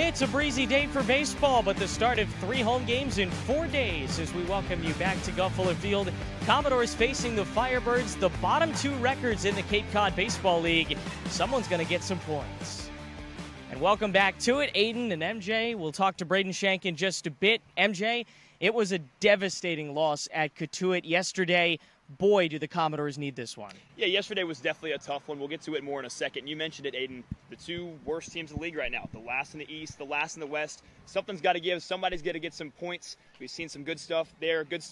It's a breezy day for baseball, but the start of 3 home games in 4 days as we welcome you back to Guv Fuller Field. Commodores facing the Firebirds, the bottom 2 records in the Cape Cod Baseball League. Someone's going to get some points. And welcome back to it, Aiden and MJ. We'll talk to Braden Shank in just a bit. MJ, it was a devastating loss at Cotuit yesterday. Boy, do the Commodores need this one. Yeah, yesterday was definitely a tough one. We'll get to it more in a second. You mentioned it, Aiden. The 2 worst teams in the league right now. The last in the East, the last in the West. Something's got to give. Somebody's got to get some points. We've seen some good stuff there, bad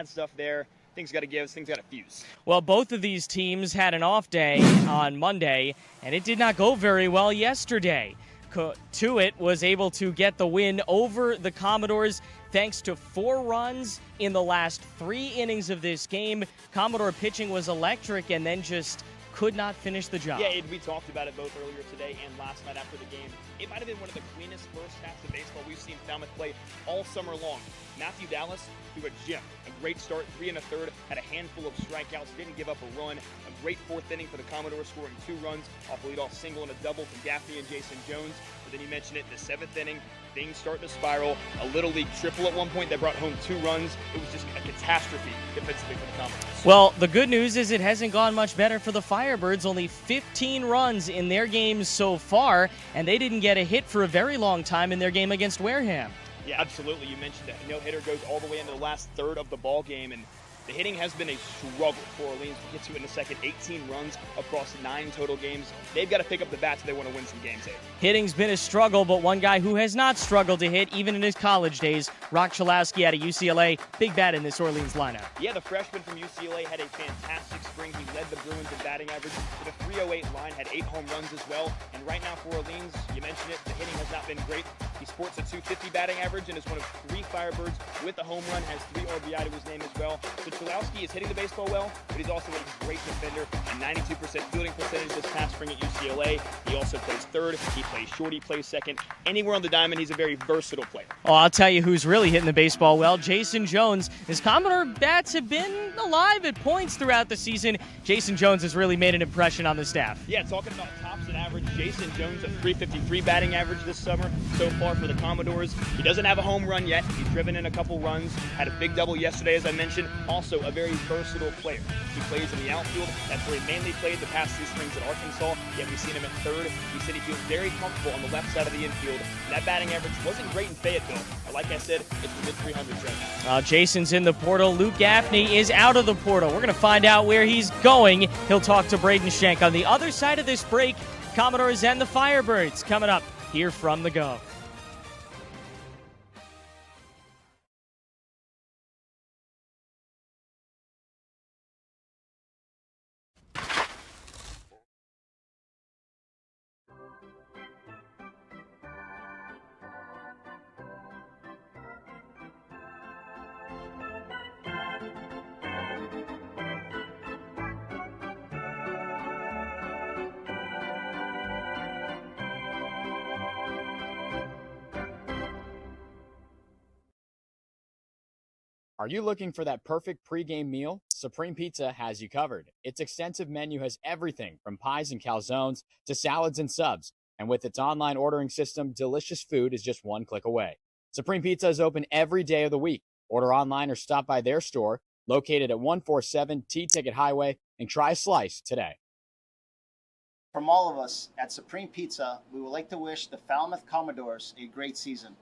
stuff there. Things got to give. Things got to fuse. Well, both of these teams had an off day on Monday, and it did not go very well yesterday. Cotuit was able to get the win over the Commodores thanks to 4 runs in the last 3 innings of this game. Commodore pitching was electric and then just could not finish the job. Yeah, we talked about it both earlier today and last night after the game. It might have been one of the cleanest first halves of baseball we've seen Falmouth play all summer long. Matthew Dallas threw a gem. A great start, 3 1/3, had a handful of strikeouts, didn't give up a run. A great 4th inning for the Commodores, scoring 2 runs off a leadoff single and a double from Gaffney and Jason Jones. But then you mentioned it, in the 7th inning, things starting to spiral. A Little League triple at one point that brought home 2 runs. It was just a catastrophe defensively for the Commodores. Well, the good news is it hasn't gone much better for the Firebirds. Only 15 runs in their games so far, and they didn't get a hit for a very long time in their game against Wareham. Yeah, absolutely. You mentioned that. No-hitter goes all the way into the last third of the ball game, and the hitting has been a struggle for Orleans. We'll get to it in a second. 18 runs across 9 total games. They've got to pick up the bats if they want to win some games, Abe. Hitting's been a struggle, but one guy who has not struggled to hit, even in his college days, Rock Chalowski out of UCLA. Big bat in this Orleans lineup. Yeah, the freshman from UCLA had a fantastic spring. He led the Bruins in batting average with a 308 line, had 8 home runs as well. And right now for Orleans, you mentioned it, the hitting has not been great. He sports a 250 batting average and is one of 3 Firebirds with a home run, has 3 RBI to his name as well. So Chalowski is hitting the baseball well, but he's also a great defender. A 92% fielding percentage this past spring at UCLA. He also plays third. He plays short. He plays second. Anywhere on the diamond, he's a very versatile player. Oh, I'll tell you who's really hitting the baseball well, Jason Jones. His Commodore bats have been alive at points throughout the season. Jason Jones has really made an impression on the staff. Yeah, talking about tops and average, Jason Jones, a 353 batting average this summer so far for the Commodores. He doesn't have a home run yet. He's driven in a couple runs. Had a big double yesterday, as I mentioned. Also, a very versatile player. He plays in the outfield. That's where he mainly played the past 2 springs at Arkansas. Yet we've seen him at third. He said he feels very comfortable on the left side of the infield. And that batting average wasn't great in Fayetteville. But like I said, it's the mid-300s right now. Jason's in the portal. Luke Gaffney is out of the portal. We're going to find out where he's going. He'll talk to Braden Shank on the other side of this break. Commodores and the Firebirds coming up here from the Gov. Are you looking for that perfect pregame meal? Supreme Pizza has you covered. Its extensive menu has everything from pies and calzones to salads and subs. And with its online ordering system, delicious food is just 1 click away. Supreme Pizza is open every day of the week. Order online or stop by their store located at 147 T-Ticket Highway and try a slice today. From all of us at Supreme Pizza, we would like to wish the Falmouth Commodores a great season.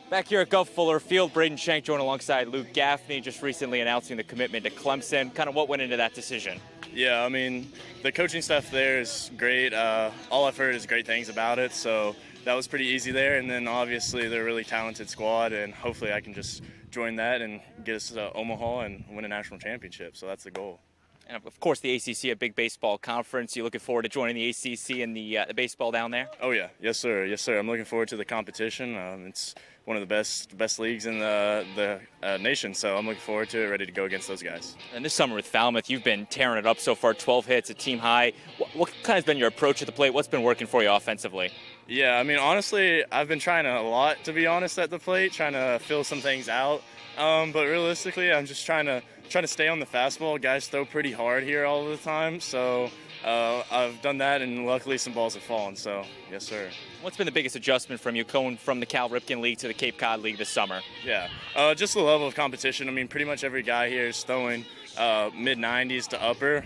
Back here at Guv Fuller Field, Braden Shank joined alongside Luke Gaffney, just recently announcing the commitment to Clemson. Kind of what went into that decision? Yeah, I mean, the coaching staff there is great. All I've heard is great things about it, so that was pretty easy there. And then obviously they're a really talented squad, and hopefully I can just join that and get us to Omaha and win a national championship. So that's the goal. And of course, the ACC, a big baseball conference. You looking forward to joining the ACC and the baseball down there? Oh yeah, yes sir, yes sir. I'm looking forward to the competition. It's one of the best leagues in the nation, so I'm looking forward to it, ready to go against those guys. And this summer with Falmouth, you've been tearing it up so far, 12 hits, a team high. What kind of has been your approach at the plate? What's been working for you offensively? Yeah, I mean, honestly, I've been trying a lot, to be honest, at the plate, trying to fill some things out. But realistically, I'm just trying to stay on the fastball. Guys throw pretty hard here all the time, so I've done that, and luckily some balls have fallen, so yes, sir. What's been the biggest adjustment from you going from the Cal Ripken League to the Cape Cod League this summer? Yeah, just the level of competition. I mean, pretty much every guy here is throwing mid-90s to upper,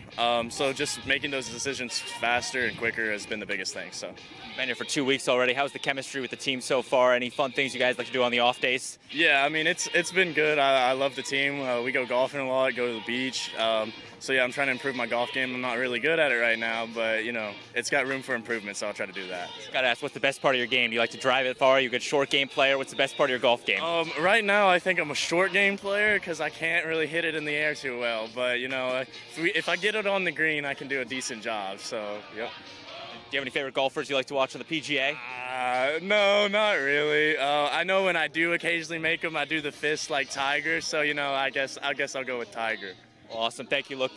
so just making those decisions faster and quicker has been the biggest thing. So. Been here for 2 weeks already. How's the chemistry with the team so far? Any fun things you guys like to do on the off days? Yeah, I mean, it's been good. I love the team. We go golfing a lot, go to the beach. So, yeah, I'm trying to improve my golf game. I'm not really good at it right now, but, you know, it's got room for improvement, so I'll try to do that. Got to ask, what's the best part of your game? Do you like to drive it far? Are you a good short game player? What's the best part of your golf game? Right now, I think I'm a short game player because I can't really hit it in the air too well. But, you know, if I get it on the green, I can do a decent job. So, yep. Do you have any favorite golfers you like to watch on the PGA? No, not really. I know when I do occasionally make them, I do the fist like Tiger. So, you know, I guess I'll go with Tiger. Awesome. Thank you, Luke.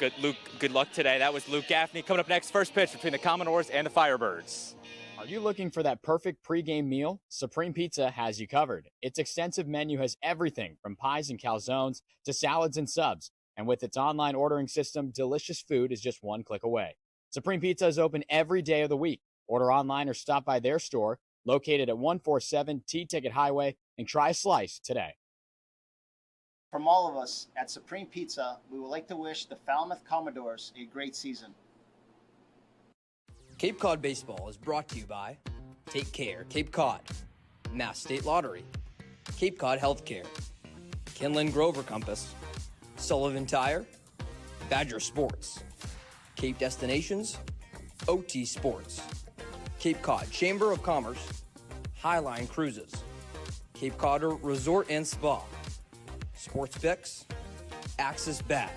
Good luck today. That was Luke Gaffney. Coming up next, first pitch between the Commodores and the Firebirds. Are you looking for that perfect pregame meal? Supreme Pizza has you covered. Its extensive menu has everything from pies and calzones to salads and subs. And with its online ordering system, delicious food is just one click away. Supreme Pizza is open every day of the week. Order online or stop by their store, located at 147 T-Ticket Highway, and try a slice today. From all of us at Supreme Pizza, we would like to wish the Falmouth Commodores a great season. Cape Cod Baseball is brought to you by Take Care Cape Cod, Mass State Lottery, Cape Cod Healthcare, Kinlan Grover Compass, Sullivan Tire, Badger Sports, Cape Destinations, OT Sports, Cape Cod Chamber of Commerce, Highline Cruises, Cape Cod Resort and Spa, Sports Picks, Axis Bat,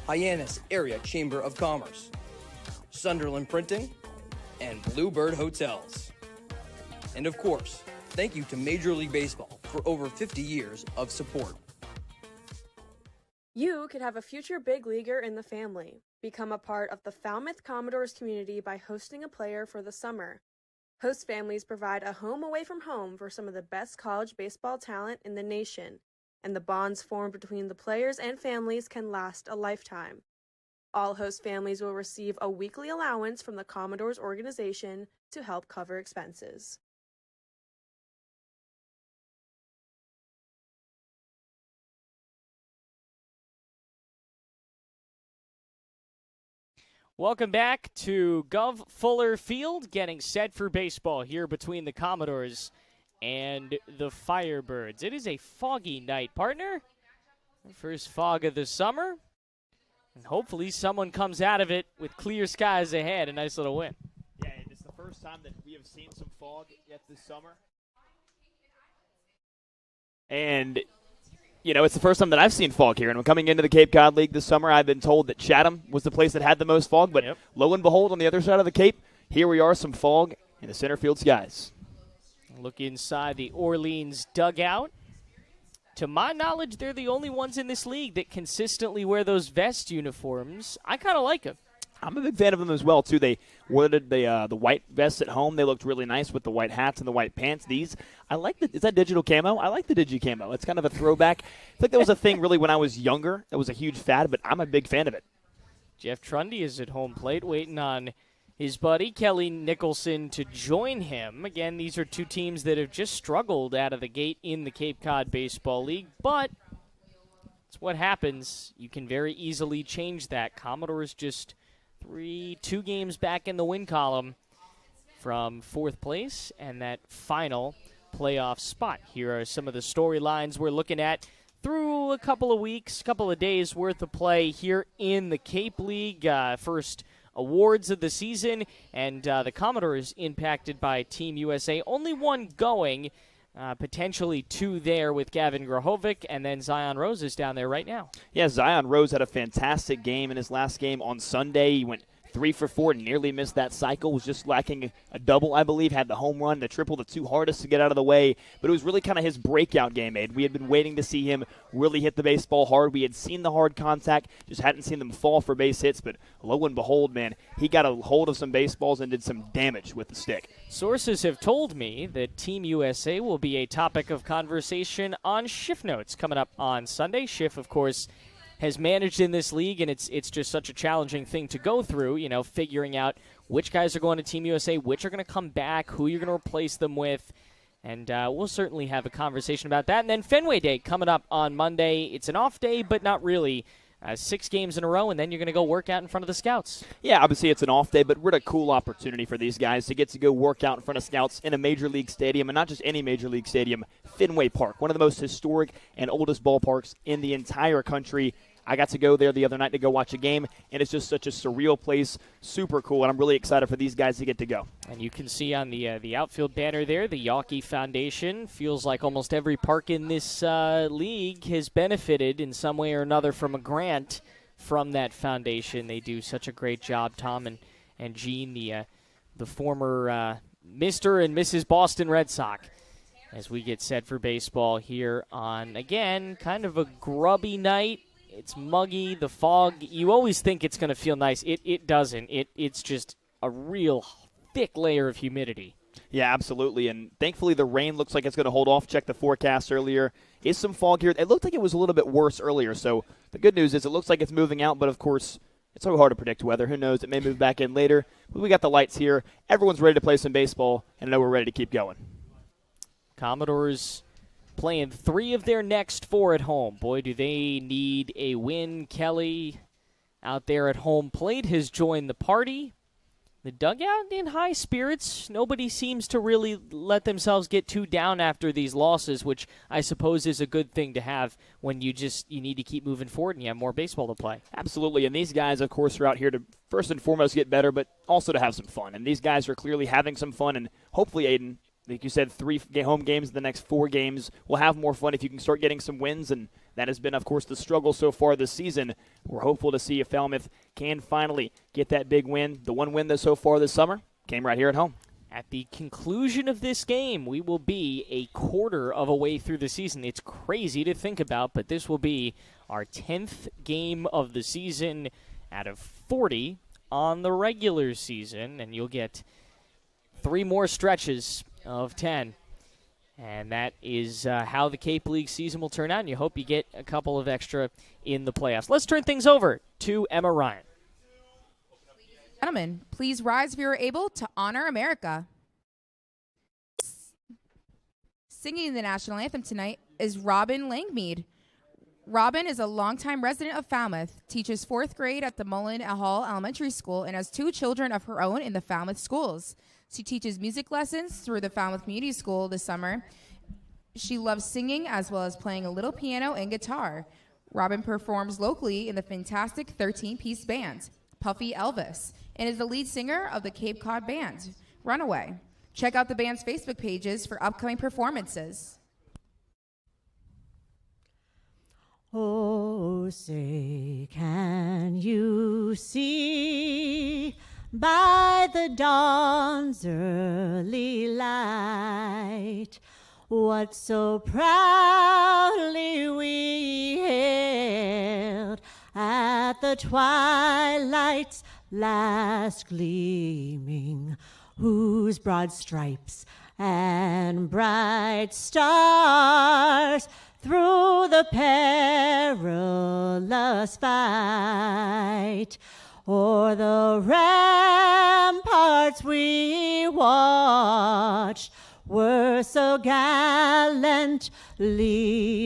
Hyannis Area Chamber of Commerce, Sunderland Printing, and Bluebird Hotels. And of course, thank you to Major League Baseball for over 50 years of support. You could have a future big leaguer in the family. Become a part of the Falmouth Commodores community by hosting a player for the summer. Host families provide a home away from home for some of the best college baseball talent in the nation, and the bonds formed between the players and families can last a lifetime. All host families will receive a weekly allowance from the Commodores organization to help cover expenses. Welcome back to Guv Fuller Field, getting set for baseball here between the Commodores and the Firebirds. It is a foggy night, partner. First fog of the summer. And hopefully someone comes out of it with clear skies ahead. A nice little win. Yeah, and it's the first time that we have seen some fog yet this summer. And, you know, it's the first time that I've seen fog here. And when coming into the Cape Cod League this summer, I've been told that Chatham was the place that had the most fog. But lo and behold, on the other side of the Cape, here we are, some fog in the center field skies. Look inside the Orleans dugout. To my knowledge, they're the only ones in this league that consistently wear those vest uniforms. I kind of like them. I'm a big fan of them as well, too. They wore the white vests at home. They looked really nice with the white hats and the white pants. These, I like is that digital camo? I like the digi camo. It's kind of a throwback. I think that was a thing really when I was younger. It was a huge fad, but I'm a big fan of it. Jeff Trundy is at home plate waiting on his buddy Kelly Nicholson to join him. Again, these are two teams that have just struggled out of the gate in the Cape Cod Baseball League, but it's what happens. You can very easily change that. Commodores just 2 games back in the win column from 4th place and that final playoff spot. Here are some of the storylines we're looking at through a couple of weeks, couple of days worth of play here in the Cape League. First awards of the season, and the Commodores impacted by Team USA. Only one going, potentially 2 there with Gavin Grahovic, and then Zion Rose is down there right now. Yeah, Zion Rose had a fantastic game in his last game on Sunday. He went 3 for 4, nearly missed that cycle, was just lacking a double, I believe, had the home run, the triple, the 2 hardest to get out of the way, but it was really kind of his breakout game, Ed. We had been waiting to see him really hit the baseball hard. We had seen the hard contact, just hadn't seen them fall for base hits, but lo and behold, man, he got a hold of some baseballs and did some damage with the stick. Sources have told me that Team USA will be a topic of conversation on Shift Notes coming up on Sunday. Schiff, of course, has managed in this league, and it's just such a challenging thing to go through, figuring out which guys are going to Team USA, which are going to come back, who you're going to replace them with. And we'll certainly have a conversation about that. And then Fenway Day coming up on Monday. It's an off day, but not really. 6 games in a row, and then you're going to go work out in front of the scouts. Yeah, obviously it's an off day, but what a cool opportunity for these guys to get to go work out in front of scouts in a major league stadium, and not just any major league stadium, Fenway Park, one of the most historic and oldest ballparks in the entire country. I got to go there the other night to go watch a game, and it's just such a surreal place, super cool, and I'm really excited for these guys to get to go. And you can see on the outfield banner there, the Yawkey Foundation. Feels like almost every park in this league has benefited in some way or another from a grant from that foundation. They do such a great job, Tom and Gene, the former Mr. and Mrs. Boston Red Sox, as we get set for baseball here on, again, kind of a grubby night. It's muggy, the fog. You always think it's going to feel nice. It doesn't. It's just a real thick layer of humidity. Yeah, absolutely. And thankfully the rain looks like it's going to hold off. Check the forecast earlier. Is some fog here. It looked like it was a little bit worse earlier. So the good news is it looks like it's moving out. But, of course, it's so hard to predict weather. Who knows? It may move back in later. But we got the lights here. Everyone's ready to play some baseball. And I know we're ready to keep going. Commodores playing 3 of their next 4 at home. Boy, do they need a win. Kelly out there at home plate has joined the party. The dugout in high spirits. Nobody seems to really let themselves get too down after these losses, which I suppose is a good thing to have when you need to keep moving forward and you have more baseball to play. Absolutely, and these guys, of course, are out here to first and foremost get better, but also to have some fun. And these guys are clearly having some fun, and hopefully, Aiden, like you said, 3 home games in the next 4 games. We'll have more fun if you can start getting some wins, and that has been, of course, the struggle so far this season. We're hopeful to see if Falmouth can finally get that big win. The one win so far this summer came right here at home. At the conclusion of this game, we will be a quarter of a way through the season. It's crazy to think about, but this will be our 10th game of the season out of 40 on the regular season, and you'll get 3 more stretches of 10. And that is how the Cape League season will turn out, and you hope you get a couple of extra in the playoffs. Let's turn things over to Emma Ryan. Gentlemen, please rise if you are able to honor America. Singing the national anthem tonight is Robin Langmead. Robin is a longtime resident of Falmouth, teaches 4th grade at the Mullen Hall Elementary School, and has 2 children of her own in the Falmouth schools. She teaches music lessons through the Falmouth Community School this summer. She loves singing as well as playing a little piano and guitar. Robin performs locally in the fantastic 13-piece band, Puffy Elvis, and is the lead singer of the Cape Cod band, Runaway. Check out the band's Facebook pages for upcoming performances. Oh, say, can you see by the dawn's early light what so proudly we hailed at the twilight's last gleaming, whose broad stripes and bright stars through the perilous fight o'er the ramparts we watched were so gallantly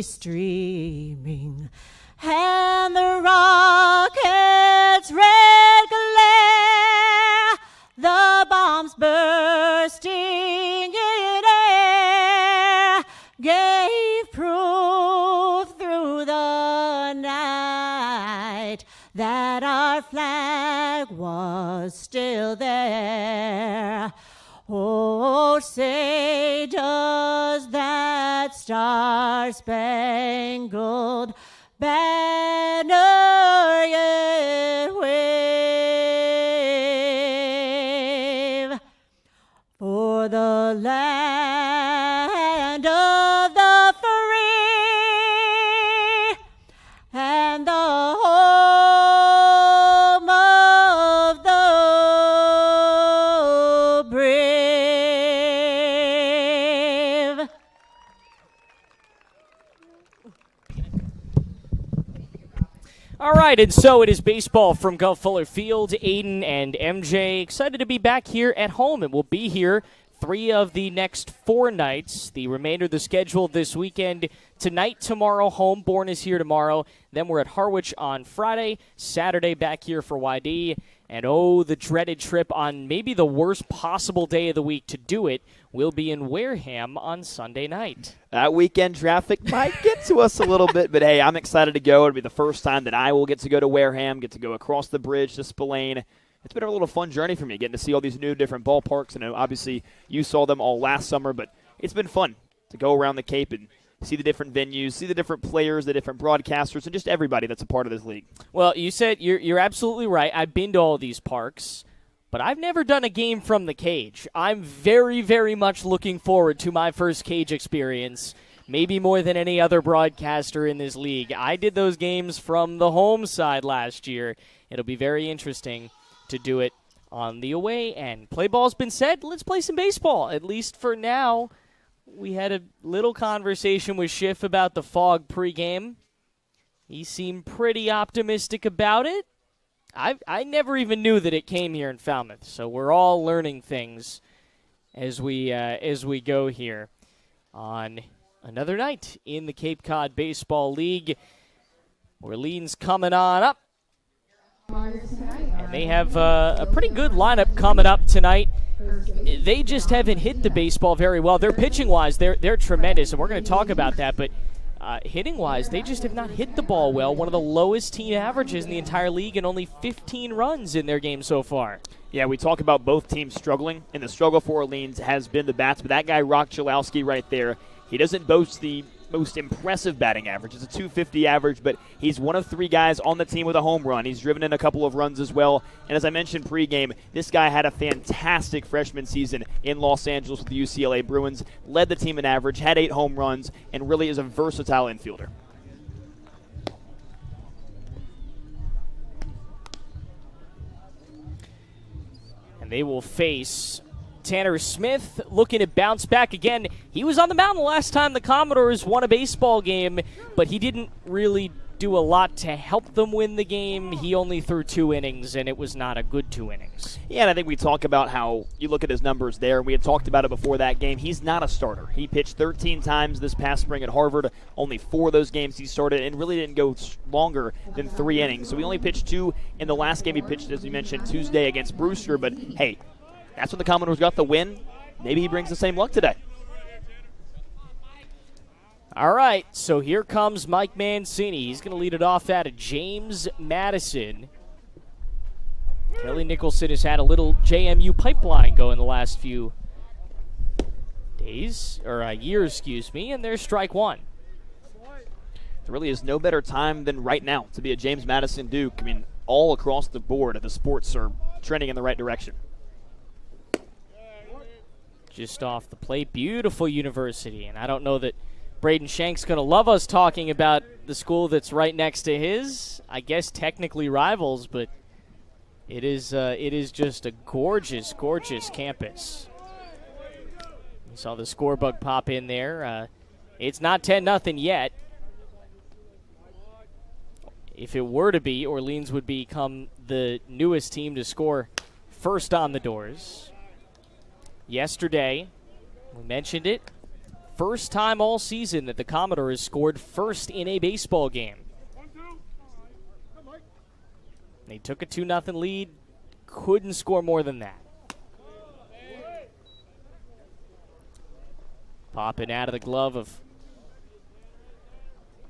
streaming, and the rocket's red glare, the bombs bursting in air, gave proof through the night that our flag was still there. Oh, say, does that star-spangled banner yet wave for the land of the free and the home of the brave? All right, and so it is baseball from Guv Fuller Field. Aiden and MJ excited to be back here at home, and we'll be here 3 of the next 4 nights. The remainder of the schedule this weekend. Tonight, tomorrow, Homeborn is here tomorrow. Then we're at Harwich on Friday. Saturday back here for YD. And the dreaded trip on maybe the worst possible day of the week to do it. We'll be in Wareham on Sunday night. That weekend traffic might get to us a little bit, but hey, I'm excited to go. It'll be the first time that I will get to go to Wareham, get to go across the bridge to Spillane. It's been a little fun journey for me, getting to see all these new different ballparks. I know obviously you saw them all last summer, but it's been fun to go around the Cape and see the different venues, see the different players, the different broadcasters, and just everybody that's a part of this league. Well, you said you're absolutely right. I've been to all these parks, but I've never done a game from the cage. I'm very, very much looking forward to my first cage experience, maybe more than any other broadcaster in this league. I did those games from the home side last year. It'll be very interesting to do it on the away end. Play ball's been said. Let's play some baseball, at least for now. We had a little conversation with Schiff about the fog pregame. He seemed pretty optimistic about it. I never even knew that it came here in Falmouth, so we're all learning things as we go here on another night in the Cape Cod Baseball League. Orleans coming on up, and they have a pretty good lineup coming up tonight. They just haven't hit the baseball very well. They're pitching-wise, they're tremendous, and we're going to talk about that. But hitting-wise, they just have not hit the ball well. One of the lowest team averages in the entire league, and only 15 runs in their game so far. Yeah, we talk about both teams struggling, and the struggle for Orleans has been the bats. But that guy, Rock Chalowski, right there, he doesn't boast the most impressive batting average. It's a .250 average, but he's one of 3 guys on the team with a home run. He's driven in a couple of runs as well. And as I mentioned pregame, this guy had a fantastic freshman season in Los Angeles with the UCLA Bruins, led the team in average, had 8 home runs, and really is a versatile infielder. And they will face Tanner Smith, looking to bounce back again. He was on the mound the last time the Commodores won a baseball game, but he didn't really do a lot to help them win the game. He only threw 2 innings, and it was not a good 2 innings. Yeah, and I think we talk about how you look at his numbers there, and we had talked about it before that game. He's not a starter. He pitched 13 times this past spring at Harvard. Only 4 of those games he started, and really didn't go longer than 3 innings. So he only pitched 2 in the last game he pitched, as you mentioned, Tuesday against Brewster. But, hey, that's when the Commodores got the win. Maybe he brings the same luck today. All right, so here comes Mike Mancini. He's going to lead it off out of James Madison. Kelly Nicholson has had a little JMU pipeline going the last few years, and there's strike 1. There really is no better time than right now to be a James Madison Duke. I mean, all across the board, the sports are trending in the right direction. Just off the plate, beautiful university, and I don't know that Braden Shank's going to love us talking about the school that's right next to his. I guess technically rivals, but it is just a gorgeous, gorgeous campus. You saw the score bug pop in there. It's not 10-0 yet. If it were to be, Orleans would become the newest team to score first on the doors. Yesterday, we mentioned it, first time all season that the Commodores scored first in a baseball game. They took a 2-0 lead, couldn't score more than that. Popping out of the glove of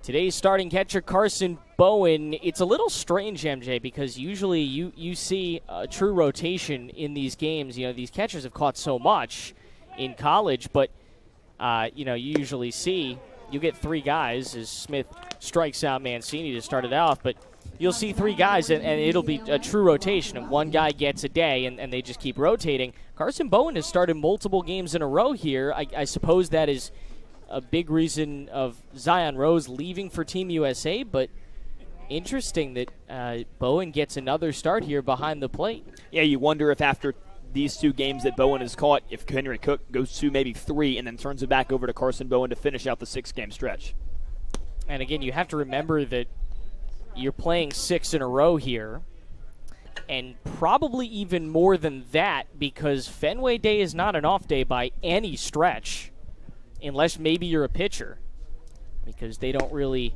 today's starting catcher, Carson Bowen. It's a little strange, MJ, because usually you see a true rotation in these games. You know, these catchers have caught so much in college, but, you usually see you get 3 guys as Smith strikes out Mancini to start it off, but you'll see 3 guys, and it'll be a true rotation, and 1 guy gets a day, and they just keep rotating. Carson Bowen has started multiple games in a row here. I suppose that is a big reason of Zion Rose leaving for Team USA, but interesting that Bowen gets another start here behind the plate. Yeah, you wonder if after these 2 games that Bowen has caught, if Henry Cook goes to maybe 3 and then turns it back over to Carson Bowen to finish out the 6-game stretch. And again, you have to remember that you're playing 6 in a row here, and probably even more than that because Fenway Day is not an off day by any stretch, unless maybe you're a pitcher, because they don't really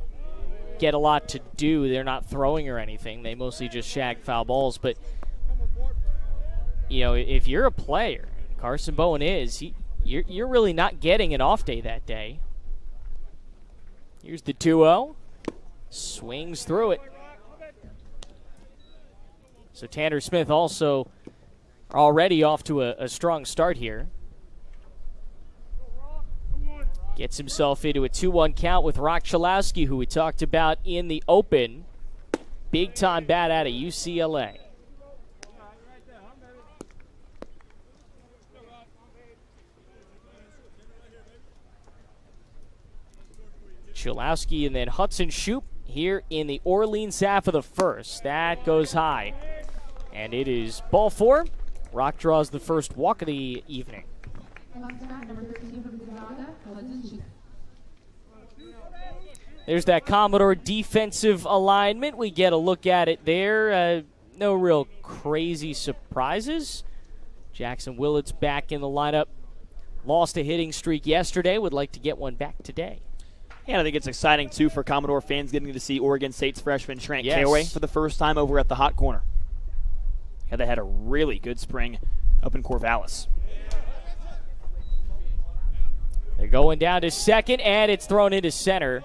get a lot to do. They're not throwing or anything. They mostly just shag foul balls. But, if you're a player, Carson Bowen is, you're really not getting an off day that day. Here's the 2-0. Swings through it. So Tanner Smith also already off to a strong start here. Gets himself into a 2-1 count with Rock Chalowski, who we talked about in the open. Big-time bat out of UCLA. Chalowski and then Hudson Shoup here in the Orleans half of the first. That goes high. And it is ball 4. Rock draws the first walk of the evening. There's that Commodore defensive alignment. We get a look at it there. No real crazy surprises. Jackson Willett's back in the lineup. Lost a hitting streak yesterday. Would like to get one back today. And I think it's exciting, too, for Commodore fans getting to see Oregon State's freshman Trent Caroway for the first time over at the hot corner. Yeah, they had a really good spring up in Corvallis. They're going down to second, and it's thrown into center.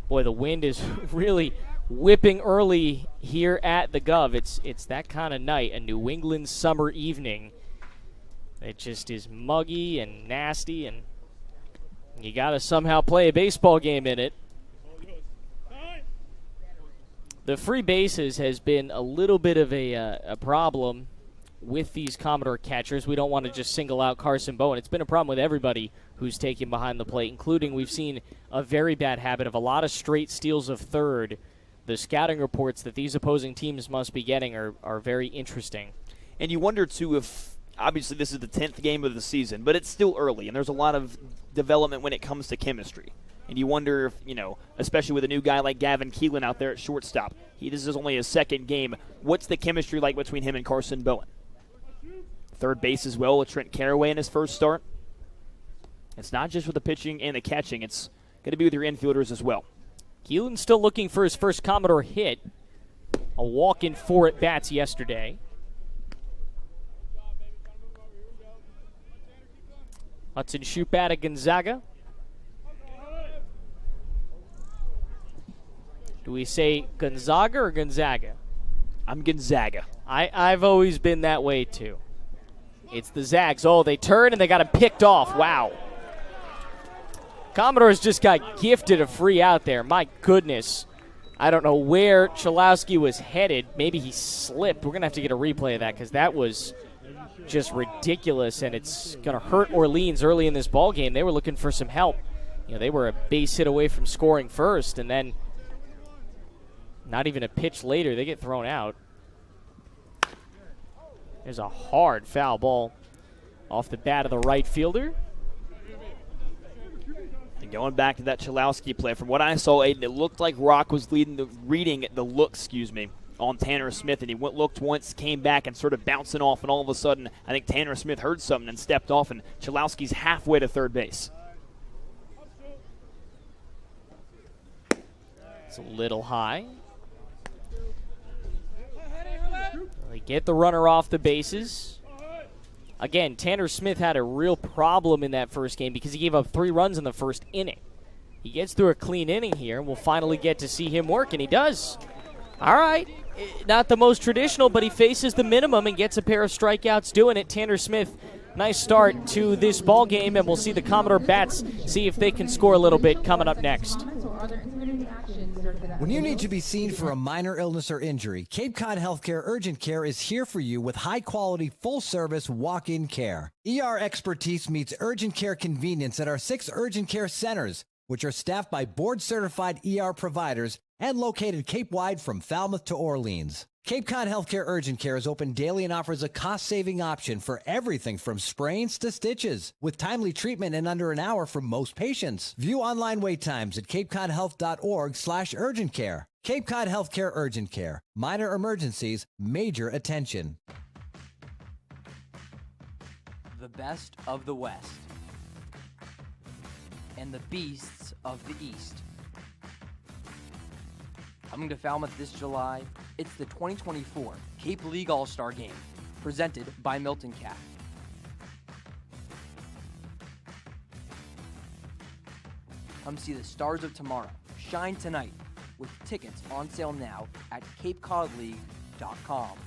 Boy, the wind is really whipping early here at the Guv. It's that kind of night, a New England summer evening. It just is muggy and nasty, and you got to somehow play a baseball game in it. The free bases has been a little bit of a problem with these Commodore catchers. We don't want to just single out Carson Bowen. It's been a problem with everybody who's taken behind the plate, including we've seen a very bad habit of a lot of straight steals of third. The scouting reports that these opposing teams must be getting are very interesting. And you wonder, too, if obviously this is the 10th game of the season, but it's still early, and there's a lot of development when it comes to chemistry. And you wonder if, especially with a new guy like Gavin Keelan out there at shortstop, this is only his second game. What's the chemistry like between him and Carson Bowen? Third base as well with Trent Caroway in his first start. It's not just with the pitching and the catching. It's going to be with your infielders as well. Keelan's still looking for his first Commodore hit. A walk in 4 at-bats yesterday. Hudson Shoup out of Gonzaga. Do we say Gonzaga or Gonzaga? I'm Gonzaga. I've always been that way, too. It's the Zags. Oh, they turn and they got him picked off. Wow. Commodores just got gifted a free out there. My goodness. I don't know where Chalowski was headed. Maybe he slipped. We're going to have to get a replay of that because that was just ridiculous, and it's going to hurt Orleans early in this ball game. They were looking for some help. They were a base hit away from scoring first, and then not even a pitch later, they get thrown out. There's a hard foul ball off the bat of the right fielder. And going back to that Chalowski play, from what I saw, Aiden, it looked like Rock was reading the look, on Tanner Smith, and he looked once, came back, and sort of bouncing off, and all of a sudden, I think Tanner Smith heard something and stepped off, and Chalowski's halfway to third base. It's a little high. They get the runner off the bases. Again, Tanner Smith had a real problem in that first game because he gave up 3 runs in the first inning. He gets through a clean inning here, and we'll finally get to see him work, and he does. All right. Not the most traditional, but he faces the minimum and gets a pair of strikeouts doing it. Tanner Smith, nice start to this ball game, and we'll see the Commodore bats see if they can score a little bit coming up next. When you need to be seen for a minor illness or injury, Cape Cod Healthcare Urgent Care is here for you with high-quality, full-service walk-in care. ER expertise meets urgent care convenience at our 6 urgent care centers, which are staffed by board-certified ER providers and located Cape-wide from Falmouth to Orleans. Cape Cod Healthcare Urgent Care is open daily and offers a cost-saving option for everything from sprains to stitches, with timely treatment in under an hour for most patients. View online wait times at capecodhealth.org/urgent care. Cape Cod Healthcare Urgent Care. Minor emergencies, major attention. The best of the West and the beasts of the East. Coming to Falmouth this July, it's the 2024 Cape League All-Star Game, presented by Milton Cat. Come see the stars of tomorrow shine tonight with tickets on sale now at capecodleague.com.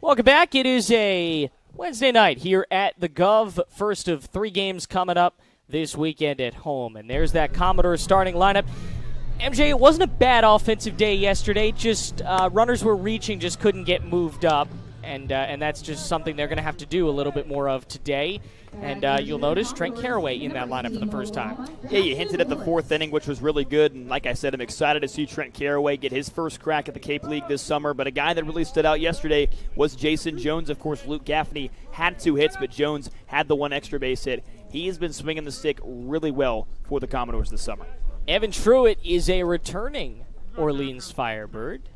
Welcome back. It is a Wednesday night here at the Guv. First of 3 games coming up this weekend at home. And there's that Commodores starting lineup. MJ, it wasn't a bad offensive day yesterday. Just runners were reaching, just couldn't get moved up. And that's just something they're going to have to do a little bit more of today. And you'll notice Trent Caroway in that lineup for the first time. Yeah, you hinted at the 4th inning, which was really good. And like I said, I'm excited to see Trent Caroway get his first crack at the Cape League this summer. But a guy that really stood out yesterday was Jason Jones. Of course, Luke Gaffney had 2 hits, but Jones had the 1 extra base hit. He has been swinging the stick really well for the Commodores this summer. Evan Truitt is a returning Orleans Firebird.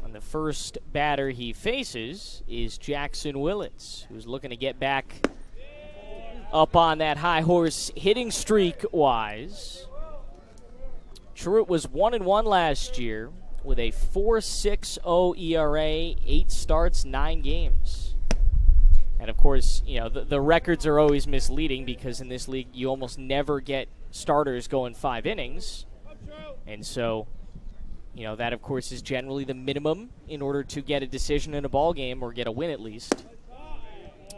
And the first batter he faces is Jackson Willits, who's looking to get back up on that high horse hitting streak-wise. Truitt was 1-1 last year with a 4.60 ERA, 8 starts, 9 games. And, of course, you know, the records are always misleading because in this league you almost never get starters going 5 innings. And so, you know, that, of course, is generally the minimum in order to get a decision in a ball game or get a win at least.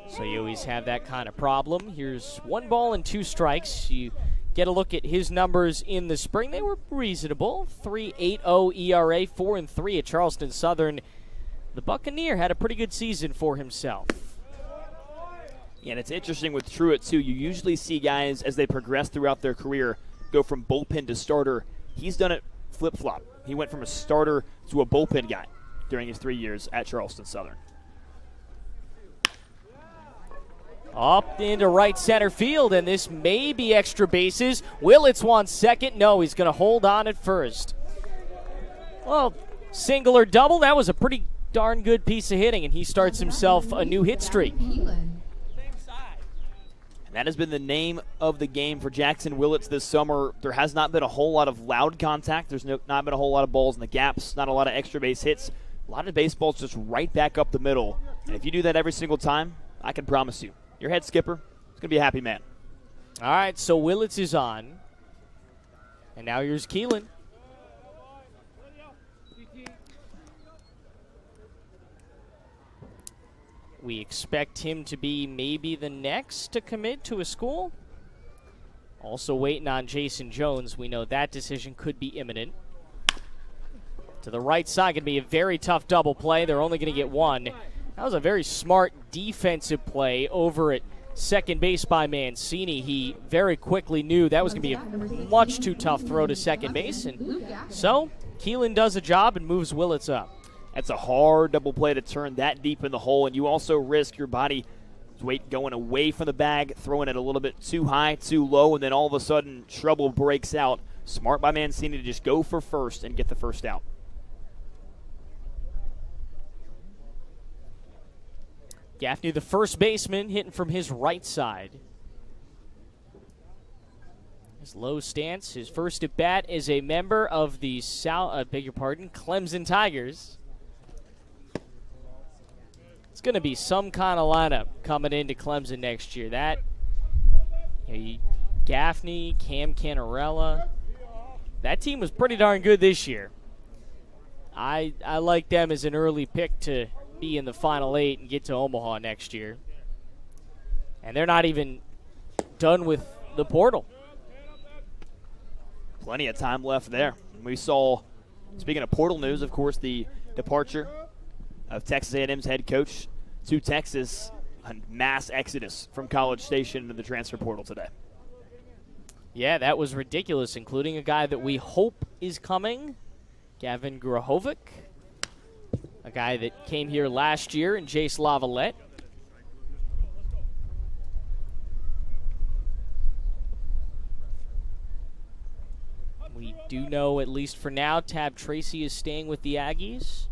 So you always have that kind of problem. Here's 1 ball and 2 strikes. You get a look at his numbers in the spring. They were reasonable. 3.80 ERA, 4-3 at Charleston Southern. The Buccaneer had a pretty good season for himself. Yeah, and it's interesting with Truitt, too. You usually see guys, as they progress throughout their career, go from bullpen to starter. He's done it flip-flop. He went from a starter to a bullpen guy during his 3 years at Charleston Southern. Up into right center field, and this may be extra bases. Willits wants second. No, he's going to hold on at first. Well, single or double, that was a pretty darn good piece of hitting, and he starts himself a new hit streak. And that has been the name of the game for Jackson Willits this summer. There has not been a whole lot of loud contact. There's not been a whole lot of balls in the gaps, not a lot of extra base hits. A lot of baseballs just right back up the middle. And if you do that every single time, I can promise you, your head skipper is going to be a happy man. All right, so Willits is on. And now here's Keelan. We expect him to be maybe the next to commit to a school. Also waiting on Jason Jones. We know that decision could be imminent. To the right side, going to be a very tough double play. They're only going to get 1. That was a very smart defensive play over at second base by Mancini. He very quickly knew that was going to be a much too tough throw to second base. And so Keelan does a job and moves Willits up. That's a hard double play to turn that deep in the hole, and you also risk your body weight going away from the bag, throwing it a little bit too high, too low, and then all of a sudden trouble breaks out. Smart by Mancini to just go for first and get the first out. Gaffney, the first baseman, hitting from his right side. His low stance, his first at bat as a member of the Clemson Tigers. It's going to be some kind of lineup coming into Clemson next year. That, Gaffney, Cam Canarella, that team was pretty darn good this year. I like them as an early pick to be in the Final 8 and get to Omaha next year. And they're not even done with the portal. Plenty of time left there. We saw, speaking of portal news, of course, the departure of Texas A&M's head coach to Texas, a mass exodus from College Station into the transfer portal today. Yeah, that was ridiculous, including a guy that we hope is coming, Gavin Grahovic, a guy that came here last year, and Jace Lavalette. We do know, at least for now, Tab Tracy is staying with the Aggies.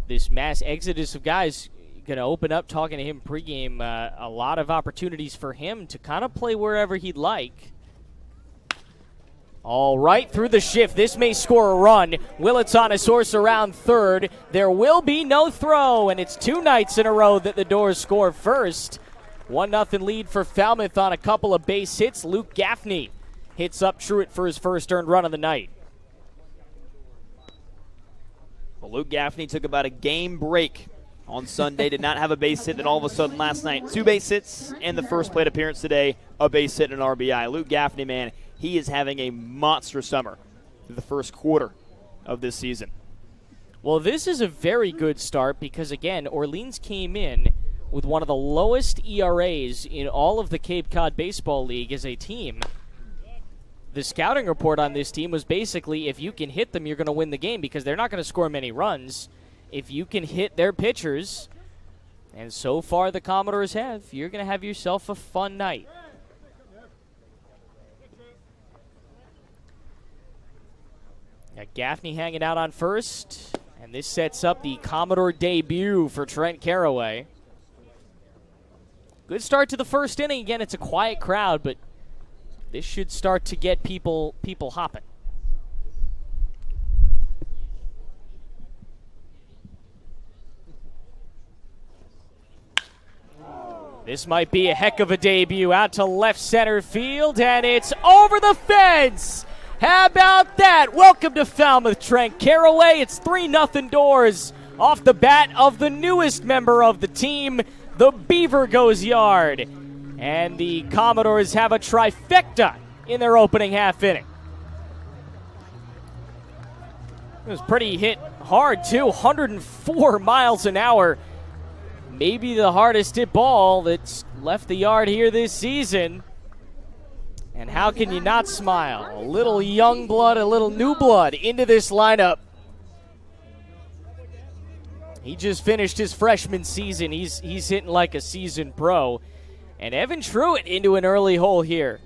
This mass exodus of guys going to open up, talking to him pregame, a lot of opportunities for him to kind of play wherever he'd like. All right, through the shift. This may score a run. Willits on a source around third. There will be no throw, and it's 2 nights in a row that the Doors score first. 1-0 lead for Falmouth on a couple of base hits. Luke Gaffney hits up Truitt for his first earned run of the night. Well, Luke Gaffney took about a game break on Sunday, did not have a base hit, then all of a sudden last night, 2 base hits, and the first plate appearance today, a base hit and an RBI. Luke Gaffney, man, he is having a monster summer through the first quarter of this season. Well, this is a very good start because, again, Orleans came in with one of the lowest ERAs in all of the Cape Cod Baseball League as a team. The scouting report on this team was basically, if you can hit them, you're going to win the game because they're not going to score many runs. If you can hit their pitchers, and so far the Commodores have, you're going to have yourself a fun night. Got Gaffney hanging out on first, and this sets up the Commodore debut for Trent Caroway. Good start to the first inning. Again, it's a quiet crowd, but this should start to get people hopping. This might be a heck of a debut out to left center field, and it's over the fence. How about that? Welcome to Falmouth, Trent Caroway. It's 3-0 Doors off the bat of the newest member of the team. The Beaver goes yard. And the Commodores have a trifecta in their opening half inning. It was pretty hit hard, too. 104 miles an hour. Maybe the hardest hit ball that's left the yard here this season. And how can you not smile? A little young blood, a little new blood into this lineup. He just finished his freshman season. He's hitting like a seasoned pro. And Evan Truitt into an early hole here.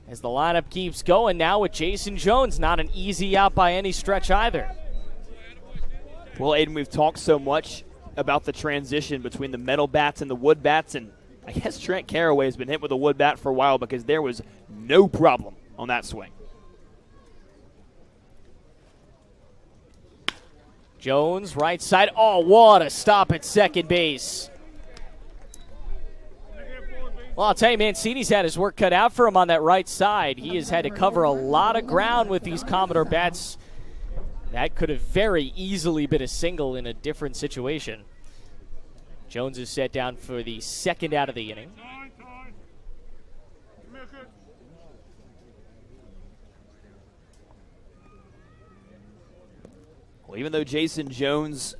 As the lineup keeps going now with Jason Jones, not an easy out by any stretch either. Well, Aiden, we've talked so much about the transition between the metal bats and the wood bats, and I guess Trent Caroway has been hit with a wood bat for a while because there was no problem on that swing. Jones, right side. Oh, what a stop at second base. Well, I'll tell you, Mancini's had his work cut out for him on that right side. He has had to cover a lot of ground with these Commodore bats. That could have very easily been a single in a different situation. Jones is set down for the second out of the inning. Well, even though Jason Jones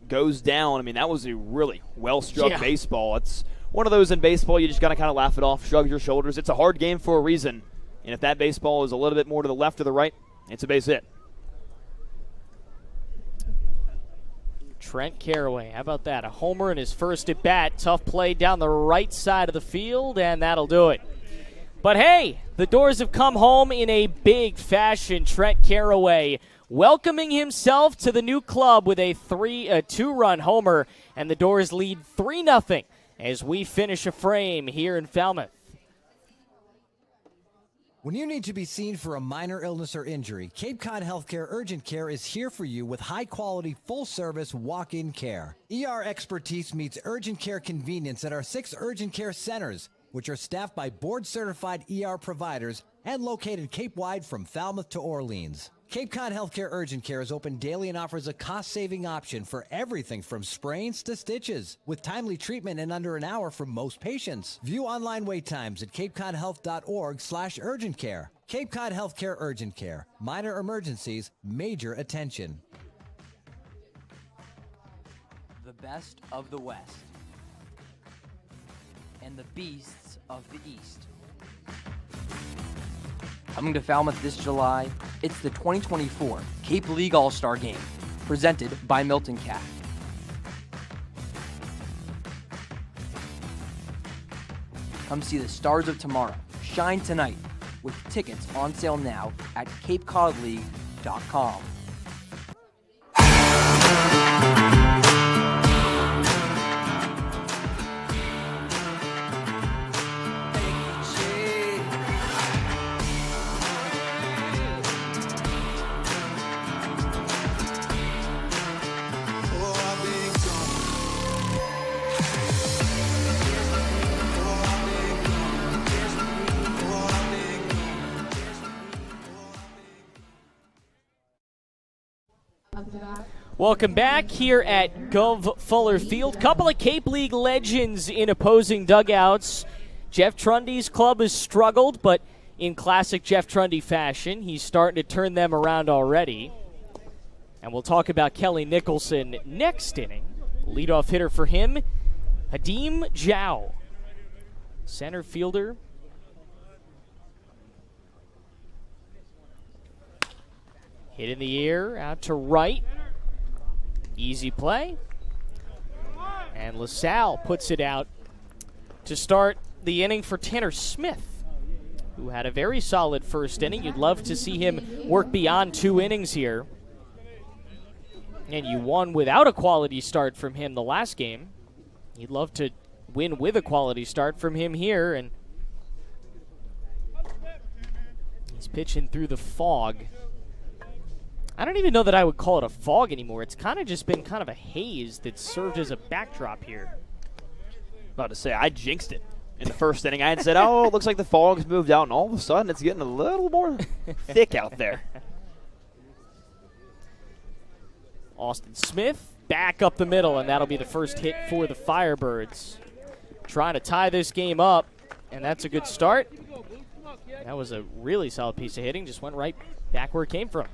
goes down, I mean, that was a really well-struck baseball. It's one of those in baseball you just got to kind of laugh it off, shrug your shoulders. It's a hard game for a reason, and if that baseball is a little bit more to the left or the right, it's a base hit. Trent Caroway, how about that? A homer in his first at bat. Tough play down the right side of the field, and that'll do it. But hey, the Doors have come home in a big fashion. Trent Caroway welcoming himself to the new club with a 2-run homer, and the Doors lead 3-0 as we finish a frame here in Falmouth. When you need to be seen for a minor illness or injury, Cape Cod Healthcare Urgent Care is here for you with high-quality, full-service walk-in care. ER expertise meets urgent care convenience at our 6 urgent care centers, which are staffed by board-certified ER providers and located Cape-wide from Falmouth to Orleans. Cape Cod Healthcare Urgent Care is open daily and offers a cost-saving option for everything from sprains to stitches, with timely treatment in under an hour for most patients. View online wait times at capecodhealth.org/urgent care. Cape Cod Healthcare Urgent Care. Minor emergencies, major attention. The best of the West and the beasts of the East. Coming to Falmouth this July, it's the 2024 Cape League All-Star Game, presented by Milton Cat. Come see the stars of tomorrow shine tonight with tickets on sale now at capecodleague.com. Welcome back here at Guv Fuller Field. Couple of Cape League legends in opposing dugouts. Jeff Trundy's club has struggled, but in classic Jeff Trundy fashion, he's starting to turn them around already. And we'll talk about Kelly Nicholson next inning. Leadoff hitter for him, Hadim Jow. Center fielder. Hit in the air, out to right. Easy play. And LaSalle puts it out to start the inning for Tanner Smith, who had a very solid first inning. You'd love to see him work beyond 2 innings here. And you won without a quality start from him the last game. You'd love to win with a quality start from him here. And he's pitching through the fog. I don't even know that I would call it a fog anymore. It's kind of just been kind of a haze that served as a backdrop here. About to say, I jinxed it in the first inning. I had said, oh, it looks like the fog's moved out, and all of a sudden it's getting a little more thick out there. Austin Smith back up the middle, and that'll be the first hit for the Firebirds. Trying to tie this game up, and that's a good start. That was a really solid piece of hitting. Just went right back where it came from.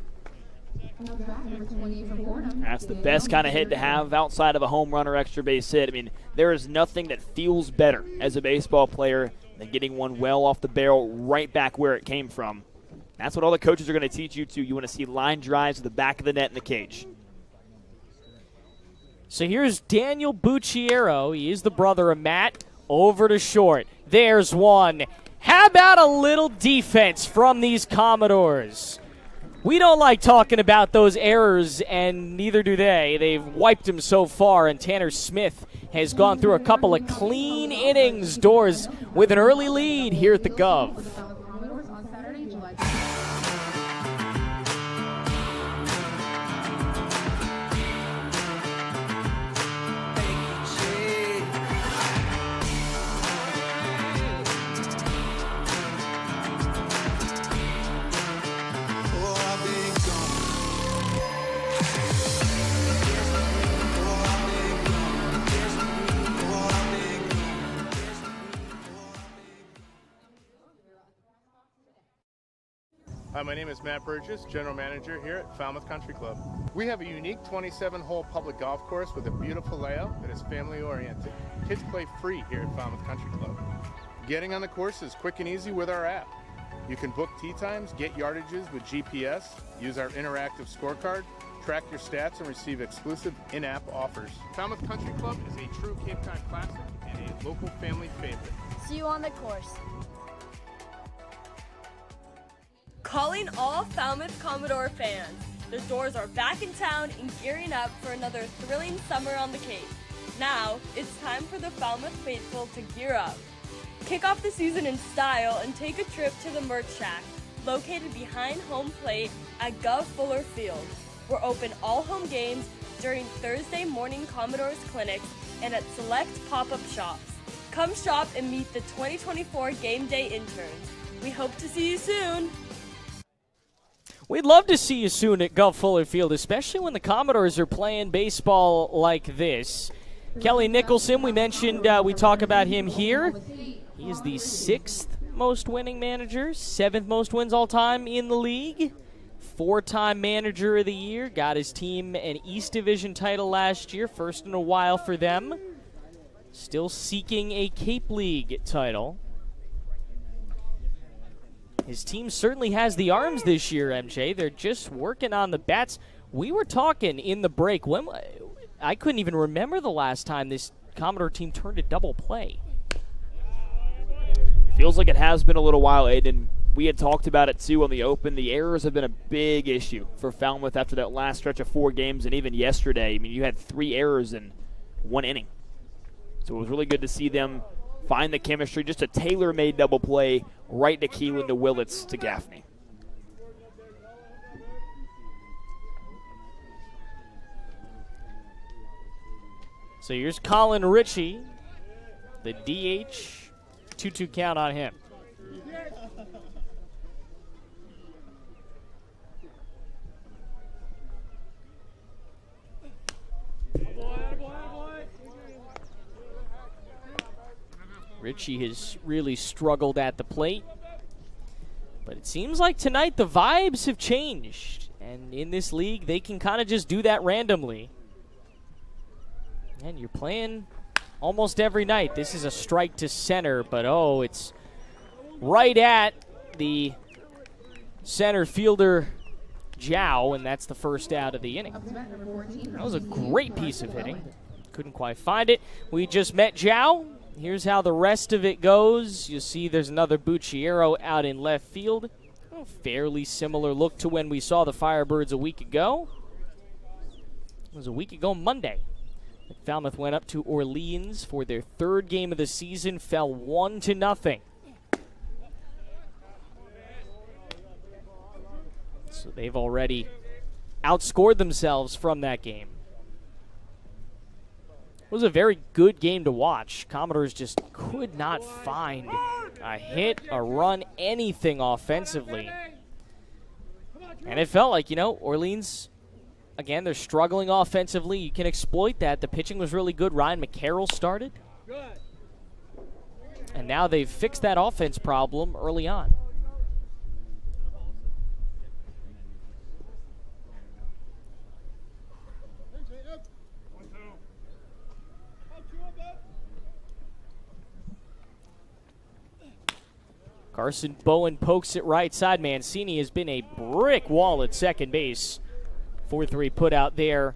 That's the best kind of hit to have outside of a home run or extra base hit. I mean, there is nothing that feels better as a baseball player than getting one well off the barrel right back where it came from. That's what all the coaches are going to teach you to. You want to see line drives to the back of the net in the cage. So here's Daniel Bucciero. He is the brother of Matt. Over to short. There's one. How about a little defense from these Commodores? We don't like talking about those errors, and neither do they. They've wiped him so far, and Tanner Smith has gone through a couple of clean innings. Doors with an early lead here at the Guv. Hi, my name is Matt Burgess, General Manager here at Falmouth Country Club. We have a unique 27-hole public golf course with a beautiful layout that is family-oriented. Kids play free here at Falmouth Country Club. Getting on the course is quick and easy with our app. You can book tee times, get yardages with GPS, use our interactive scorecard, track your stats, and receive exclusive in-app offers. Falmouth Country Club is a true Cape Cod classic and a local family favorite. See you on the course. Calling all Falmouth Commodore fans. The Doors are back in town and gearing up for another thrilling summer on the Cape. Now, it's time for the Falmouth faithful to gear up. Kick off the season in style and take a trip to the Merch Shack, located behind home plate at Guv Fuller Field. We're open all home games during Thursday morning Commodores clinics and at select pop-up shops. Come shop and meet the 2024 game day interns. We hope to see you soon. We'd love to see you soon at Guv Fuller Field, especially when the Commodores are playing baseball like this. Kelly Nicholson, we mentioned, we talk about him here. He is the 6th most winning manager, 7th most wins all time in the league. 4-time manager of the year, got his team an East Division title last year, first in a while for them. Still seeking a Cape League title. His team certainly has the arms this year, MJ. They're just working on the bats. We were talking in the break. I couldn't even remember the last time this Commodore team turned a double play. Feels like it has been a little while, Aiden. We had talked about it, too, on the Open. The errors have been a big issue for Falmouth after that last stretch of 4 games, and even yesterday. I mean, you had 3 errors in 1 inning. So it was really good to see them find the chemistry, just a tailor-made double play right to Keelan, to Willits, to Gaffney. So here's Colin Ritchie, the DH, 2-2 count on him. Ritchie has really struggled at the plate. But it seems like tonight the vibes have changed. And in this league, they can kind of just do that randomly. And you're playing almost every night. This is a strike to center, but it's right at the center fielder, Jow, and that's the first out of the inning. That was a great piece of hitting. Couldn't quite find it. We just met Jow. Here's how the rest of it goes. You see there's another Bucciero out in left field. A fairly similar look to when we saw the Firebirds a week ago. It was a week ago Monday. Falmouth went up to Orleans for their 3rd game of the season, fell 1-0. So they've already outscored themselves from that game. It was a very good game to watch. Commodores just could not find a hit, a run, anything offensively. And it felt like, Orleans, again, they're struggling offensively. You can exploit that. The pitching was really good. Ryan McCarroll started. And now they've fixed that offense problem early on. Carson Bowen pokes it right side. Mancini has been a brick wall at second base. 4-3 put out there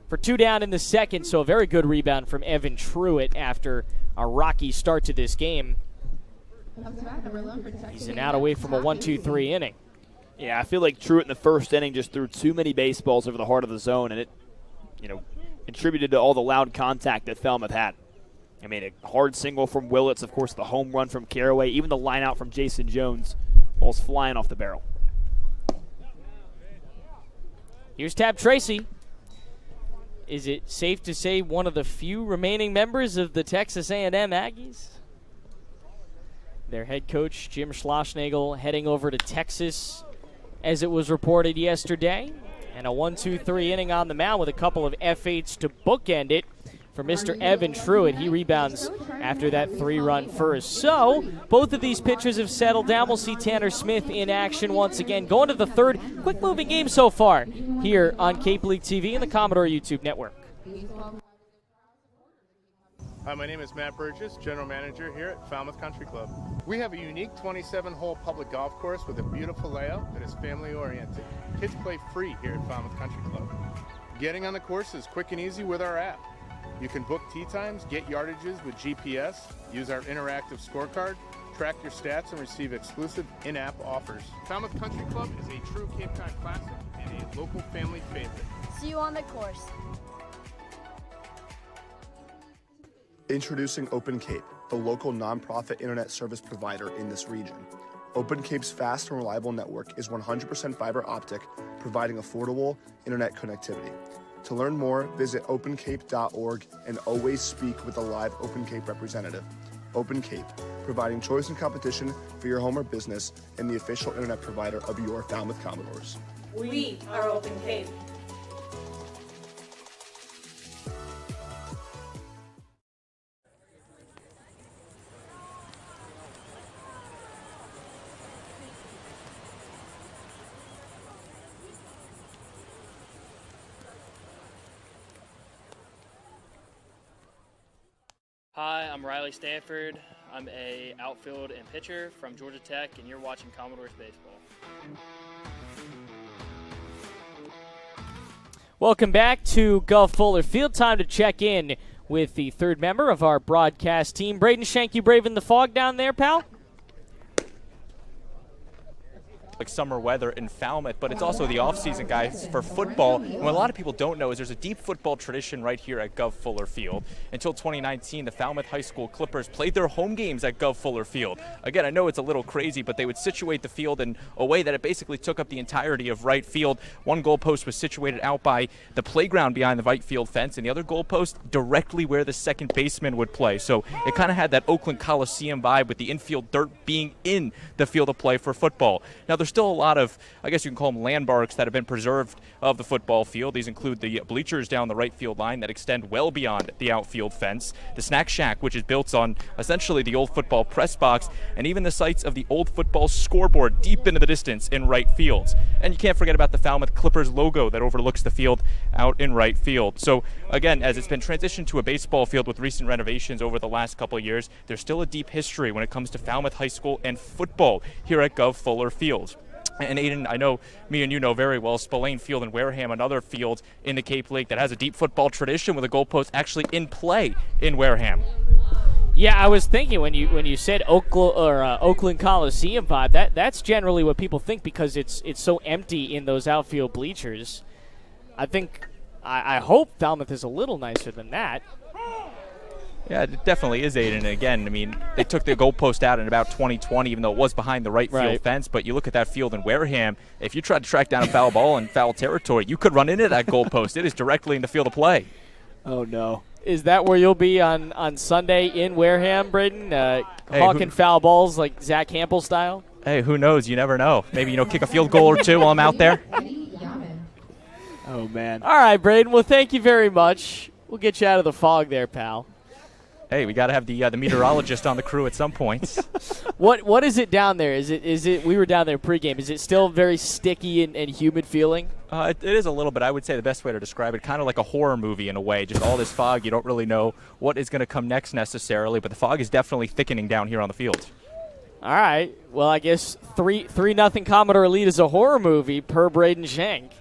for 2 down in the second, so a very good rebound from Evan Truitt after a rocky start to this game. He's an out away from a 1-2-3 inning. Yeah, I feel like Truitt in the first inning just threw too many baseballs over the heart of the zone, and it, contributed to all the loud contact that Falmouth had. I mean, a hard single from Willits, of course, the home run from Caroway, even the line out from Jason Jones. Ball's flying off the barrel. Here's Tab Tracy. Is it safe to say one of the few remaining members of the Texas A&M Aggies? Their head coach, Jim Schlossnagel, heading over to Texas, as it was reported yesterday. And a 1-2-3 inning on the mound with a couple of F8s to bookend it. For Mr. Evan Truitt, he rebounds after that 3-run first. So, both of these pitchers have settled down. We'll see Tanner Smith in action once again. Going to the 3rd. Quick-moving game so far here on Cape League TV and the Commodore YouTube network. Hi, my name is Matt Burgess, General Manager here at Falmouth Country Club. We have a unique 27-hole public golf course with a beautiful layout that is family-oriented. Kids play free here at Falmouth Country Club. Getting on the course is quick and easy with our app. You can book tee times, get yardages with GPS, use our interactive scorecard, track your stats, and receive exclusive in-app offers. Falmouth Country Club is a true Cape Cod classic and a local family favorite. See you on the course. Introducing Open Cape, the local nonprofit internet service provider in this region. Open Cape's fast and reliable network is 100% fiber optic, providing affordable internet connectivity. To learn more, visit opencape.org and always speak with a live Open Cape representative. Open Cape, providing choice and competition for your home or business and the official internet provider of your Falmouth Commodores. We are Open Cape. Hi, I'm Riley Stanford. I'm a outfield and pitcher from Georgia Tech, and you're watching Commodores baseball. Welcome back to Guv Fuller Field. Time to check in with the third member of our broadcast team. Braden Shank, you braving the fog down there, pal? Like summer weather in Falmouth, but it's also the off-season, guys, for football. And what a lot of people don't know is there's a deep football tradition right here at Guv Fuller Field. Until 2019, the Falmouth High School Clippers played their home games at Guv Fuller Field. Again, I know it's a little crazy, but they would situate the field in a way that it basically took up the entirety of right field. One goalpost was situated out by the playground behind the right field fence, and the other goalpost directly where the second baseman would play. So it kind of had that Oakland Coliseum vibe with the infield dirt being in the field of play for football. Now, there's still a lot of, I guess you can call them landmarks that have been preserved of the football field. These include the bleachers down the right field line that extend well beyond the outfield fence, the snack shack, which is built on essentially the old football press box, and even the sites of the old football scoreboard deep into the distance in right fields. And you can't forget about the Falmouth Clippers logo that overlooks the field out in right field. So again, as it's been transitioned to a baseball field with recent renovations over the last couple of years, there's still a deep history when it comes to Falmouth High School and football here at Guv Fuller Field. And Aiden, I know me and you know very well Spillane Field in Wareham, another field in the Cape League that has a deep football tradition with a goalpost actually in play in Wareham. Yeah, I was thinking when you said Oakland Coliseum vibe, that's generally what people think because it's so empty in those outfield bleachers. I hope Falmouth is a little nicer than that. Yeah, it definitely is, Aiden. Again, I mean, they took the goalpost out in about 2020, even though it was behind the right field fence. But you look at that field in Wareham, if you tried to track down a foul ball in foul territory, you could run into that goalpost. It is directly in the field of play. Oh, no. Is that where you'll be on Sunday in Wareham, Braden? Hawking foul balls like Zach Campbell style? Hey, who knows? You never know. Maybe, kick a field goal or two while I'm out there. Oh, man. All right, Braden. Well, thank you very much. We'll get you out of the fog there, pal. Hey, we got to have the meteorologist on the crew at some point. What is it down there? Is it? We were down there pregame. Is it still very sticky and humid feeling? It is a little bit. I would say the best way to describe it, kind of like a horror movie in a way. Just all this fog. You don't really know what is going to come next necessarily, but the fog is definitely thickening down here on the field. All right. Well, I guess 3-0 Commodore lead is a horror movie per Braden Shank.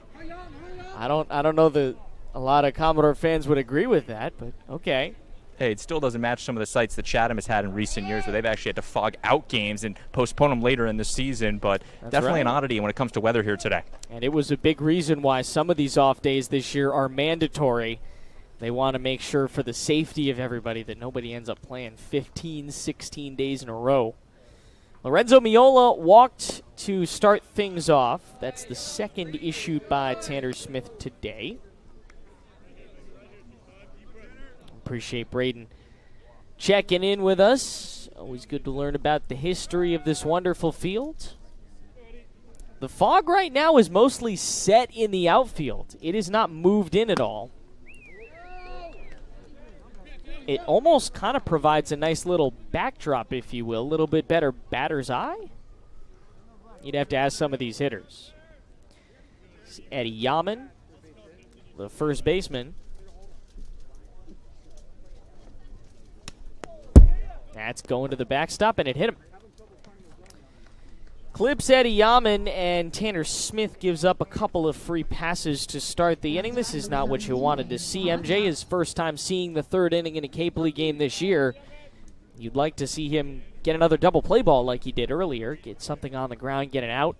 I don't know that a lot of Commodore fans would agree with that, but okay. Hey, it still doesn't match some of the sites that Chatham has had in recent years where they've actually had to fog out games and postpone them later in the season, but That's definitely right. an oddity when it comes to weather here today. And it was a big reason why some of these off days this year are mandatory. They want to make sure for the safety of everybody that nobody ends up playing 15, 16 days in a row. Lorenzo Miola walked to start things off. That's the second issued by Tanner Smith today. Appreciate Braden checking in with us. Always good to learn about the history of this wonderful field. The fog right now is mostly set in the outfield. It is not moved in at all. It almost kind of provides a nice little backdrop, if you will, a little bit better batter's eye. You'd have to ask some of these hitters. It's Eddie Yaman, the first baseman. That's going to the backstop, and it hit him. Clips Eddie Yaman, and Tanner Smith gives up a couple of free passes to start the inning. This is not what you wanted to see. MJ, his first time seeing the third inning in a Cape League game this year. You'd like to see him get another double play ball like he did earlier. Get something on the ground, get it out.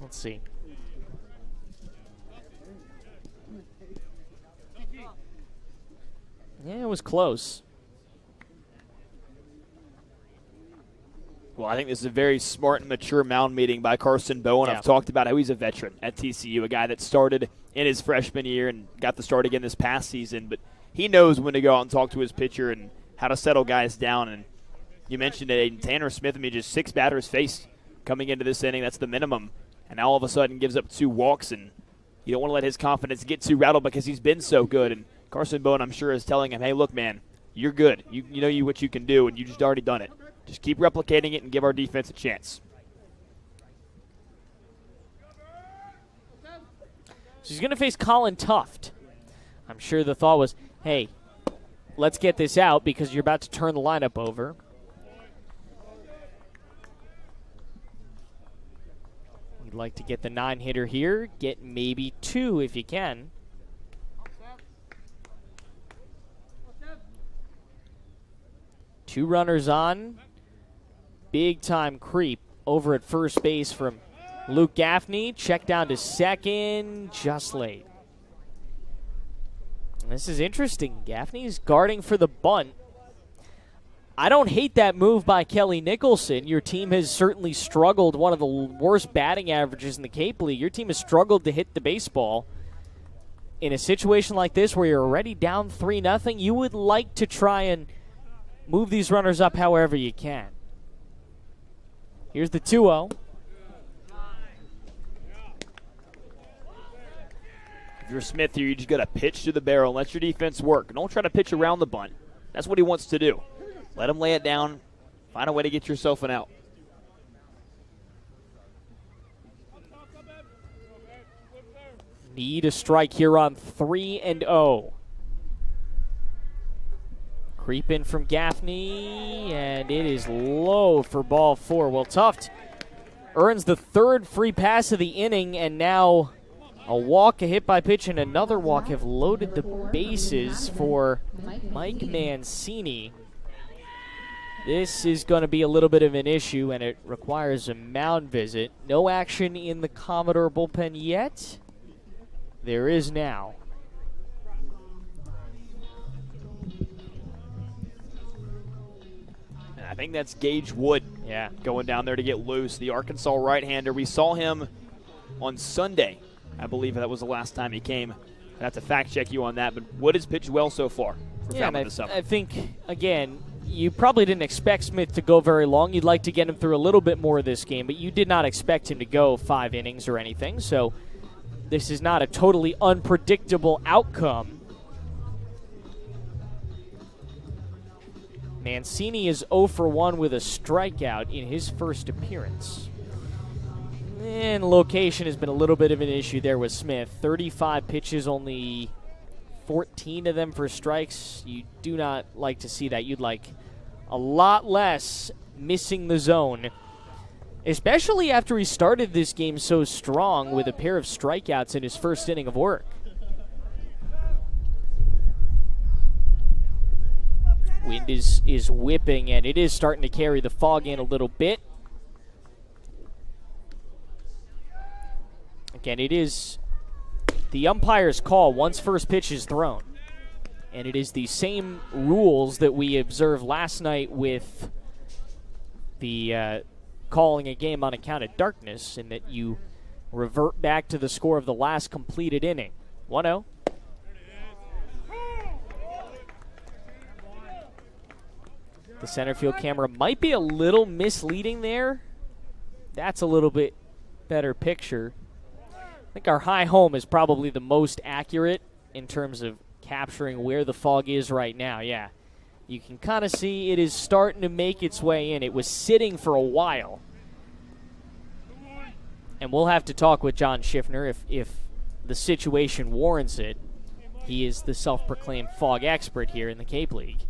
Let's see. Yeah, it was close. Well, I think this is a very smart and mature mound meeting by Carson Bowen. Yeah. I've talked about how he's a veteran at TCU, a guy that started in his freshman year and got the start again this past season. But he knows when to go out and talk to his pitcher and how to settle guys down. And You mentioned it, Aiden. Tanner Smith, just 6 batters faced coming into this inning. That's the minimum. And now all of a sudden gives up 2 walks, and you don't want to let his confidence get too rattled because he's been so good. And Carson Bowen, I'm sure, is telling him, hey, look, man, you're good. You know what you can do, and you just already done it. Just keep replicating it and give our defense a chance. So he's going to face Colin Tuft. I'm sure the thought was, hey, let's get this out because you're about to turn the lineup over. You'd like to get the 9-hitter here. Get maybe 2 if you can. Two runners on. Big-time creep over at first base from Luke Gaffney. Check down to second. Just late. This is interesting. Gaffney's guarding for the bunt. I don't hate that move by Kelly Nicholson. Your team has certainly struggled, one of the worst batting averages in the Cape League. Your team has struggled to hit the baseball. In a situation like this where you're already down 3-0, you would like to try and move these runners up however you can. Here's the 2-0. If you're Smith here, you just got to pitch to the barrel and let your defense work. Don't try to pitch around the bunt. That's what he wants to do. Let him lay it down. Find a way to get yourself an out. Need a strike here on 3-0. Creep in from Gaffney, and it is low for ball 4. Well, Tuft earns the 3rd free pass of the inning, and now a walk, a hit by pitch, and another walk have loaded the bases for Mike Mancini. This is going to be a little bit of an issue, and it requires a mound visit. No action in the Commodore bullpen yet. There is now. And I think that's Gage Wood, going down there to get loose. The Arkansas right-hander. We saw him on Sunday. I believe that was the last time he came. I have to fact-check you on that, but Wood has pitched well so far for Falmouth this summer. I think, again, you probably didn't expect Smith to go very long. You'd like to get him through a little bit more of this game, but you did not expect him to go 5 innings or anything, so this is not a totally unpredictable outcome. Mancini is 0 for 1 with a strikeout in his first appearance. And location has been a little bit of an issue there with Smith. 35 pitches, only 14 of them for strikes. You do not like to see that. You'd like a lot less missing the zone, especially after he started this game so strong with a pair of strikeouts in his first inning of work. Wind is whipping, and it is starting to carry the fog in a little bit. Again, it is the umpire's call once first pitch is thrown. And it is the same rules that we observed last night with the calling a game on account of darkness, in that you revert back to the score of the last completed inning. 1-0. The center field camera might be a little misleading there. That's a little bit better picture. I think our high home is probably the most accurate in terms of capturing where the fog is right now. Yeah, you can kind of see it is starting to make its way in. It was sitting for a while. And we'll have to talk with John Schiffner if the situation warrants it. He is the self-proclaimed fog expert here in the Cape League.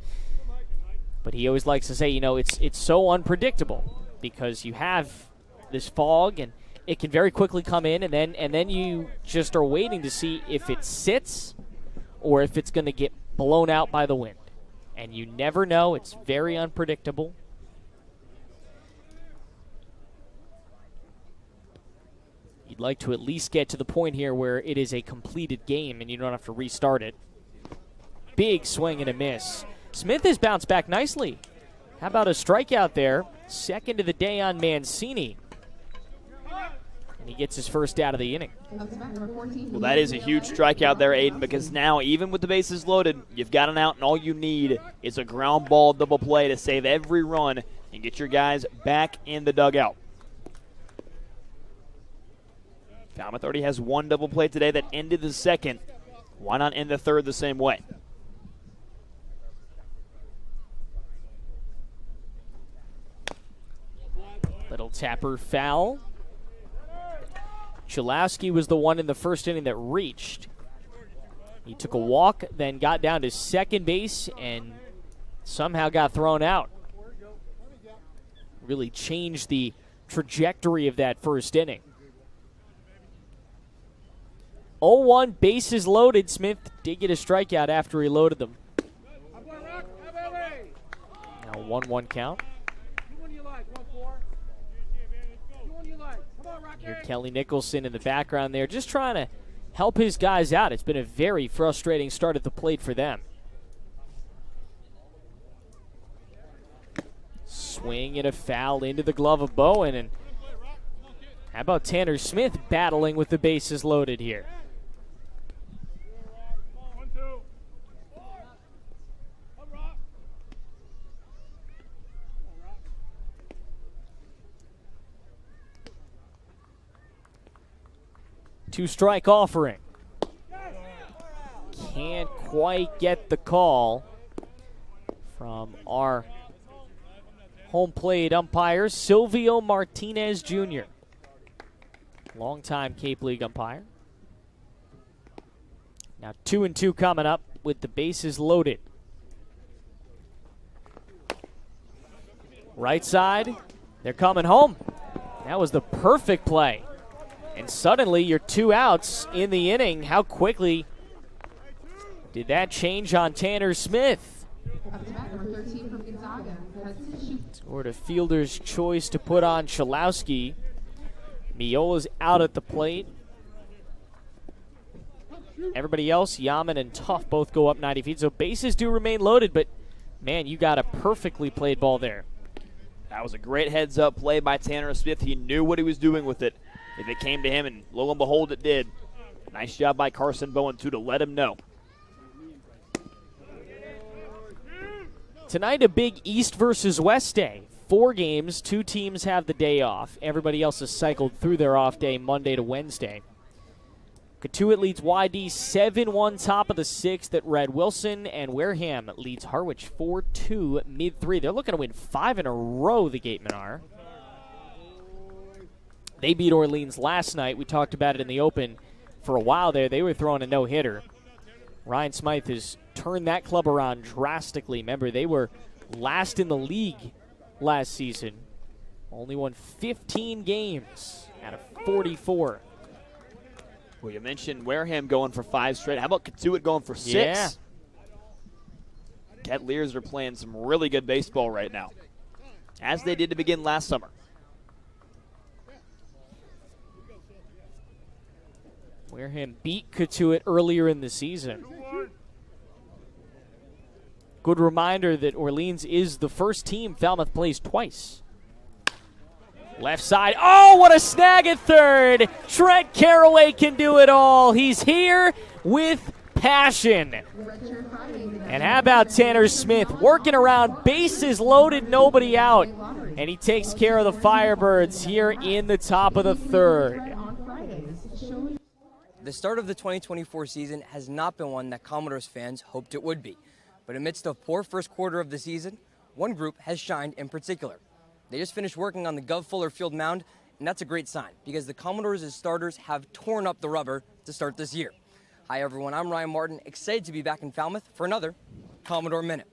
But he always likes to say, it's so unpredictable because you have this fog and it can very quickly come in, and then you just are waiting to see if it sits or if it's going to get blown out by the wind. And you never know. It's very unpredictable. You'd like to at least get to the point here where it is a completed game and you don't have to restart it. Big swing and a miss. Smith has bounced back nicely. How about a strikeout there? Second of the day on Mancini. And he gets his first out of the inning. Well, that is a huge strikeout there, Aiden, because now, even with the bases loaded, you've got an out, and all you need is a ground ball double play to save every run and get your guys back in the dugout. Falmouth already has one double play today that ended the second. Why not end the third the same way? Little tapper foul. Chalowski was the one in the first inning that reached. He took a walk, then got down to second base and somehow got thrown out. Really changed the trajectory of that first inning. 0-1, bases loaded. Smith did get a strikeout after he loaded them. Now 1-1 count. Here, Kelly Nicholson in the background there, just trying to help his guys out. It's been a very frustrating start at the plate for them. Swing and a foul into the glove of Bowen. And how about Tanner Smith battling with the bases loaded here? Two-strike offering. Can't quite get the call from our home plate umpire, Silvio Martinez Jr. Longtime Cape League umpire. Now 2-2 coming up with the bases loaded. Right side, they're coming home. That was the perfect play. And suddenly you're 2 outs in the inning. How quickly did that change on Tanner Smith? Scored a fielder's choice to put on Chalowski. Miola's out at the plate. Everybody else, Yaman and Tuff, both go up 90 feet. So bases do remain loaded, but man, you got a perfectly played ball there. That was a great heads-up play by Tanner Smith. He knew what he was doing with it if it came to him, and lo and behold, it did. Nice job by Carson Bowen, too, to let him know. Tonight, a big East versus West day. 4 games, 2 teams have the day off. Everybody else has cycled through their off day Monday to Wednesday. Catuit leads YD 7-1 top of the 6th at Red Wilson, and Wareham leads Harwich 4-2 mid-3. They're looking to win 5 in a row, the Gatemen are. They beat Orleans last night. We talked about it in the open for a while there. They were throwing a no-hitter. Ryan Smythe has turned that club around drastically. Remember, they were last in the league last season. Only won 15 games out of 44. Well, you mentioned Wareham going for 5 straight. How about Catuit going for 6? Yeah. Cavaliers are playing some really good baseball right now, as they did to begin last summer. Wareham beat Catuit earlier in the season. Good reminder that Orleans is the first team Falmouth plays twice. Left side. Oh, what a snag at third. Trent Caroway can do it all. He's here with passion. And how about Tanner Smith working around, bases loaded, nobody out. And he takes care of the Firebirds here in the top of the 3rd. The start of the 2024 season has not been one that Commodores fans hoped it would be. But amidst a poor first quarter of the season, one group has shined in particular. They just finished working on the Guv Fuller Field mound, and that's a great sign because the Commodores' starters have torn up the rubber to start this year. Hi everyone, I'm Ryan Martin, excited to be back in Falmouth for another Commodore Minute.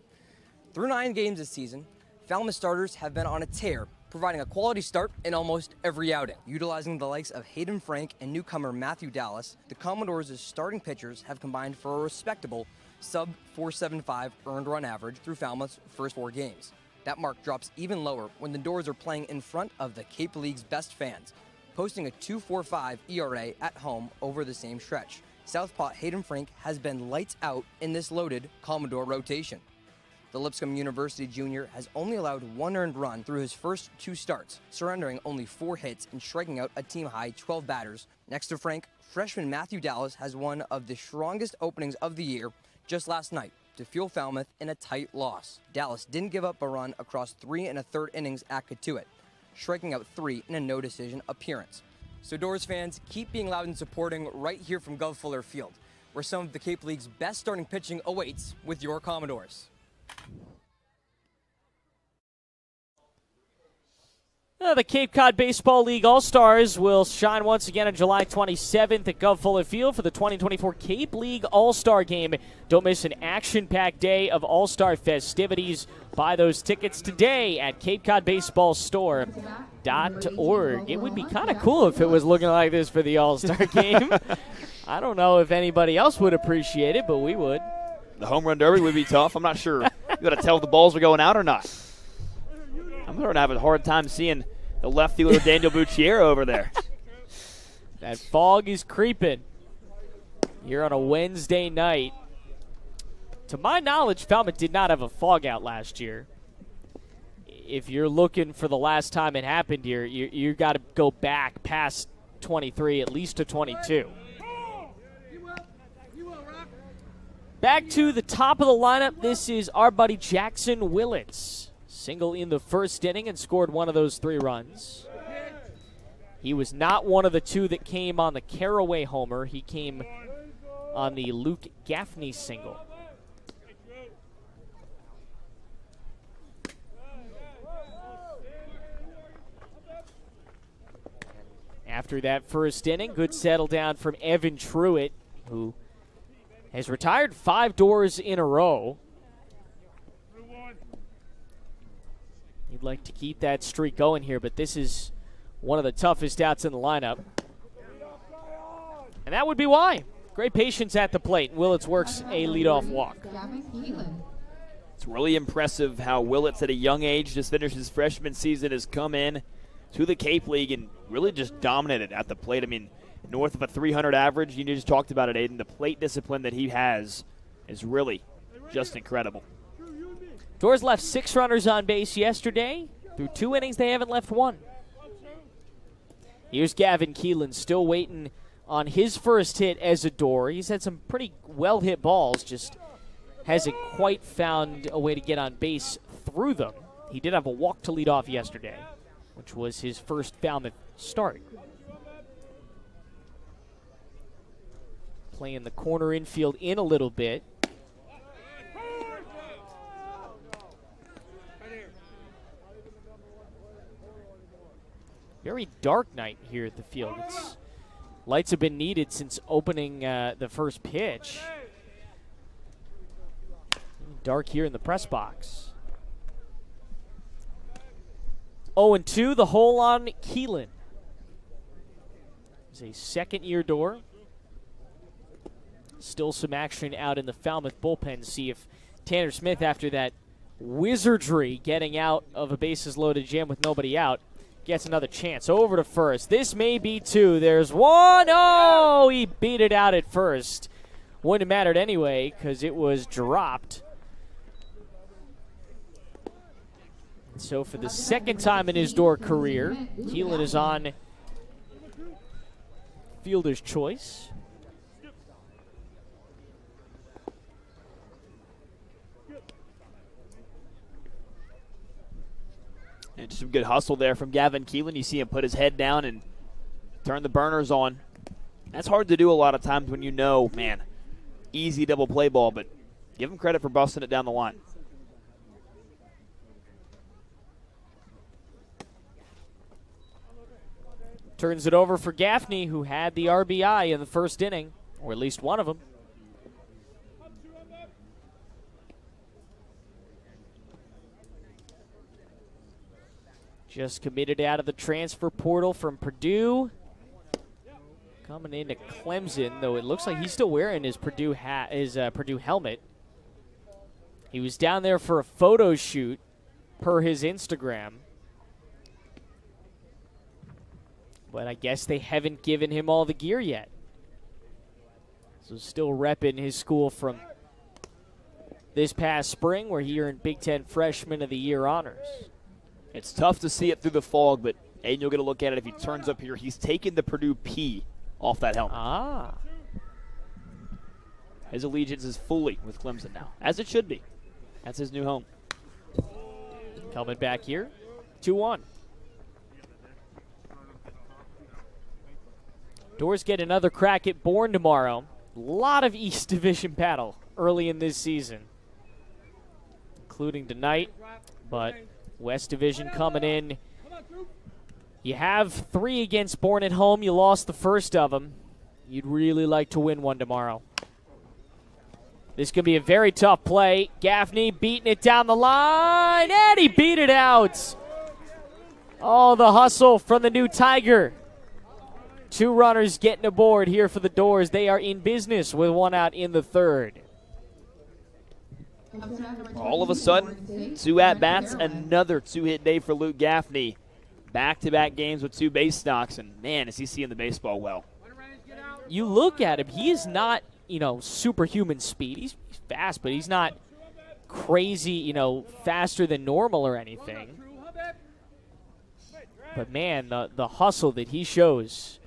Through 9 games this season, Falmouth starters have been on a tear, providing a quality start in almost every outing. Utilizing the likes of Hayden Frank and newcomer Matthew Dallas, the Commodores' starting pitchers have combined for a respectable sub-475 earned run average through Falmouth's first 4 games. That mark drops even lower when the Doors are playing in front of the Cape League's best fans, posting a 2.45 ERA at home over the same stretch. Southpaw Hayden Frank has been lights out in this loaded Commodore rotation. The Lipscomb University junior has only allowed 1 earned run through his first 2 starts, surrendering only 4 hits and striking out a team-high 12 batters. Next to Frank, freshman Matthew Dallas has one of the strongest openings of the year just last night to fuel Falmouth in a tight loss. Dallas didn't give up a run across 3 1/3 innings at Katuitt, striking out 3 in a no-decision appearance. So Doors fans, keep being loud and supporting right here from Guv Fuller Field, where some of the Cape League's best starting pitching awaits with your Commodores. The Cape Cod Baseball League All-Stars will shine once again on July 27th at Guv Fuller Field for the 2024 Cape League All-Star Game. Don't miss an action-packed day of All-Star festivities. Buy those tickets today at CapeCodBaseballStore.org. It would be kind of cool if it was looking like this for the All-Star Game. I don't know if anybody else would appreciate it, but we would. The home run derby would be tough. I'm not sure. You got to tell if the balls are going out or not. I'm going to have a hard time seeing the left fielder Daniel Bucciero over there. That fog is creeping here on a Wednesday night. To my knowledge, Falmouth did not have a fog out last year. If you're looking for the last time it happened here, you got to go back past 23, at least to 22. Back to the top of the lineup. This is our buddy Jackson Willits. Single in the first inning and scored one of those 3 runs. He was not one of the 2 that came on the Caroway homer. He came on the Luke Gaffney single. After that first inning, good settle down from Evan Truitt, who has retired 5 doors in a row. He'd like to keep that streak going here, but this is one of the toughest outs in the lineup. And that would be why. Great patience at the plate. Willits works a leadoff walk. It's really impressive how Willits at a young age, just finished his freshman season, has come in to the Cape League and really just dominated at the plate. I mean, north of a 300 average. You just talked about it, Aiden. The plate discipline that he has is really just incredible. Doors left 6 runners on base yesterday. Through 2 innings, they haven't left 1. Here's Gavin Keelan still waiting on his first hit as a door. He's had some pretty well-hit balls, just hasn't quite found a way to get on base through them. He did have a walk to lead off yesterday, which was his first Falmouth start. Playing the corner infield in a little bit. Very dark night here at the field. Lights have been needed since opening the first pitch. Dark here in the press box. 0-2, the hole on Keelan. It's a second-year door. Still some action out in the Falmouth bullpen. See if Tanner Smith, after that wizardry getting out of a bases-loaded jam with nobody out, gets another chance. Over to first. This may be 2. There's 1. Oh, he beat it out at first. Wouldn't have mattered anyway because it was dropped. So for the second time in his door career, Keelan is on fielder's choice. And just some good hustle there from Gavin Keelan. You see him put his head down and turn the burners on. That's hard to do a lot of times when you know, man, easy double play ball, but give him credit for busting it down the line. Turns it over for Gaffney, who had the RBI in the first inning, or at least one of them. Just committed out of the transfer portal from Purdue. Coming into Clemson, though it looks like he's still wearing his Purdue hat, his Purdue helmet. He was down there for a photo shoot, per his Instagram. But I guess they haven't given him all the gear yet. So still repping his school from this past spring, where he earned Big Ten Freshman of the Year honors. It's tough to see it through the fog, but Aiden, you'll get a look at it if he turns up here. He's taken the Purdue P off that helmet. Ah. His allegiance is fully with Clemson now, as it should be. That's his new home. Coming back here, 2-1. Doors get another crack at Bourne tomorrow. A lot of East Division battle early in this season, including tonight, but West Division coming in. You have 3 against Bourne at home. You lost the first of them. You'd really like to win one tomorrow. This could be a very tough play. Gaffney beating it down the line, and he beat it out. Oh, the hustle from the new Tiger. 2 runners getting aboard here for the Doors. They are in business with 1 out in the 3rd. All of a sudden, 2 at-bats, another 2-hit day for Luke Gaffney. Back-to-back games with 2 base knocks, and man, is he seeing the baseball well. You look at him, he is not, superhuman speed. He's fast, but he's not crazy, faster than normal or anything. But man, the hustle that he shows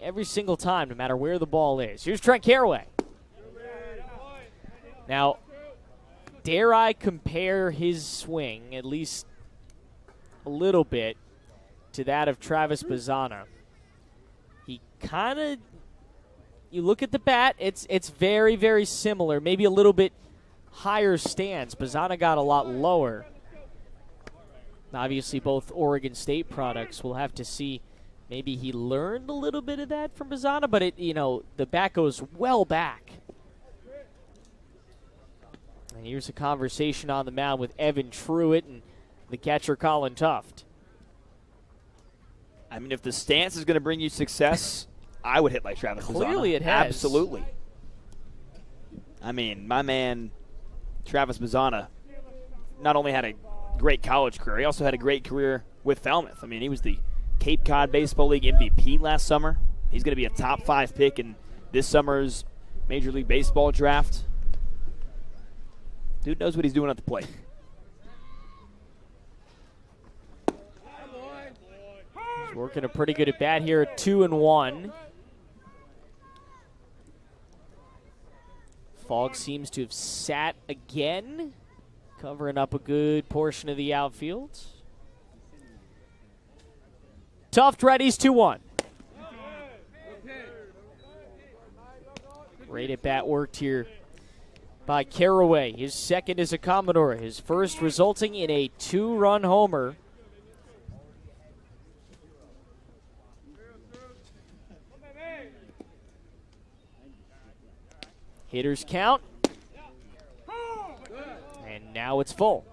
every single time, no matter where the ball is. Here's Trent Caroway. Now, dare I compare his swing, at least a little bit, to that of Travis Bazzana. He kind of, you look at the bat, it's very, very similar, maybe a little bit higher stance. Bazzana got a lot lower. Obviously, both Oregon State products. We'll have to see. Maybe he learned a little bit of that from Bazzana, but the bat goes well back. And here's a conversation on the mound with Evan Truitt and the catcher Colin Tuft. I mean, if the stance is going to bring you success, I would hit like Travis Bazzana. Clearly it has. Absolutely. I mean, my man Travis Bazzana not only had a great college career, he also had a great career with Falmouth. I mean, he was the Cape Cod Baseball League MVP last summer. He's going to be a top 5 pick in this summer's Major League Baseball draft. Dude knows what he's doing at the plate. He's working a pretty good at bat here at 2-1. Fog seems to have sat again, covering up a good portion of the outfield. Tuft readies 2-1. Great at bat worked here by Caroway. His second as a Commodore. His first resulting in a 2-run homer. Hitters count. And now it's full.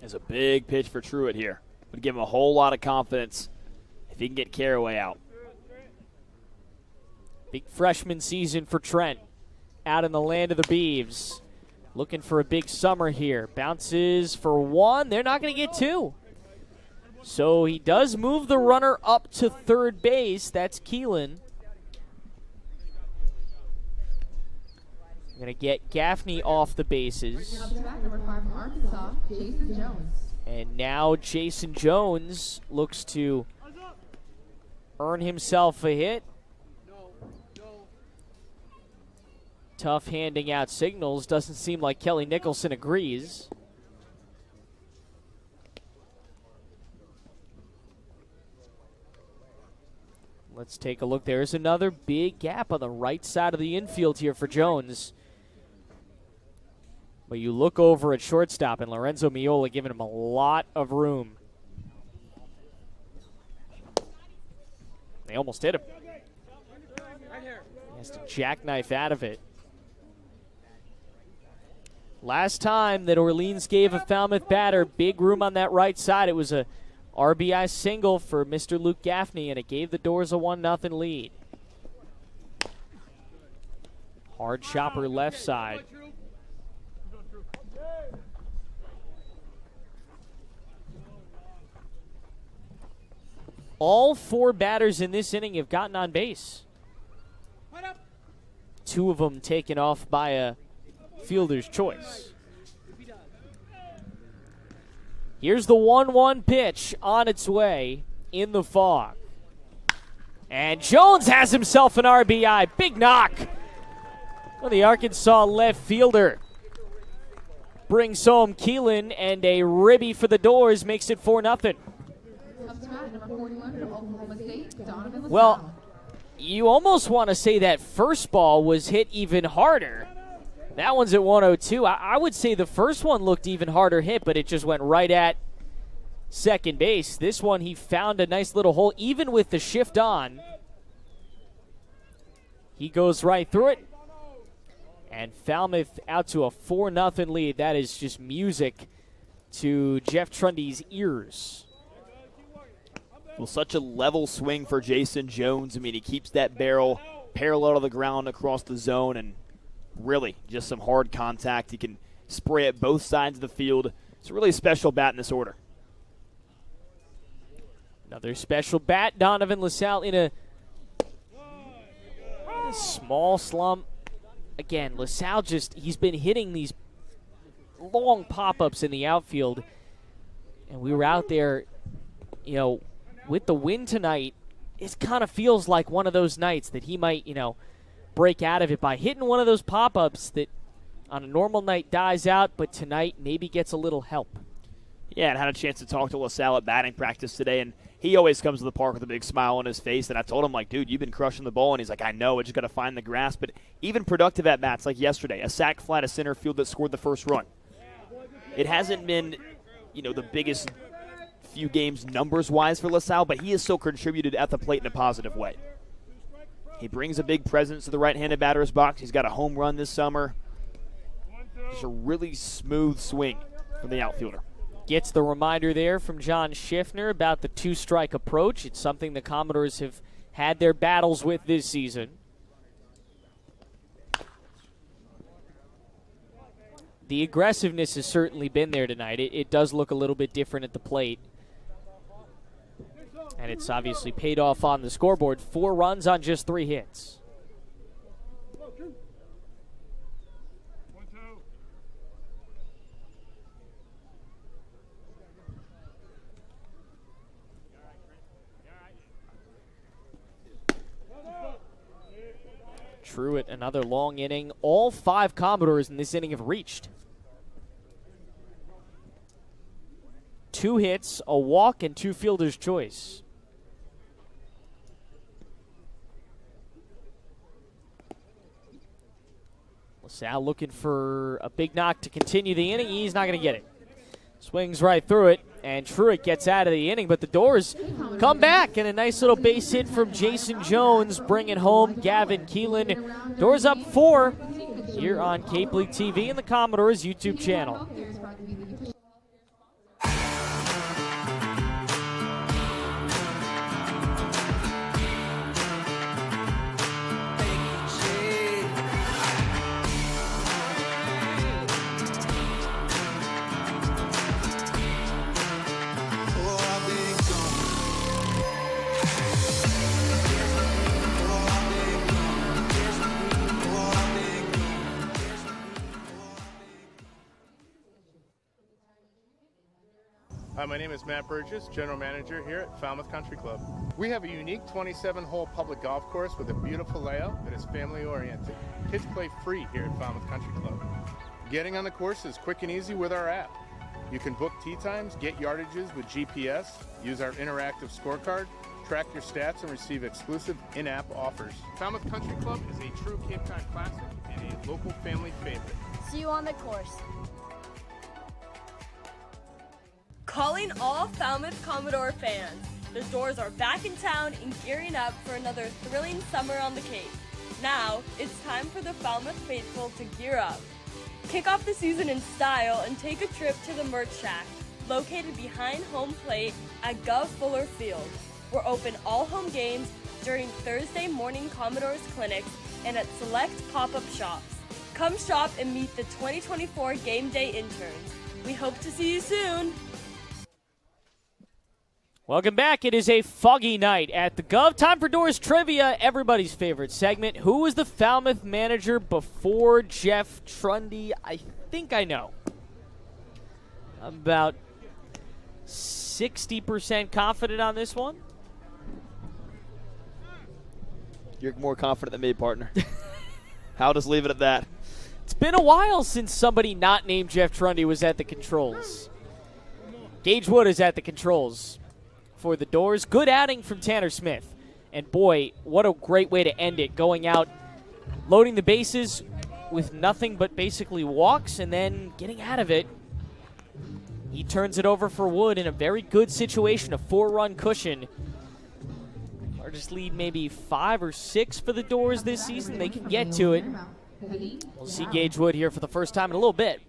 It's a big pitch for Truitt here. Would give him a whole lot of confidence if he can get Caroway out. Big freshman season for Trent out in the land of the Beavs. Looking for a big summer here. Bounces for 1. They're not going to get 2. So he does move the runner up to third base. That's Keelan. Going to get Gaffney off the bases. And now Jason Jones looks to earn himself a hit. Tough handing out signals. Doesn't seem like Kelly Nicholson agrees. Let's take a look. There's another big gap on the right side of the infield here for Jones. But you look over at shortstop, and Lorenzo Miola giving him a lot of room. They almost hit him. He has to jackknife out of it. Last time that Orleans gave a Falmouth batter big room on that right side, it was a RBI single for Mr. Luke Gaffney, and it gave the Doors a 1-0 lead. Hard chopper left side. All 4 batters in this inning have gotten on base. 2 of them taken off by a fielder's choice. Here's the 1-1 pitch on its way in the fog. And Jones has himself an RBI. Big knock. Well, the Arkansas left fielder brings home Keelan, and a ribby for the Doors makes it 4-0. Well, you almost want to say that first ball was hit even harder. That one's at 102. I would say the first one looked even harder hit, but it just went right at second base. This one, he found a nice little hole, even with the shift on. He goes right through it. And Falmouth out to a 4-0 lead. That is just music to Jeff Trundy's ears. Well, such a level swing for Jason Jones. I mean, he keeps that barrel parallel to the ground across the zone, and really just some hard contact. He can spray at both sides of the field. It's a really special bat in this order. Another special bat. Donovan LaSalle in a small slump. Again, LaSalle he's been hitting these long pop-ups in the outfield. And we were out there, with the win tonight. It kind of feels like one of those nights that he might, break out of it by hitting one of those pop-ups that on a normal night dies out, but tonight maybe gets a little help. Yeah, and had a chance to talk to LaSalle at batting practice today, and he always comes to the park with a big smile on his face, and I told him, dude, you've been crushing the ball, and he's like, I know, I just got to find the grass, but even productive at-bats like yesterday, a sac fly to center field that scored the first run. It hasn't been, the biggest few games numbers-wise for LaSalle, but he has still contributed at the plate in a positive way. He brings a big presence to the right-handed batter's box. He's got a home run this summer. Just a really smooth swing from the outfielder. Gets the reminder there from John Schiffner about the 2-strike approach. It's something the Commodores have had their battles with this season. The aggressiveness has certainly been there tonight. It does look a little bit different at the plate. And it's obviously paid off on the scoreboard. 4 runs on just 3 hits. Truitt, another long inning. All 5 Commodores in this inning have reached. 2 hits, a walk, and 2 fielder's choice. LaSalle looking for a big knock to continue the inning. He's not going to get it. Swings right through it, and Truitt gets out of the inning, but the Doors come back, and a nice little base hit from Jason Jones, bringing home Gavin Keelan. Doors up 4 here on Cape League TV and the Commodores YouTube channel. Hi, my name is Matt Burgess, General Manager here at Falmouth Country Club. We have a unique 27-hole public golf course with a beautiful layout that is family-oriented. Kids play free here at Falmouth Country Club. Getting on the course is quick and easy with our app. You can book tee times, get yardages with GPS, use our interactive scorecard, track your stats, and receive exclusive in-app offers. Falmouth Country Club is a true Cape Cod classic and a local family favorite. See you on the course. Calling all Falmouth Commodore fans. The Doors are back in town and gearing up for another thrilling summer on the Cape. Now, it's time for the Falmouth faithful to gear up. Kick off the season in style and take a trip to the Merch Shack, located behind home plate at Guv Fuller Field. We're open all home games during Thursday morning Commodores clinics and at select pop-up shops. Come shop and meet the 2024 game day interns. We hope to see you soon. Welcome back. It is a foggy night at the Guv. Time for Doors Trivia, everybody's favorite segment. Who was the Falmouth manager before Jeff Trundy? I think I know. I'm about 60% confident on this one. You're more confident than me, partner. I'll just leave it at that. It's been a while since somebody not named Jeff Trundy was at the controls. Gage Wood is at the controls for the Doors. Good outing from Tanner Smith. And boy, what a great way to end it. Going out, loading the bases with nothing but basically walks, and then getting out of it. He turns it over for Wood in a very good situation, a 4-run cushion. Largest lead maybe 5 or 6 for the Doors this season. They can get to it. We'll see Gage Wood here for the first time in a little bit.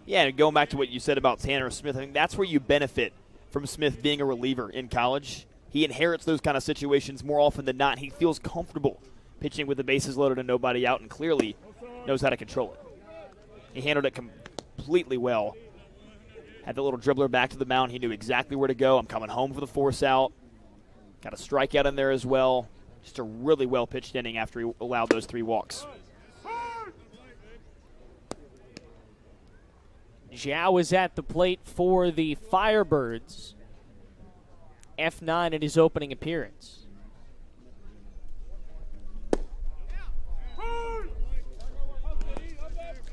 Yeah, and going back to what you said about Tanner Smith, I think that's where you benefit from Smith being a reliever in college. He inherits those kind of situations more often than not. He feels comfortable pitching with the bases loaded and nobody out, and clearly knows how to control it. He handled it completely well. Had the little dribbler back to the mound. He knew exactly where to go. I'm coming home for the force out. Got a strikeout in there as well. Just a really well-pitched inning after he allowed those 3 walks. Zhao is at the plate for the Firebirds. F9 in his opening appearance.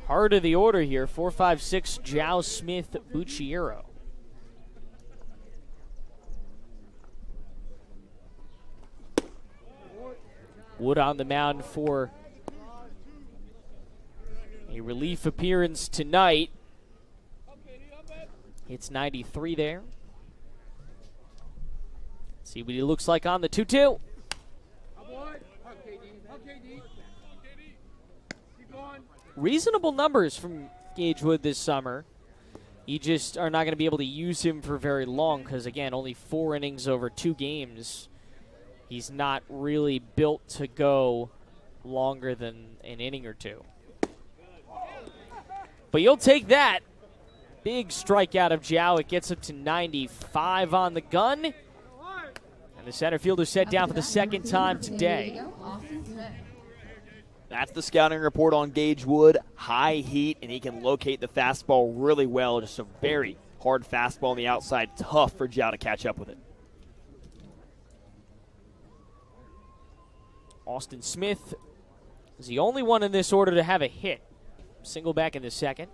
Heart of the order here, 4-5-6, Zhao, Smith, Bucciero. Wood on the mound for a relief appearance tonight. It's 93 there. See what he looks like on the 2-2. Reasonable numbers from Gage Wood this summer. You just are not going to be able to use him for very long because, again, only 4 innings over 2 games. He's not really built to go longer than an inning or 2. But you'll take that. Big strikeout of Zhao. It gets up to 95 on the gun. And the center fielder set down for the second time today. That's the scouting report on Gage Wood. High heat, and he can locate the fastball really well. Just a very hard fastball on the outside. Tough for Zhao to catch up with it. Austin Smith is the only one in this order to have a hit. Single back in the second.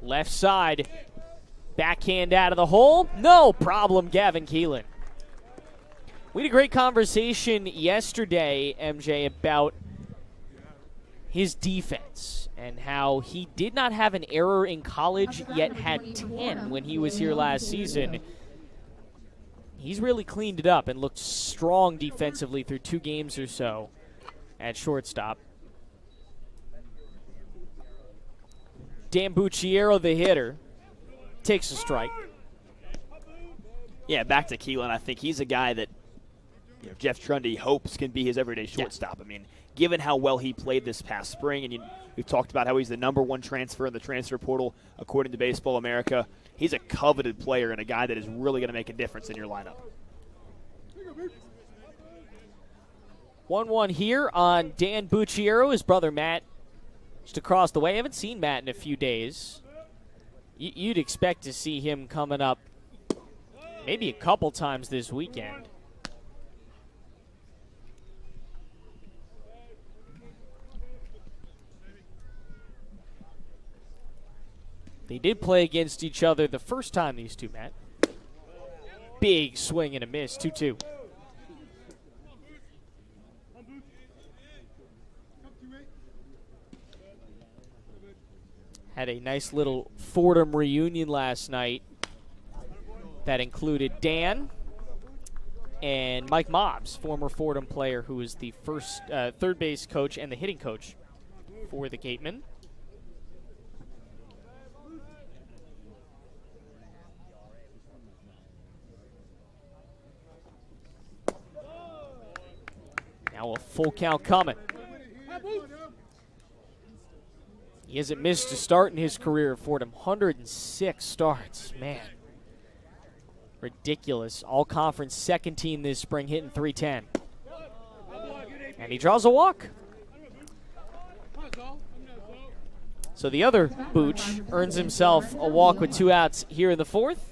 Left side, backhand out of the hole. No problem, Gavin Keelan. We had a great conversation yesterday, MJ, about his defense and how he did not have an error in college, yet had 10 when he was here last season. He's really cleaned it up and looked strong defensively through 2 games or so at shortstop. Dan Bucciero, the hitter, takes a strike. Yeah, back to Keelan. I think he's a guy that Jeff Trundy hopes can be his everyday shortstop. I mean, given how well he played this past spring, and we've talked about how he's the #1 transfer in the transfer portal, according to Baseball America, he's a coveted player and a guy that is really going to make a difference in your lineup. 1-1 here on Dan Bucciero, his brother Matt, just across the way. I haven't seen Matt in a few days. You'd expect to see him coming up maybe a couple times this weekend. They did play against each other the first time, these two met. Big swing and a miss, 2-2. Had a nice little Fordham reunion last night that included Dan and Mike Mobbs, former Fordham player who was the first third base coach and the hitting coach for the Gatemen. Now a full count coming. He hasn't missed a start in his career at Fordham. 106 starts. Man. Ridiculous. All-conference second team this spring, hitting .310. And he draws a walk. So the other Booch earns himself a walk with 2 outs here in the fourth.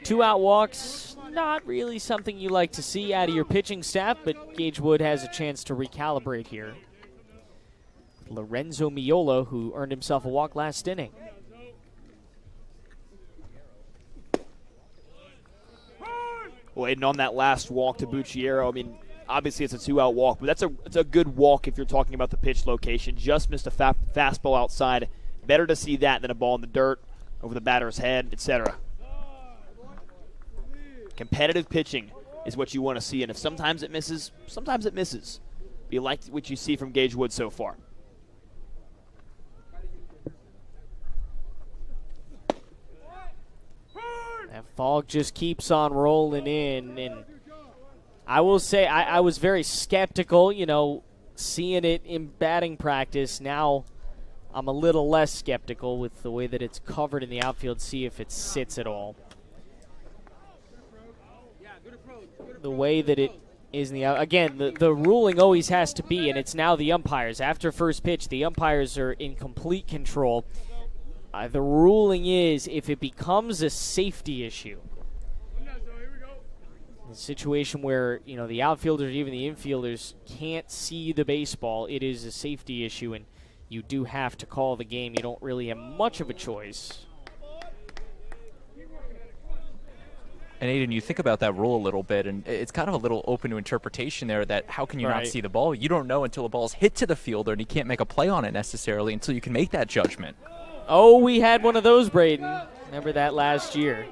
2-out walks, not really something you like to see out of your pitching staff, but Gage Wood has a chance to recalibrate here. Lorenzo Miola, who earned himself a walk last inning. Waiting on that last walk to Bucciero. I mean, obviously it's a 2-out walk, but it's a good walk if you're talking about the pitch location. Just missed a fastball outside. Better to see that than a ball in the dirt, over the batter's head, etc. Competitive pitching is what you want to see, and if sometimes it misses, sometimes it misses. You like what you see from Gage Wood so far. That fog just keeps on rolling in, and I will say I was very skeptical, seeing it in batting practice. Now I'm a little less skeptical with the way that it's covered in the outfield, see if it sits at all. The way that it is in the again, the ruling always has to be, and it's now the umpires. After first pitch, the umpires are in complete control. The ruling is if it becomes a safety issue, a situation where the outfielders, even the infielders, can't see the baseball, it is a safety issue, and you do have to call the game. You don't really have much of a choice. And Aiden, you think about that rule a little bit, and it's kind of a little open to interpretation there that how can you not see the ball? You don't know until the ball's hit to the fielder, and you can't make a play on it necessarily until you can make that judgment. Oh, we had one of those, Braden. Remember that last year.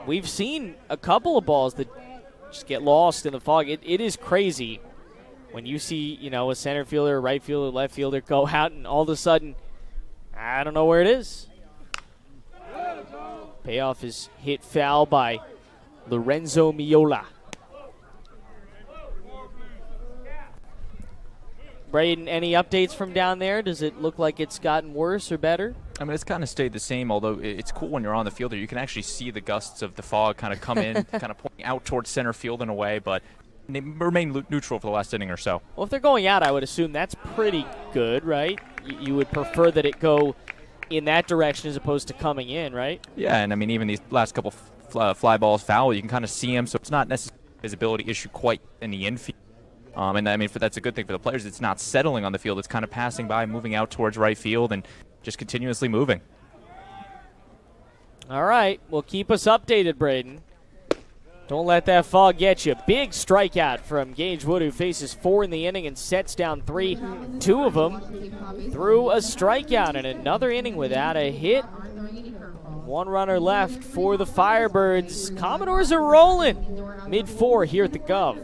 We've seen a couple of balls that just get lost in the fog. It is crazy when you see, a center fielder, right fielder, left fielder go out, and all of a sudden, I don't know where it is. Payoff is hit foul by Lorenzo Miola. Braden, any updates from down there? Does it look like it's gotten worse or better? I mean, it's kind of stayed the same, although it's cool when you're on the field there. You can actually see the gusts of the fog kind of come in, kind of pointing out towards center field in a way, but they remain neutral for the last inning or so. Well, if they're going out, I would assume that's pretty good, right? You would prefer that it go in that direction as opposed to coming in, right? Yeah, and I mean, even these last couple fly balls foul, you can kind of see them, so it's not necessarily a visibility issue quite in the infield. And I mean, that's a good thing for the players. It's not settling on the field. It's kind of passing by, moving out towards right field, and just continuously moving. All right. Well, keep us updated, Braden. Don't let that fog get you. Big strikeout from Gage Wood, who faces 4 in the inning and sets down 3. 2 of them through a strikeout, and another inning without a hit. 1 runner left for the Firebirds. Commodores are rolling. Mid-4 here at the Guv.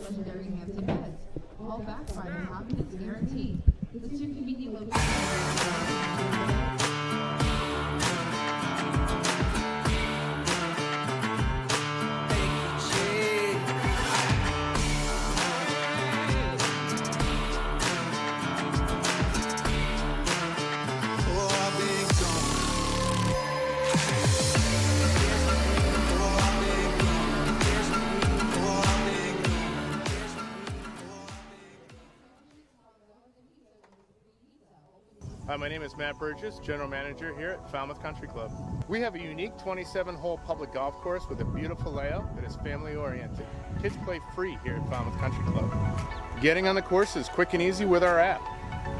All backfire happiness guaranteed. Visit your convenient location. Hi, my name is Matt Burgess, General Manager here at Falmouth Country Club. We have a unique 27-hole public golf course with a beautiful layout that is family-oriented. Kids play free here at Falmouth Country Club. Getting on the course is quick and easy with our app.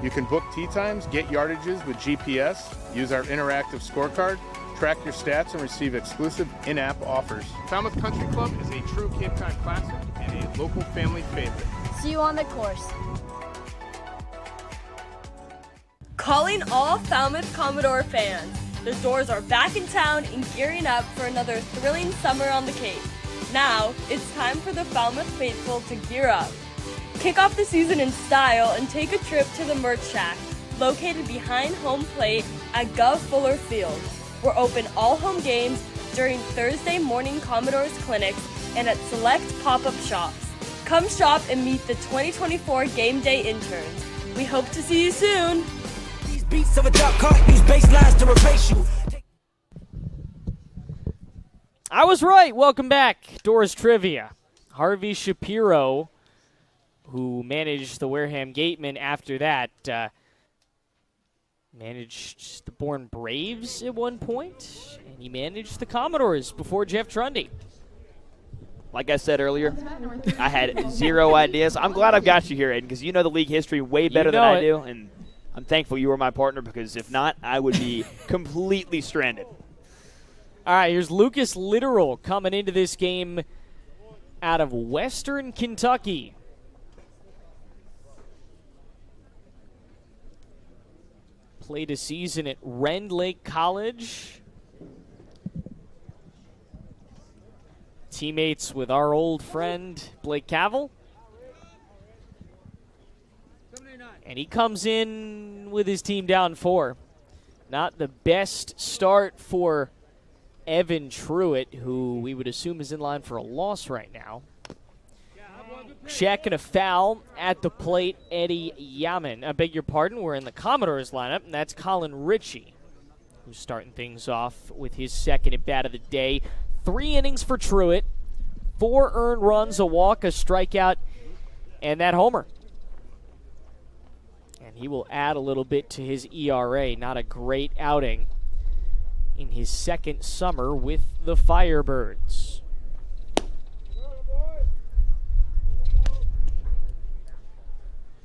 You can book tee times, get yardages with GPS, use our interactive scorecard, track your stats, and receive exclusive in-app offers. Falmouth Country Club is a true Cape Cod classic and a local family favorite. See you on the course. Calling all Falmouth Commodore fans. The doors are back in town and gearing up for another thrilling summer on the Cape. Now, it's time for the Falmouth faithful to gear up. Kick off the season in style and take a trip to the Merch Shack, located behind home plate at Guv Fuller Field. We're open all home games during Thursday morning Commodores clinics and at select pop-up shops. Come shop and meet the 2024 Game Day interns. We hope to see you soon. These beats of a duck cart use bass lines to replace you. I was right. Welcome back. Doors Trivia. Harvey Shapiro, who managed the Wareham Gatemen after that, managed the Bourne Braves at one point, and he managed the Commodores before Jeff Trundy. Like I said earlier, I had zero ideas. I'm glad I've got you here, Aiden, because you know the league history way better than I do, and I'm thankful you were my partner, because if not, I would be completely stranded. All right, here's Lucas Literal coming into this game out of Western Kentucky. Played a season at Rend Lake College. Teammates with our old friend Blake Cavell. And he comes in with his team down 4. Not the best start for Evan Truitt, who we would assume is in line for a loss right now. Check and a foul at the plate, Eddie Yaman. I beg your pardon, we're in the Commodores lineup, and that's Colin Ritchie, who's starting things off with his second at bat of the day. 3 innings for Truitt, 4 earned runs, a walk, a strikeout, and that homer. And he will add a little bit to his ERA. Not a great outing in his second summer with the Firebirds.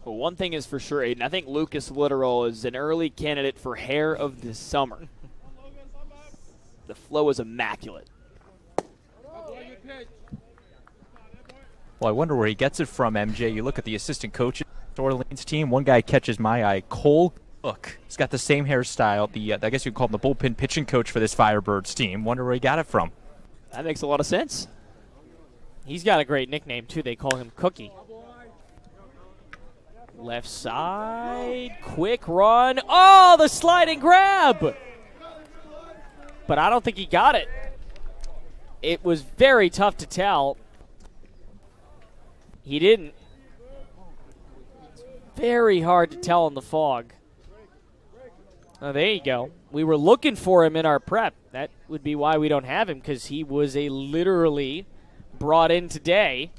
Well, one thing is for sure, Aiden, I think Lucas Literal is an early candidate for hair of the summer. The flow is immaculate. Well, I wonder where he gets it from, MJ. You look at the assistant coaches, Orleans team. One guy catches my eye, Cole Cook. He's got the same hairstyle. I guess you'd call him the bullpen pitching coach for this Firebirds team. Wonder where he got it from. That makes a lot of sense. He's got a great nickname, too. They call him Cookie. Left side, quick run. Oh, the sliding grab! But I don't think he got it. It was very tough to tell. He didn't. Very hard to tell in the fog. Oh, there you go. We were looking for him in our prep. That would be why we don't have him, because he was literally brought in today.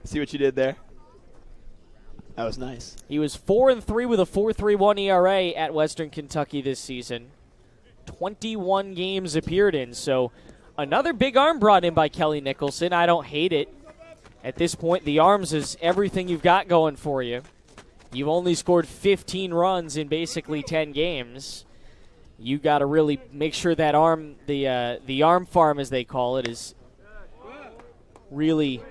See what you did there? That was nice. He was 4-3 with a 4.31 ERA at Western Kentucky this season. 21 games appeared in, so another big arm brought in by Kelly Nicholson. I don't hate it. At this point, the arms is everything you've got going for you. You've only scored 15 runs in basically 10 games. You got to really make sure that arm, the arm farm as they call it, is really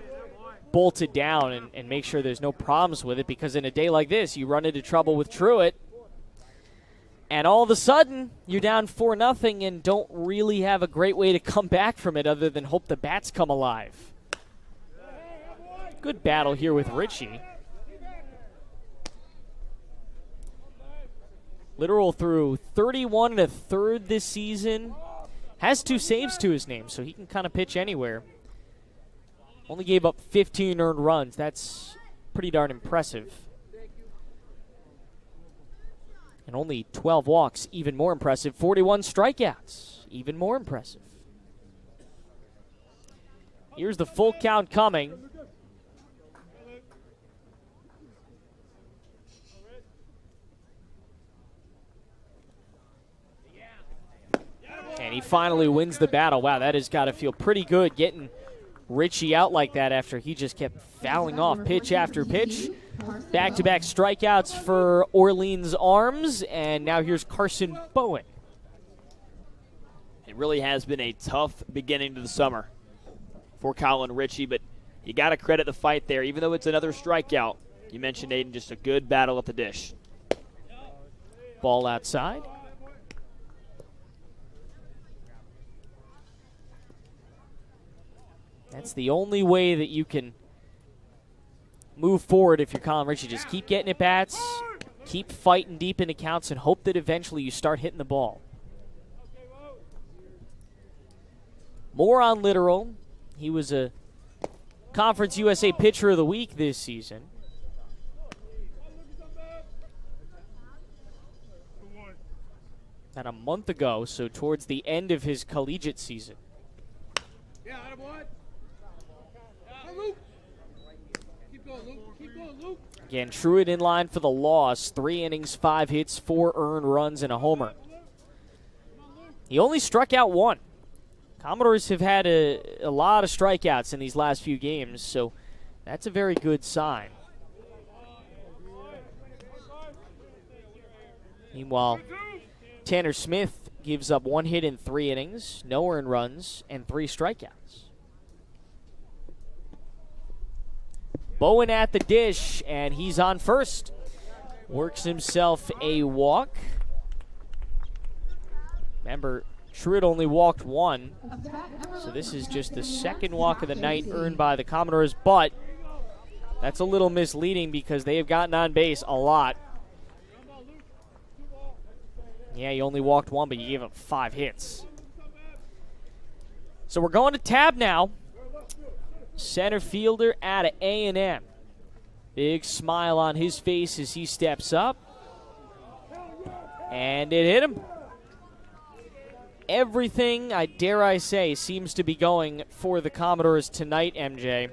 bolted down and make sure there's no problems with it, because in a day like this, you run into trouble with Truitt, and all of a sudden, you're down 4-0 and don't really have a great way to come back from it other than hope the bats come alive. Good battle here with Ritchie. Literal threw 31 1/3 this season. Has 2 saves to his name, so he can kind of pitch anywhere. Only gave up 15 earned runs. That's pretty darn impressive. And only 12 walks, even more impressive. 41 strikeouts, even more impressive. Here's the full count coming. And he finally wins the battle. Wow, that has got to feel pretty good getting Ritchie out like that after he just kept fouling off pitch after pitch. Back-to-back strikeouts for Orleans Arms, and now here's Carson Bowen. It really has been a tough beginning to the summer for Colin Ritchie, but you got to credit the fight there, even though it's another strikeout. You mentioned, Aiden, just a good battle at the dish. Ball outside. That's the only way that you can move forward if you're Colin Ritchie. Just keep getting at bats, keep fighting deep into counts, and hope that eventually you start hitting the ball. More on Literal. He was a Conference USA Pitcher of the Week this season. And a month ago, so towards the end of his collegiate season. Again, Truitt in line for the loss. 3 innings, 5 hits, 4 earned runs, and a homer. He only struck out 1. Commodores have had a lot of strikeouts in these last few games, so that's a very good sign. Meanwhile, Tanner Smith gives up 1 hit in 3 innings, no earned runs, and 3 strikeouts. Bowen at the dish, and he's on first. Works himself a walk. Remember, Truitt only walked 1, so this is just the second walk of the night earned by the Commodores, but that's a little misleading because they have gotten on base a lot. Yeah, you only walked 1, but you gave up 5 hits. So we're going to Tab now. Center fielder out of A&M. Big smile on his face as he steps up. And it hit him. Everything, dare I say, seems to be going for the Commodores tonight, MJ.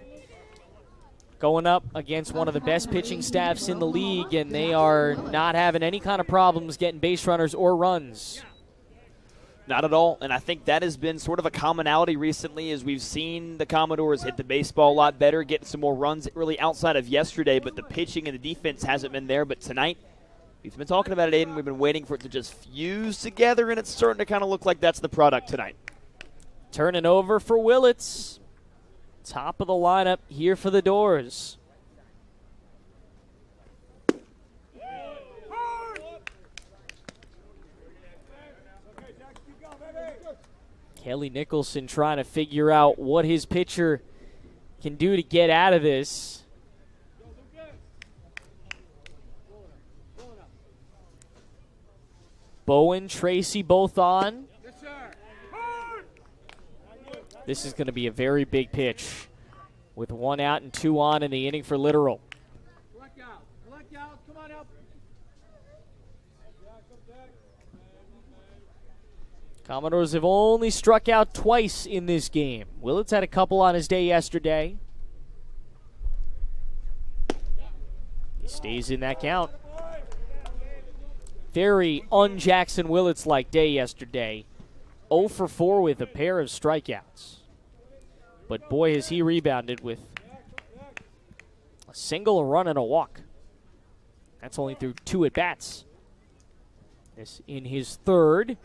Going up against one of the best pitching staffs in the league, and they are not having any kind of problems getting base runners or runs. Not at all, and I think that has been sort of a commonality recently as we've seen the Commodores hit the baseball a lot better, getting some more runs really outside of yesterday, but the pitching and the defense hasn't been there. But tonight, we've been talking about it, Aiden. We've been waiting for it to just fuse together, and it's starting to kind of look like that's the product tonight. Turning over for Willits. Top of the lineup here for the Doors. Kelly Nicholson trying to figure out what his pitcher can do to get out of this. Bowen, Tracy both on. This is going to be a very big pitch with 1 out and 2 on in the inning for Literal. Commodores have only struck out twice in this game. Willits had a couple on his day yesterday. He stays in that count. Very un-Jackson Willits-like day yesterday. 0 for 4 with a pair of strikeouts. But boy, has he rebounded with a single, a run, and a walk. That's only through 2 at-bats. This in his 3rd.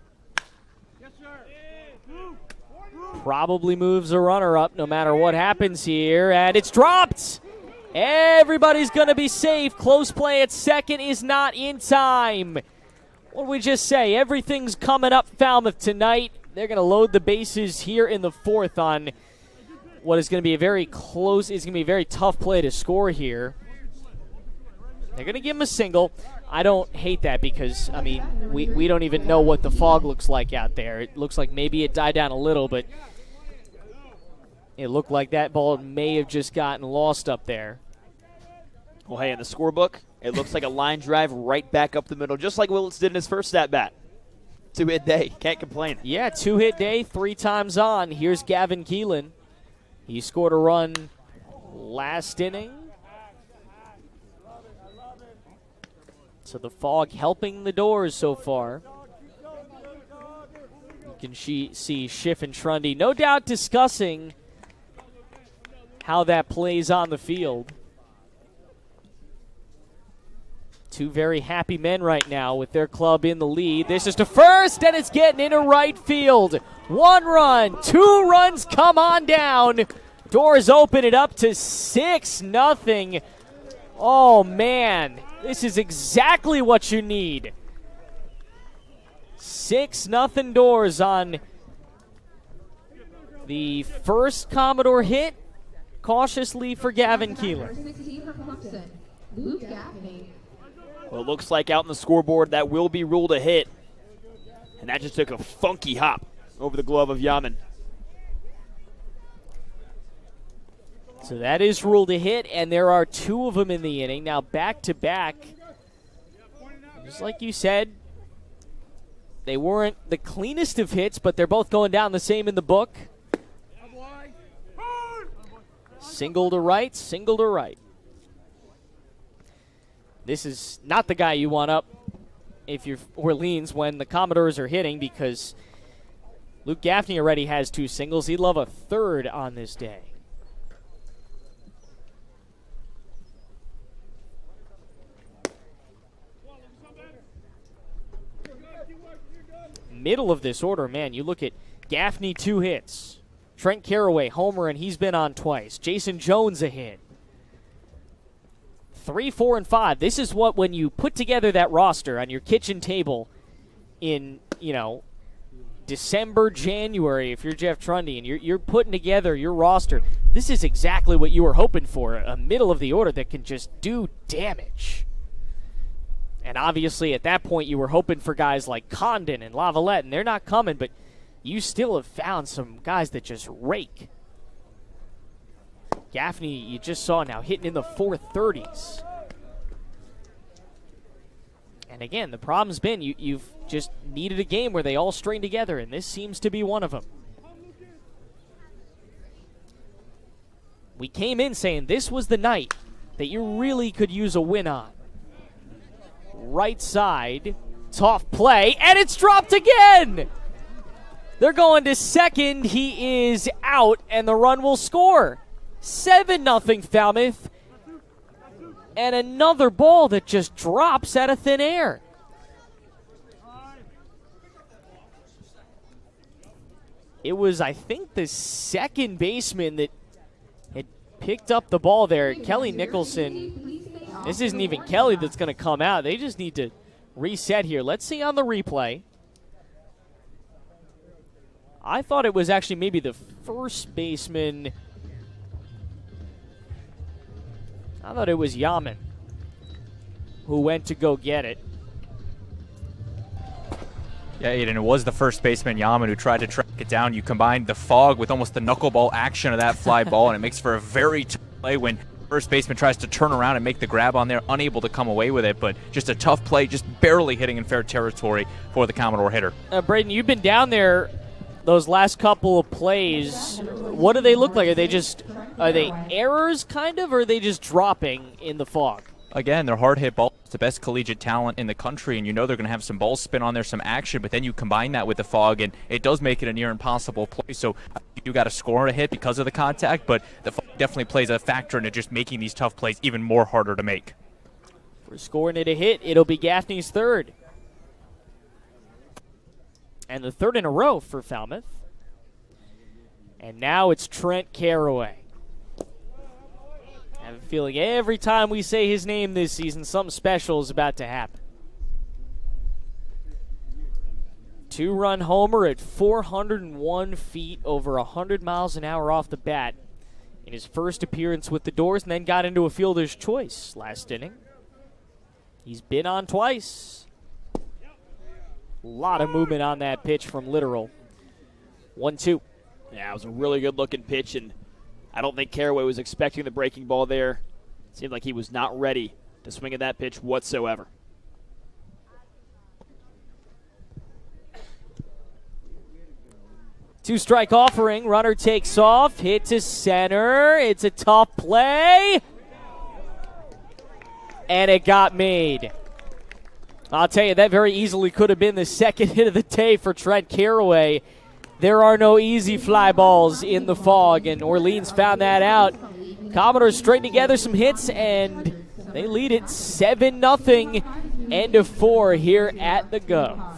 Probably moves a runner up no matter what happens here, and it's dropped. Everybody's going to be safe. Close play at second is not in time. What did we just say? Everything's coming up Falmouth tonight. They're going to load the bases here in the 4th on what is going to be a very close, it's going to be a very tough play to score here. They're going to give him a single. I don't hate that because, I mean, we don't even know what the fog looks like out there. It looks like maybe it died down a little, but it looked like that ball may have just gotten lost up there. Well, hey, in the scorebook, it looks like a line drive right back up the middle, just like Willits did in his first at-bat. 2-hit day. Can't complain. Yeah, 2-hit day, 3 times on. Here's Gavin Keelan. He scored a run last inning. So the fog helping the Doors so far. You can see Schiff and Trundy no doubt discussing how that plays on the field. 2 very happy men right now with their club in the lead. This is to first, and it's getting into right field. 1 run, 2 runs come on down. Doors open it up to 6-0. Oh, man. This is exactly what you need. 6-0 Doors on the first Commodore hit. Cautiously for Gavin Keeler. Well, it looks like out in the scoreboard that will be ruled a hit. And that just took a funky hop over the glove of Yaman. So that is ruled a hit, and there are 2 of them in the inning. Now back-to-back, just like you said, they weren't the cleanest of hits, but they're both going down the same in the book. Single to right, single to right. This is not the guy you want up if you're Orleans when the Commodores are hitting, because Luke Gaffney already has 2 singles. He'd love a third on this day. Middle of this order, man, you look at Gaffney, 2 hits. Trent Caroway, homer, and he's been on twice. Jason Jones, a hit. 3, 4, and 5. This is what, when you put together that roster on your kitchen table in, December, January, if you're Jeff Trundy, and you're putting together your roster, this is exactly what you were hoping for, a middle of the order that can just do damage. And obviously, at that point, you were hoping for guys like Condon and Lavalette, and they're not coming, but you still have found some guys that just rake. Gaffney, you just saw now, hitting in the 430s. And again, the problem's been you've just needed a game where they all string together, and this seems to be one of them. We came in saying this was the night that you really could use a win on. Right side, tough play, and it's dropped again! They're going to second. He is out, and the run will score. 7-0 Falmouth. And another ball that just drops out of thin air. It was, I think, the second baseman that had picked up the ball there. Kelly Nicholson. This isn't even Kelly that's going to come out. They just need to reset here. Let's see on the replay. I thought it was actually maybe the first baseman. I thought it was Yaman who went to go get it. Yeah, Aiden, it was the first baseman, Yaman, who tried to track it down. You combine the fog with almost the knuckleball action of that fly ball, and it makes for a very tough play when first baseman tries to turn around and make the grab on there, unable to come away with it, but just a tough play, just barely hitting in fair territory for the Commodore hitter. Braden, you've been down there those last couple of plays. What do they look like? Are they errors, kind of, or are they just dropping in the fog? Again, they're hard-hit balls. It's the best collegiate talent in the country, and you know they're going to have some ball spin on there, some action, but then you combine that with the fog, and it does make it a near impossible play. So you got to score a hit because of the contact, but the fog definitely plays a factor into just making these tough plays even more harder to make. For scoring it a hit, it'll be Gaffney's third. And the third in a row for Falmouth. And now it's Trent Caroway. I have a feeling every time we say his name this season, something special is about to happen. 2-run homer at 401 feet, over 100 miles an hour off the bat in his first appearance with the Doors, and then got into a fielder's choice last inning. He's been on twice. A lot of movement on that pitch from Literal. 1-2. Yeah, it was a really good-looking pitch, and I don't think Caroway was expecting the breaking ball there. It seemed like he was not ready to swing at that pitch whatsoever. Two-strike offering. Runner takes off. Hit to center. It's a tough play. And it got made. I'll tell you, that very easily could have been the second hit of the day for Trent Caroway. There are no easy fly balls in the fog, and Orleans found that out. Commodores string together some hits, and they lead it 7-0. End of 4 here at the Guv.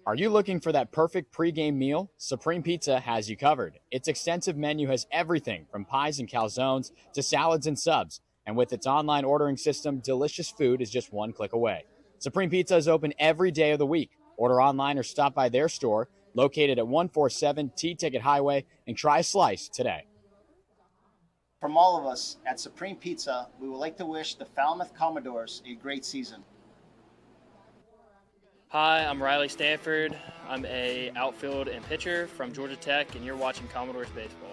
Are you looking for that perfect pregame meal? Supreme Pizza has you covered. Its extensive menu has everything from pies and calzones to salads and subs. And with its online ordering system, delicious food is just one click away. Supreme Pizza is open every day of the week. Order online or stop by their store located at 147 T-Ticket Highway and try a slice today. From all of us at Supreme Pizza, we would like to wish the Falmouth Commodores a great season. Hi, I'm Riley Stanford. I'm a outfield and pitcher from Georgia Tech, and you're watching Commodores baseball.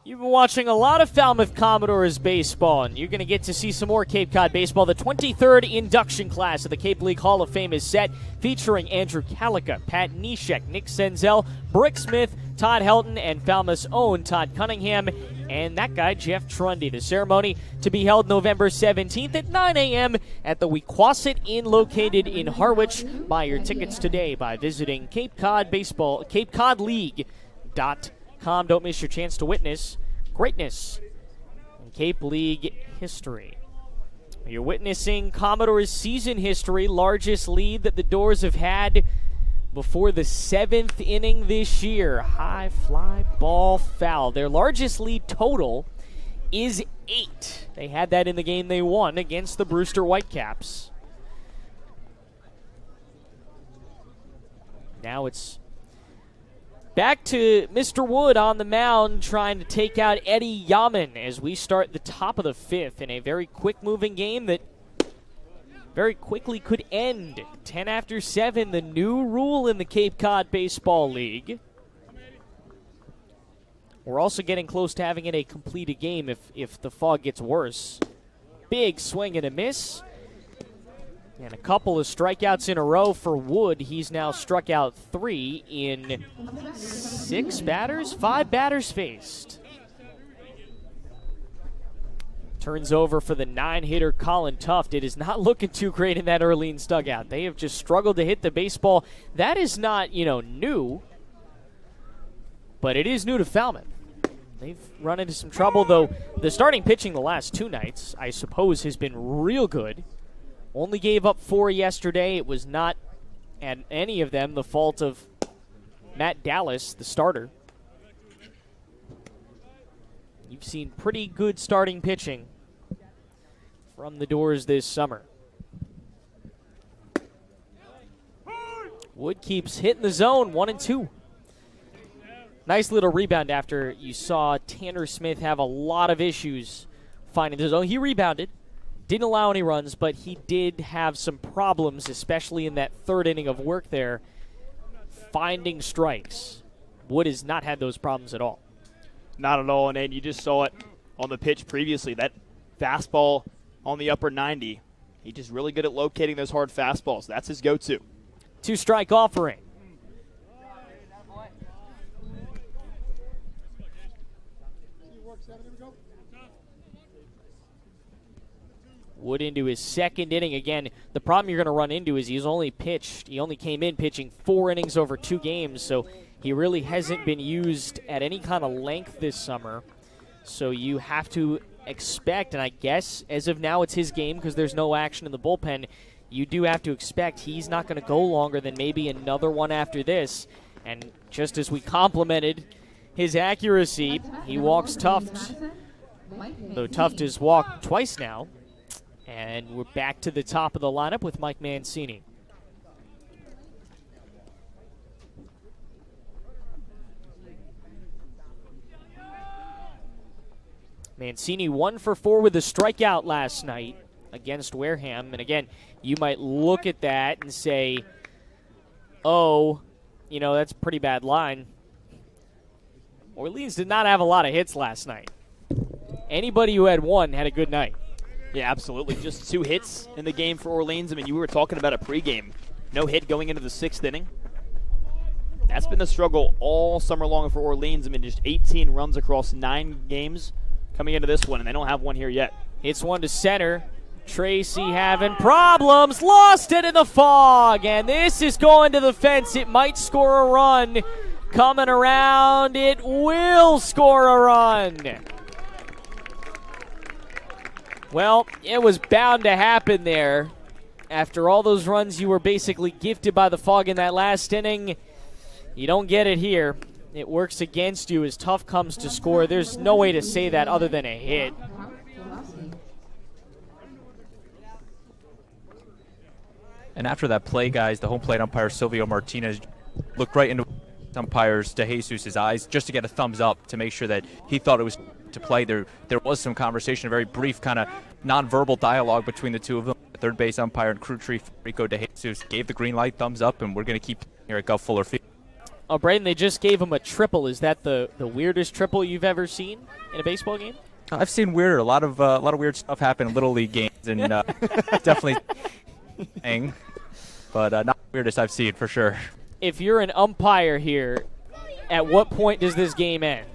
You've been watching a lot of Falmouth Commodores baseball, and you're going to get to see some more Cape Cod baseball. The 23rd induction class of the Cape League Hall of Fame is set, featuring Andrew Calica, Pat Neshek, Nick Senzel, Brick Smith, Todd Helton, and Falmouth's own Todd Cunningham, and that guy, Jeff Trundy. The ceremony to be held November 17th at 9 a.m. at the Wequasit Inn located in Harwich. Buy your tickets today by visiting CapeCodLeague.com. Don't miss your chance to witness greatness in Cape League history. You're witnessing Commodores' season history, largest lead that the Doors have had before the 7th inning this year. High fly ball foul. Their largest lead total is 8. They had that in the game they won against the Brewster Whitecaps. Now it's back to Mr. Wood on the mound trying to take out Eddie Yaman as we start the top of the 5th in a very quick-moving game that very quickly could end. 10 after 7, the new rule in the Cape Cod Baseball League. We're also getting close to having it a completed game if the fog gets worse. Big swing and a miss. And a couple of strikeouts in a row for Wood. He's now struck out 3 in 5 batters faced. Turns over for the 9-hitter Colin Tuft. It is not looking too great in that Orleans dugout. They have just struggled to hit the baseball. That is not, new, but it is new to Falmouth. They've run into some trouble, though. The starting pitching the last 2 nights, I suppose, has been real good. Only gave up 4 yesterday. It was not, at any of them, the fault of Matt Dallas, the starter. You've seen pretty good starting pitching from the Doors this summer. Wood keeps hitting the zone, 1-2. Nice little rebound after you saw Tanner Smith have a lot of issues finding the zone. He rebounded, didn't allow any runs, but he did have some problems, especially in that 3rd inning of work there, finding strikes. Wood has not had those problems at all. Not at all, and you just saw it on the pitch previously. That fastball on the upper 90, he's just really good at locating those hard fastballs. That's his go-to. 2-strike offering. Wood into his 2nd inning. Again, the problem you're going to run into is he only came in pitching 4 innings over 2 games, so he really hasn't been used at any kind of length this summer. So you have to expect, and I guess as of now it's his game because there's no action in the bullpen, you do have to expect he's not going to go longer than maybe another one after this. And just as we complimented his accuracy, he walks Tuft, though Tuft has walked twice now. And we're back to the top of the lineup with Mike Mancini. Mancini 1 for 4 with a strikeout last night against Wareham. And again, you might look at that and say, oh, that's a pretty bad line. Orleans did not have a lot of hits last night. Anybody who had 1 had a good night. Yeah, absolutely. Just 2 hits in the game for Orleans. I mean, you were talking about a pregame. No hit going into the 6th inning. That's been the struggle all summer long for Orleans. I mean, just 18 runs across 9 games coming into this one, and they don't have one here yet. Hits one to center. Tracy having problems. Lost it in the fog, and this is going to the fence. It might score a run. Coming around, it will score a run. Well, it was bound to happen there. After all those runs you were basically gifted by the fog in that last inning, you don't get it here. It works against you as Tough comes to score. There's no way to say that other than a hit. And after that play, guys, the home plate umpire, Silvio Martinez, looked right into umpires DeJesus's eyes just to get a thumbs up to make sure that he thought it was to play. There was some conversation, a very brief kind of nonverbal dialogue between the two of them. The third base umpire and crew chief Rico DeJesus gave the green light, thumbs up, and we're going to keep here at Guv Fuller Field. Oh, Braden, they just gave him a triple. Is that the weirdest triple you've ever seen in a baseball game? I've seen weirder. A lot of weird stuff happen in Little League games, and definitely but not the weirdest I've seen for sure. If you're an umpire here, at what point does this game end?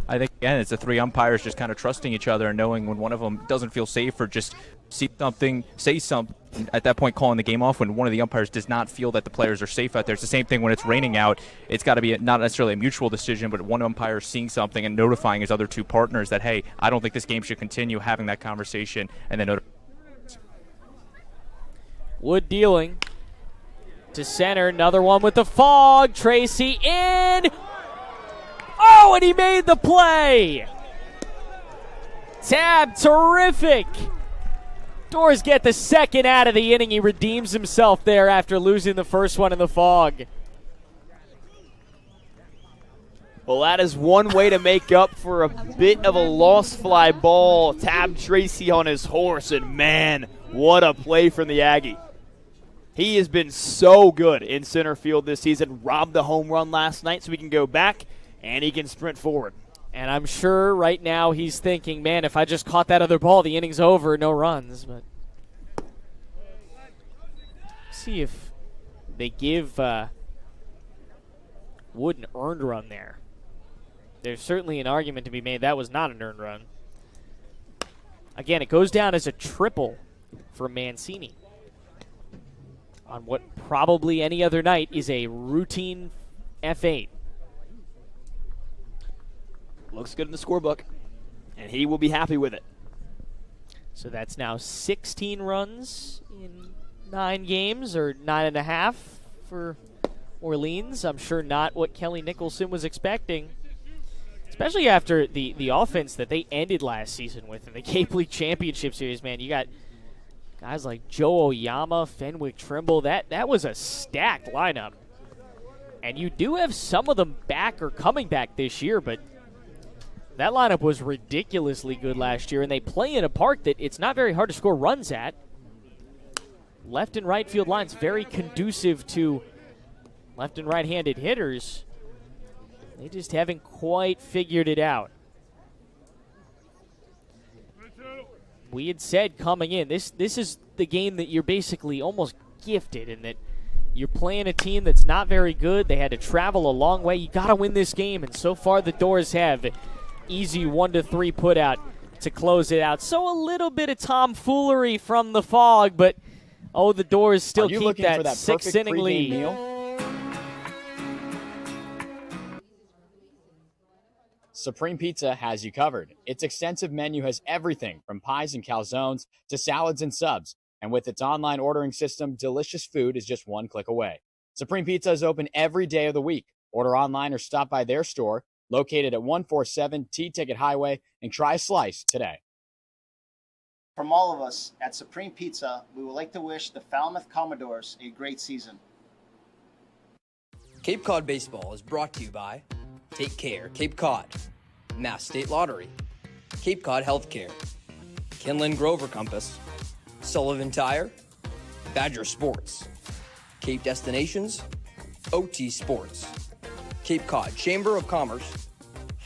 I think, again, it's the three umpires just kind of trusting each other and knowing when one of them doesn't feel safe or just see something, say something, at that point calling the game off when one of the umpires does not feel that the players are safe out there. It's the same thing when it's raining out. It's got to be not necessarily a mutual decision, but one umpire seeing something and notifying his other two partners that, hey, I don't think this game should continue, having that conversation, and then Wood dealing to center. Another one with the fog. Tracy in. Oh, and he made the play. Tab, terrific. Doors get the second out of the inning. He redeems himself there after losing the first one in the fog. Well, that is one way to make up for a bit of a lost fly ball. Tab Tracy on his horse, and man, what a play from the Aggie. He has been so good in center field this season. Robbed the home run last night so he can go back and he can sprint forward. And I'm sure right now he's thinking, man, if I just caught that other ball, the inning's over, no runs. But see if they give Wood an earned run there. There's certainly an argument to be made that was not an earned run. Again, it goes down as a triple for Mancini on what probably any other night is a routine F8. Looks good in the scorebook, and he will be happy with it. So that's now 16 runs in 9 games, or 9.5 for Orleans. I'm sure not what Kelly Nicholson was expecting, especially after the offense that they ended last season with in the Cape League Championship Series. Man, you got guys like Joe Oyama, Fenwick Trimble. That was a stacked lineup. And you do have some of them back or coming back this year, but that lineup was ridiculously good last year, and they play in a park that it's not very hard to score runs at. Left and right field lines very conducive to left and right-handed hitters. They just haven't quite figured it out. We had said coming in, this is the game that you're basically almost gifted in that you're playing a team that's not very good. They had to travel a long way. You got to win this game, and so far the Doors have easy 1-3 put out to close it out. So a little bit of tomfoolery from the fog, but the Doors still keep that 6-inning lead. Meal? Supreme Pizza has you covered. Its extensive menu has everything from pies and calzones to salads and subs. And with its online ordering system, delicious food is just one click away. Supreme Pizza is open every day of the week. Order online or stop by their store, located at 147 T-Ticket Highway, and try a slice today. From all of us at Supreme Pizza, we would like to wish the Falmouth Commodores a great season. Cape Cod Baseball is brought to you by Take Care, Cape Cod, Mass State Lottery, Cape Cod Healthcare, Kinlan Grover Compass, Sullivan Tire, Badger Sports, Cape Destinations, OT Sports, Cape Cod Chamber of Commerce,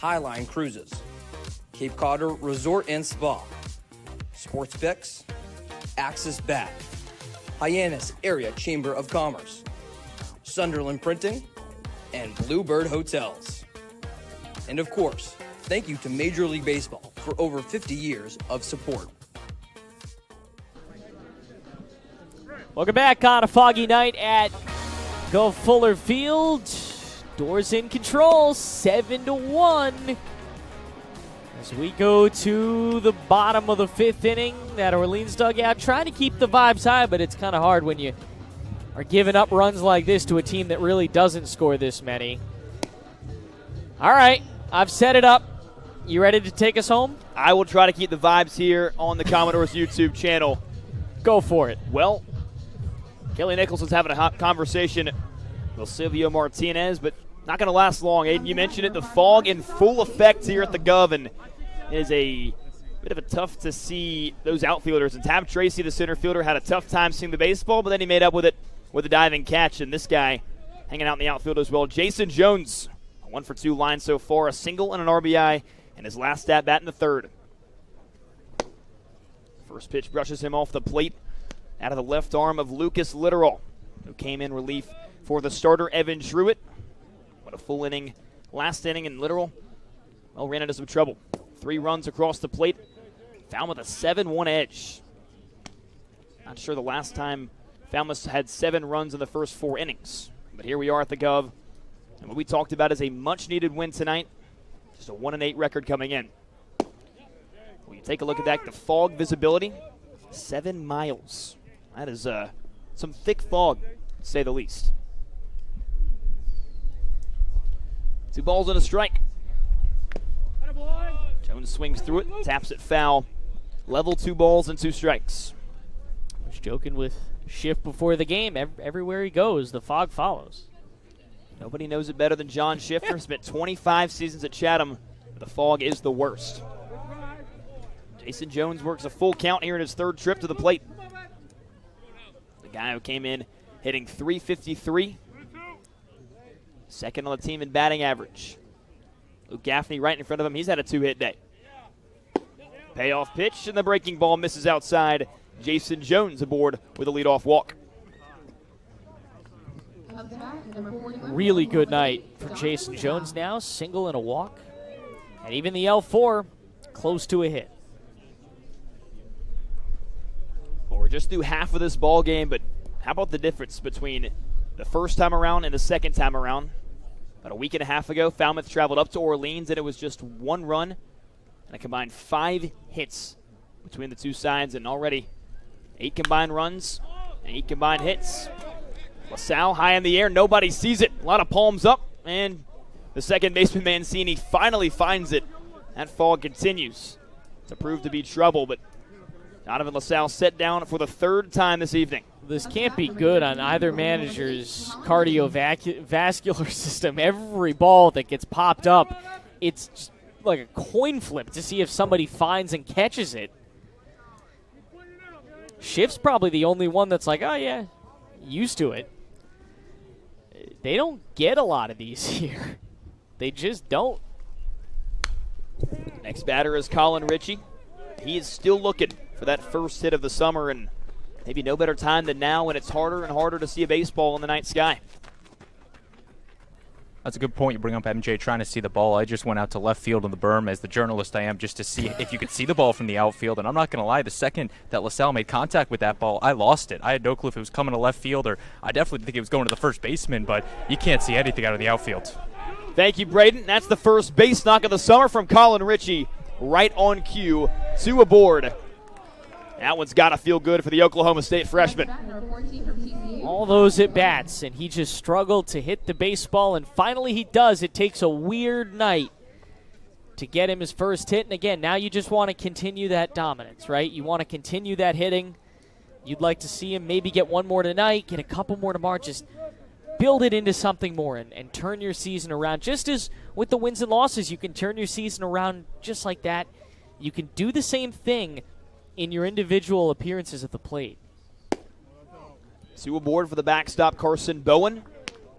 Highline Cruises, Cape Cod Resort and Spa, Sports Picks, Axis Bat, Hyannis Area Chamber of Commerce, Sunderland Printing, and Bluebird Hotels. And of course, thank you to Major League Baseball for over 50 years of support. Welcome back on a foggy night at Guv Fuller Field. Doors in control, 7-1. As we go to the bottom of the 5th inning, that Orleans dugout trying to keep the vibes high, but it's kind of hard when you are giving up runs like this to a team that really doesn't score this many. All right, I've set it up. You ready to take us home? I will try to keep the vibes here on the Commodores YouTube channel. Go for it. Well, Kelly Nicholson's having a hot conversation with Silvio Martinez, but not going to last long. Aiden, you mentioned it, the fog in full effect here at the Guv, and it is a bit of a tough to see those outfielders. And Tab Tracy, the center fielder, had a tough time seeing the baseball, but then he made up with it with a diving catch. And this guy hanging out in the outfield as well, Jason Jones, a 1-for-2 line so far, a single and an RBI, and his last at bat in the 3rd. First pitch brushes him off the plate out of the left arm of Lucas Littoral, who came in relief for the starter, Evan Truitt. What a full inning, last inning, and Littoral, well, ran into some trouble. 3 runs across the plate, Falmouth a 7-1 edge. Not sure the last time Falmouth had 7 runs in the first 4 innings. But here we are at the Guv, and what we talked about is a much-needed win tonight. Just a 1-8 record coming in. When you take a look at that, the fog visibility, 7 miles. That is some thick fog, to say the least. 2 balls and a strike. Jones swings through it, taps it foul. Level, 2 balls and 2 strikes. I was joking with Schiff before the game. Everywhere he goes, the fog follows. Nobody knows it better than John Schiffer. Spent 25 seasons at Chatham. The fog is the worst. Jason Jones works a full count here in his 3rd trip to the plate. The guy who came in hitting .353. Second on the team in batting average. Luke Gaffney right in front of him. He's had a 2-hit day. Payoff pitch, and the breaking ball misses outside. Jason Jones aboard with a leadoff walk. Really good night for Jason Jones now. Single and a walk. And even the L4 close to a hit. Well, we're just through half of this ball game, but how about the difference between the first time around and the second time around? About a week and a half ago, Falmouth traveled up to Orleans, and it was just 1 run and a combined 5 hits between the two sides, and already 8 combined runs and 8 combined hits. LaSalle high in the air, nobody sees it. A lot of palms up, and the second baseman Mancini finally finds it. That fog continues to prove to be trouble, but Donovan LaSalle set down for the 3rd time this evening. This can't be good on either manager's cardiovascular system. Every ball that gets popped up, it's just like a coin flip to see if somebody finds and catches it. Schiff's probably the only one that's like, oh yeah, used to it. They don't get a lot of these here. They just don't. Next batter is Colin Ritchie. He is still looking for that first hit of the summer, and maybe no better time than now when it's harder and harder to see a baseball in the night sky. That's a good point you bring up, MJ, trying to see the ball. I just went out to left field on the berm as the journalist I am just to see if you could see the ball from the outfield. And I'm not going to lie, the second that LaSalle made contact with that ball, I lost it. I had no clue if it was coming to left field, or I definitely think it was going to the first baseman, but you can't see anything out of the outfield. Thank you, Braden. That's the first base knock of the summer from Colin Ritchie. Right on cue, 2 aboard. That one's got to feel good for the Oklahoma State freshman. All those at-bats, and he just struggled to hit the baseball, and finally he does. It takes a weird night to get him his first hit, and again, now you just want to continue that dominance, right? You want to continue that hitting. You'd like to see him maybe get 1 more tonight, get a couple more tomorrow, just build it into something more and turn your season around. Just as with the wins and losses, you can turn your season around just like that. You can do the same thing in your individual appearances at the plate. 2 aboard for the backstop, Carson Bowen.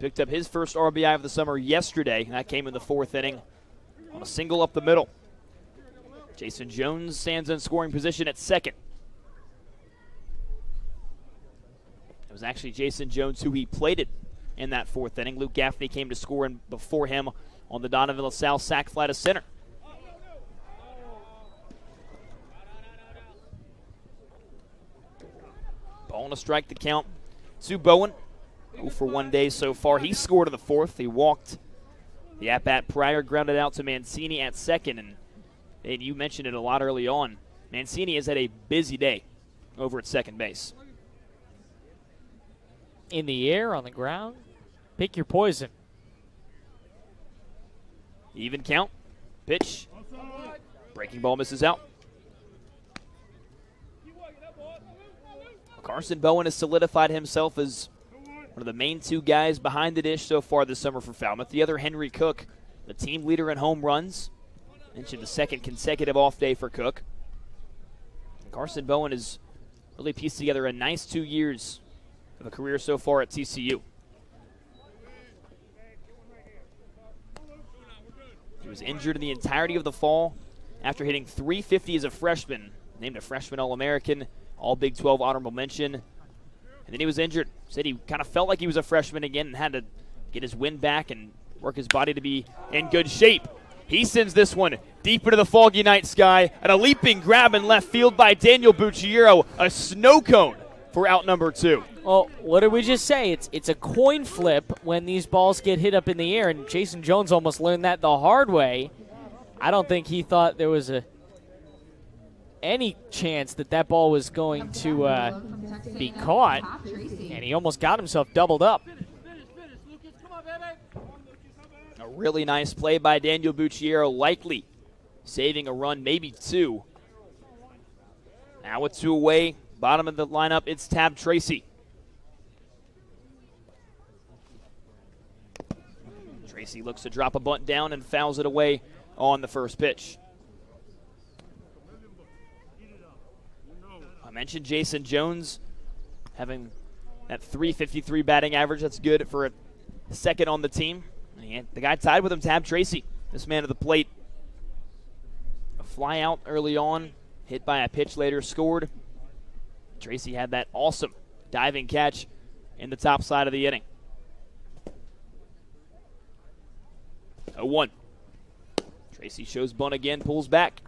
Picked up his first RBI of the summer yesterday. That came in the 4th inning on a single up the middle. Jason Jones stands in scoring position at second. It was actually Jason Jones who he plated in that 4th inning. Luke Gaffney came to score in before him on the Donovan LaSalle sac fly to center. Ball and a strike to count to Bowen. 0 for 1 day so far. He scored in the 4th. He walked the at-bat prior, grounded out to Mancini at second, and And you mentioned it a lot early on. Mancini has had a busy day over at second base. In the air, on the ground, pick your poison. Even count. Pitch. Breaking ball misses out. Carson Bowen has solidified himself as one of the main two guys behind the dish so far this summer for Falmouth. The other, Henry Cook, the team leader in home runs. Mentioned the second consecutive off day for Cook. And Carson Bowen has really pieced together a nice 2 years of a career so far at TCU. He was injured in the entirety of the fall after hitting .350 as a freshman. Named a freshman All-American, All Big 12 honorable mention. And then he was injured. Said he kind of felt like he was a freshman again and had to get his wind back and work his body to be in good shape. He sends this one deep into the foggy night sky, and a leaping grab in left field by Daniel Bucciero. A snow cone for out number 2. Well, what did we just say? It's a coin flip when these balls get hit up in the air, and Jason Jones almost learned that the hard way. I don't think he thought there was any chance that ball was going to be caught, and he almost got himself doubled up. A really nice play by Daniel Bucciero, likely saving a run, maybe 2. Now with 2 away, bottom of the lineup, it's Tab Tracy. Tracy looks to drop a bunt down and fouls it away on the first pitch. I mentioned Jason Jones having that .353 batting average. That's good for a second on the team. And the guy tied with him, Tab Tracy, this man at the plate. A fly out early on, hit by a pitch later, scored. Tracy had that awesome diving catch in the top side of the inning. 0-1. Tracy shows bunt again, pulls back.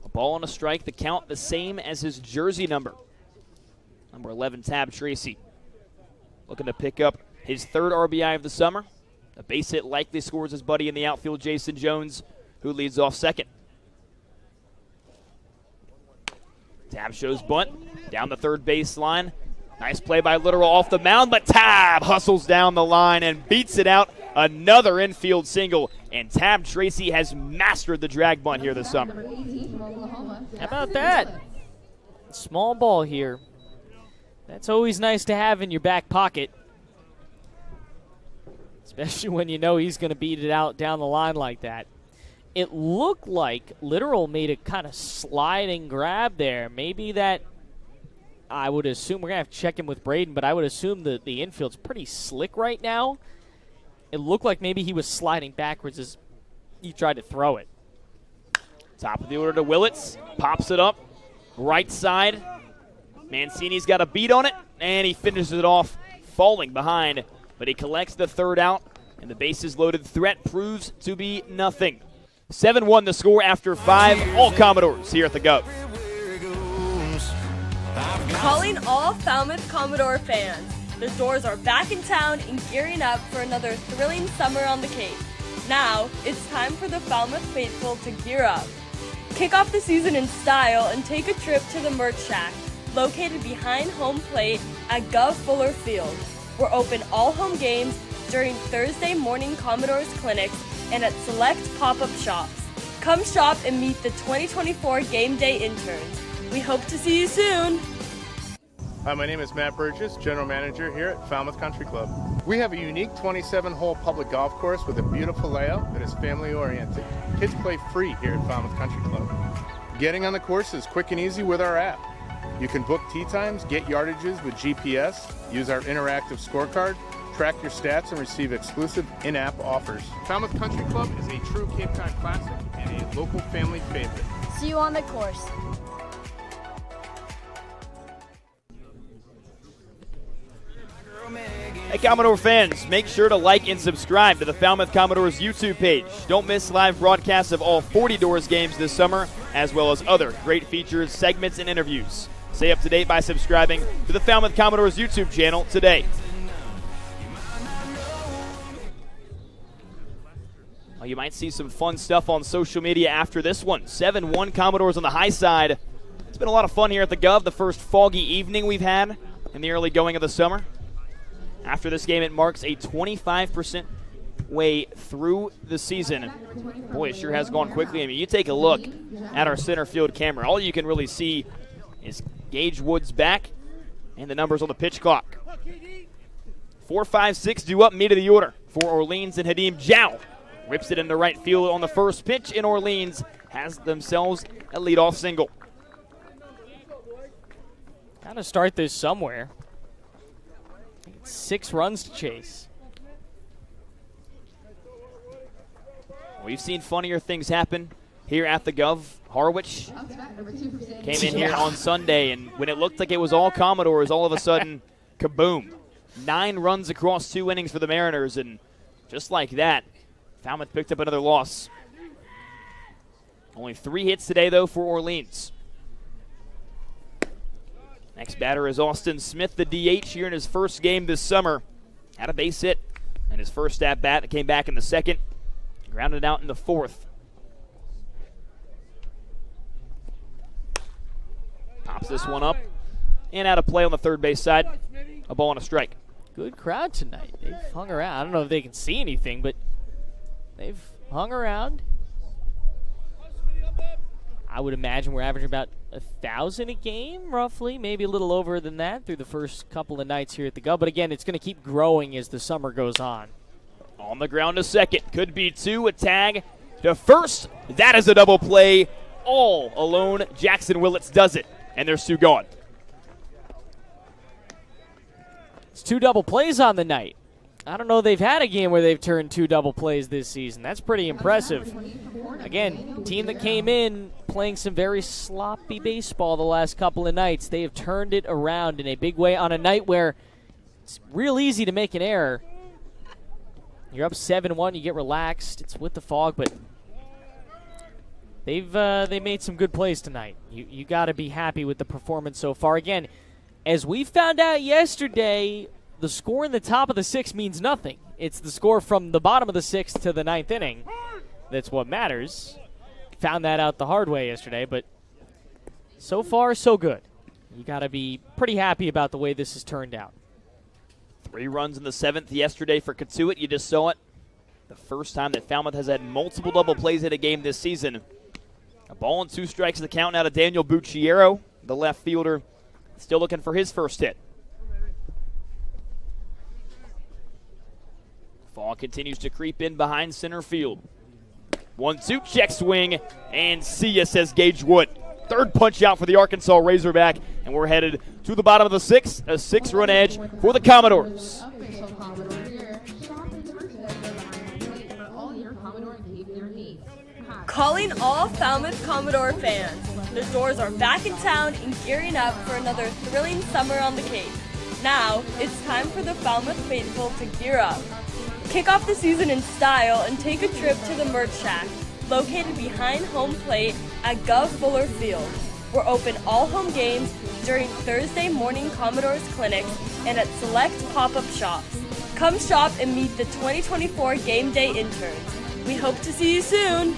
A ball and a strike, the count the same as his jersey number. Number 11, Tab Tracy. Looking to pick up his 3rd RBI of the summer. A base hit likely scores his buddy in the outfield, Jason Jones, who leads off second. Tab shows bunt down the third baseline. Nice play by Littoral off the mound, but Tab hustles down the line and beats it out. Another infield single, and Tab Tracy has mastered the drag bunt here this summer. How about that? Small ball here. That's always nice to have in your back pocket, especially when you know he's going to beat it out down the line like that. It looked like Littoral made a kind of sliding grab there. Maybe that, I would assume, we're going to have to check in with Braden, but I would assume that the infield's pretty slick right now. It looked like maybe he was sliding backwards as he tried to throw it. Top of the order to Willits. Pops it up. Right side. Mancini's got a beat on it, and he finishes it off falling behind. But he collects the 3rd out, and the bases loaded threat proves to be nothing. 7-1 the score after 5. All Commodores here at the Guv. Calling all Falmouth Commodore fans. The doors are back in town and gearing up for another thrilling summer on the Cape. Now, it's time for the Falmouth faithful to gear up. Kick off the season in style and take a trip to the Merch Shack, located behind home plate at Guv Fuller Field. We're open all home games during Thursday morning Commodores clinics and at select pop-up shops. Come shop and meet the 2024 game day interns. We hope to see you soon. Hi, my name is Matt Burgess, General Manager here at Falmouth Country Club. We have a unique 27-hole public golf course with a beautiful layout that is family-oriented. Kids play free here at Falmouth Country Club. Getting on the course is quick and easy with our app. You can book tee times, get yardages with GPS, use our interactive scorecard, track your stats, and receive exclusive in-app offers. Falmouth Country Club is a true Cape Cod classic and a local family favorite. See you on the course. Hey Commodore fans, make sure to like and subscribe to the Falmouth Commodores YouTube page. Don't miss live broadcasts of all 40 Doors games this summer, as well as other great features, segments, and interviews. Stay up to date by subscribing to the Falmouth Commodores YouTube channel today. Well, you might see some fun stuff on social media after this one. 7-1 Commodores on the high side. It's been a lot of fun here at the Guv, the first foggy evening we've had in the early going of the summer. After this game, it marks a 25% way through the season. Boy, it sure has gone quickly. I mean, you take a look at our center field camera. All you can really see is Gage Wood's back and the numbers on the pitch clock. 4, 5, 6 due up, meat of the order for Orleans, and Hadim Jow rips it into right field on the first pitch, and Orleans has themselves a leadoff single. Got to start this somewhere. 6 runs to chase. We've seen funnier things happen here at the Guv. Harwich came in here on Sunday, and when it looked like it was all Commodores, all of a sudden, kaboom. 9 runs across 2 innings for the Mariners, and just like that, Falmouth picked up another loss. Only 3 hits today, though, for Orleans. Next batter is Austin Smith, the DH, here in his first game this summer. Had a base hit in his first at-bat. It came back in the second, grounded out in the fourth. Pops this one up and out of play on the third base side. A ball and a strike. Good crowd tonight. They've hung around. I don't know if they can see anything, but they've hung around. I would imagine we're averaging about 1,000 a game, roughly, maybe a little over than that through the first couple of nights here at the Guv. But again, it's going to keep growing as the summer goes on. On the ground to second. Could be 2. A tag to first. That is a double play. All alone. Jackson Willits does it. And there's 2 gone. It's 2 double plays on the night. I don't know they've had a game where they've turned 2 double plays this season. That's pretty impressive. Again, team that came in playing some very sloppy baseball the last couple of nights. They have turned it around in a big way on a night where it's real easy to make an error. You're up 7-1, you get relaxed. It's with the fog, but they made some good plays tonight. You got to be happy with the performance so far. Again, as we found out yesterday, the score in the top of the 6th means nothing. It's the score from the bottom of the 6th to the 9th inning that's what matters. Found that out the hard way yesterday, but so far, so good. You got to be pretty happy about the way this has turned out. 3 runs in the 7th yesterday for Katuitt. You just saw it. The first time that Falmouth has had multiple double plays in a game this season. A ball and 2 strikes to the count now to Daniel Bucciero, the left fielder, still looking for his first hit. Fall continues to creep in behind center field. 1-2, check swing, and see ya, says Gage Wood. Third punch out for the Arkansas Razorback, and we're headed to the bottom of the 6th, a 6-run edge for the Commodores. Calling all Falmouth Commodore fans. The doors are back in town and gearing up for another thrilling summer on the Cape. Now, it's time for the Falmouth faithful to gear up. Kick off the season in style and take a trip to the Merch Shack, located behind home plate at Guv Fuller Field. We're open all home games during Thursday morning Commodores clinics and at select pop-up shops. Come shop and meet the 2024 game day interns. We hope to see you soon.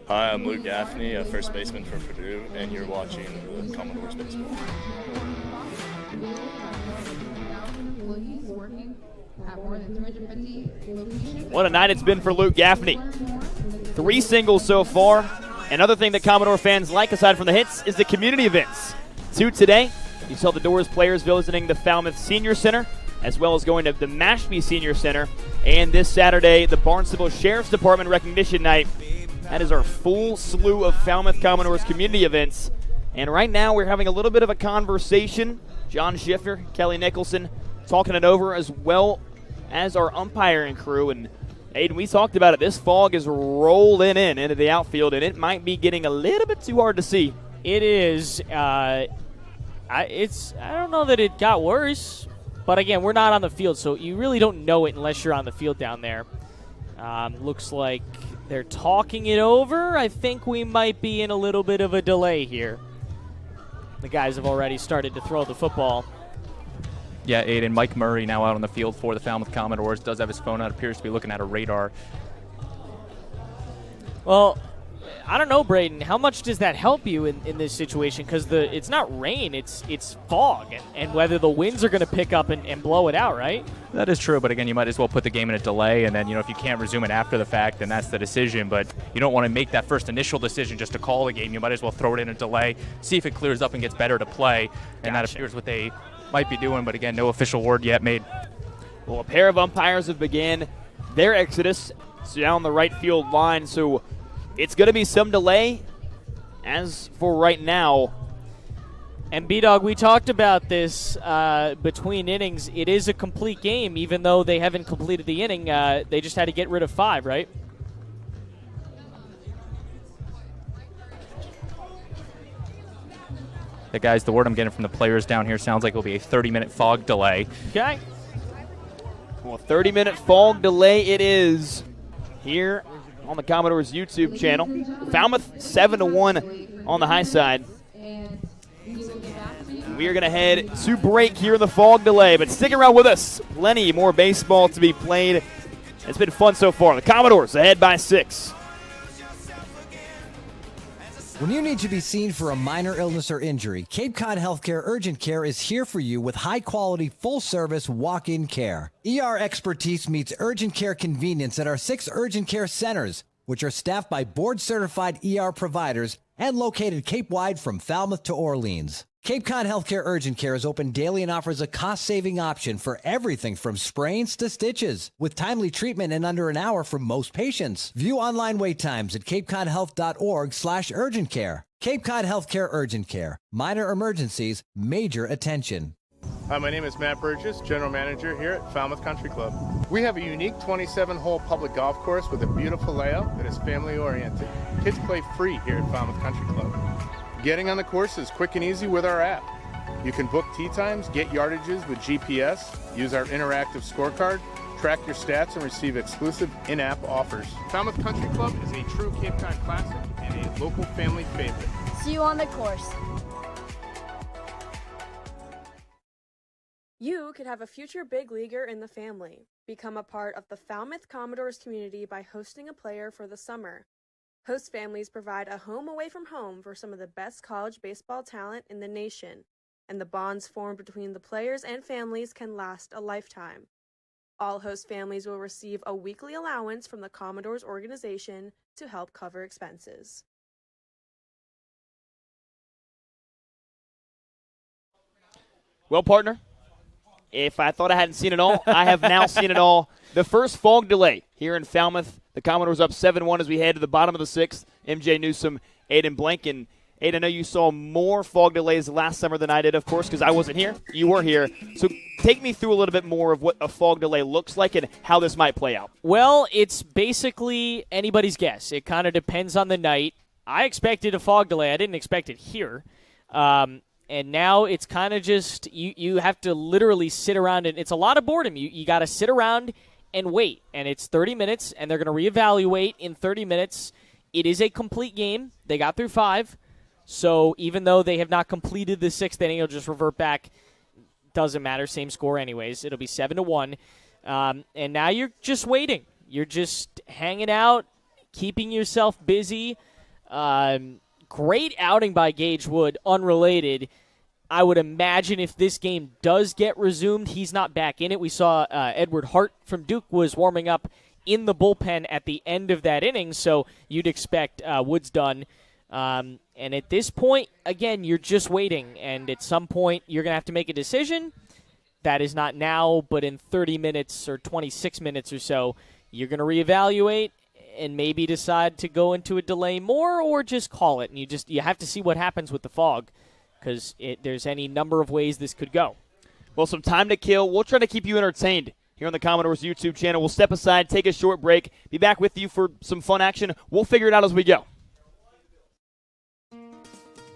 Hi, I'm Luke Gaffney, a first baseman for Purdue, and you're watching the Commodores baseball. What a night it's been for Luke Gaffney. 3 singles so far. Another thing that Commodore fans like, aside from the hits, is the community events. 2 today. You saw the Doors players visiting the Falmouth Senior Center, as well as going to the Mashpee Senior Center. And this Saturday, the Barnstable Sheriff's Department Recognition Night. That is our full slew of Falmouth Commodores community events. And right now, we're having a little bit of a conversation. John Schifter, Kelly Nicholson, talking it over, as well as our umpiring crew. And Aiden, we talked about it. This fog is rolling into the outfield, and it might be getting a little bit too hard to see. It is. I don't know that it got worse, but again, we're not on the field, so you really don't know it unless you're on the field down there. Looks like they're talking it over. I think we might be in a little bit of a delay here. The guys have already started to throw the football. Yeah, Aiden, Mike Murray now out on the field for the Falmouth Commodores. Does have his phone out, appears to be looking at a radar. Well, I don't know, Braden. How much does that help you in this situation? Because it's not rain, it's fog, and whether the winds are going to pick up and blow it out, right? That is true, but again, you might as well put the game in a delay, and then, if you can't resume it after the fact, then that's the decision. But you don't want to make that first initial decision just to call the game. You might as well throw it in a delay, see if it clears up and gets better to play, and that appears what they might be doing, but again, no official word yet made. Well, a pair of umpires have began their exodus down the right field line, so it's going to be some delay as for right now. And B-Dog, we talked about this between innings. It is a complete game, even though they haven't completed the inning. They just had to get rid of 5, right? The guys, the word I'm getting from the players down here sounds like it'll be a 30-minute fog delay. Okay. Well, 30-minute fog delay it is here on the Commodores YouTube channel. Falmouth 7-1 on the high side. We are going to head to break here in the fog delay, but stick around with us. Plenty more baseball to be played. It's been fun so far. The Commodores ahead by 6. When you need to be seen for a minor illness or injury, Cape Cod Healthcare Urgent Care is here for you with high-quality, full-service walk-in care. ER expertise meets urgent care convenience at our 6 urgent care centers, which are staffed by board-certified ER providers and located Cape-wide from Falmouth to Orleans. Cape Cod Healthcare Urgent Care is open daily and offers a cost-saving option for everything from sprains to stitches, with timely treatment in under an hour for most patients. View online wait times at capecodhealth.org/urgent care. Cape Cod Healthcare Urgent Care. Minor emergencies, major attention. Hi, my name is Matt Burgess, General Manager here at Falmouth Country Club. We have a unique 27-hole public golf course with a beautiful layout that is family-oriented. Kids play free here at Falmouth Country Club. Getting on the course is quick and easy with our app. You can book tee times, get yardages with GPS, use our interactive scorecard, track your stats, and receive exclusive in-app offers. Falmouth Country Club is a true Cape Cod classic and a local family favorite. See you on the course. You could have a future big leaguer in the family. Become a part of the Falmouth Commodores community by hosting a player for the summer. Host families provide a home away from home for some of the best college baseball talent in the nation, and the bonds formed between the players and families can last a lifetime. All host families will receive a weekly allowance from the Commodores organization to help cover expenses. Well, partner, if I thought I hadn't seen it all, I have now seen it all. The first fog delay here in Falmouth. The Commodores up 7-1 as we head to the bottom of the 6th. MJ Newsom, Aiden Blanken. Aiden, I know you saw more fog delays last summer than I did, of course, because I wasn't here. You were here. So take me through a little bit more of what a fog delay looks like and how this might play out. Well, it's basically anybody's guess. It kind of depends on the night. I expected a fog delay. I didn't expect it here. And now it's kind of just you have to literally sit around, and it's a lot of boredom. You got to sit around and wait, and it's 30 minutes, and they're going to reevaluate in 30 minutes. It is a complete game. They got through 5, so even though they have not completed the 6th inning, it'll just revert back. Doesn't matter, same score anyways. It'll be 7-1, and now you're just waiting. You're just hanging out, keeping yourself busy. Great outing by Gage Wood, unrelated. I would imagine if this game does get resumed, he's not back in it. We saw Edward Hart from Duke was warming up in the bullpen at the end of that inning, so you'd expect Wood's done. And at this point, again, you're just waiting, and at some point you're going to have to make a decision. That is not now, but in 30 minutes or 26 minutes or so, you're going to reevaluate and maybe decide to go into a delay more or just call it. And you have to see what happens with the fog, because there's any number of ways this could go. Well, some time to kill. We'll try to keep you entertained here on the Commodores YouTube channel. We'll step aside, take a short break, be back with you for some fun action. We'll figure it out as we go.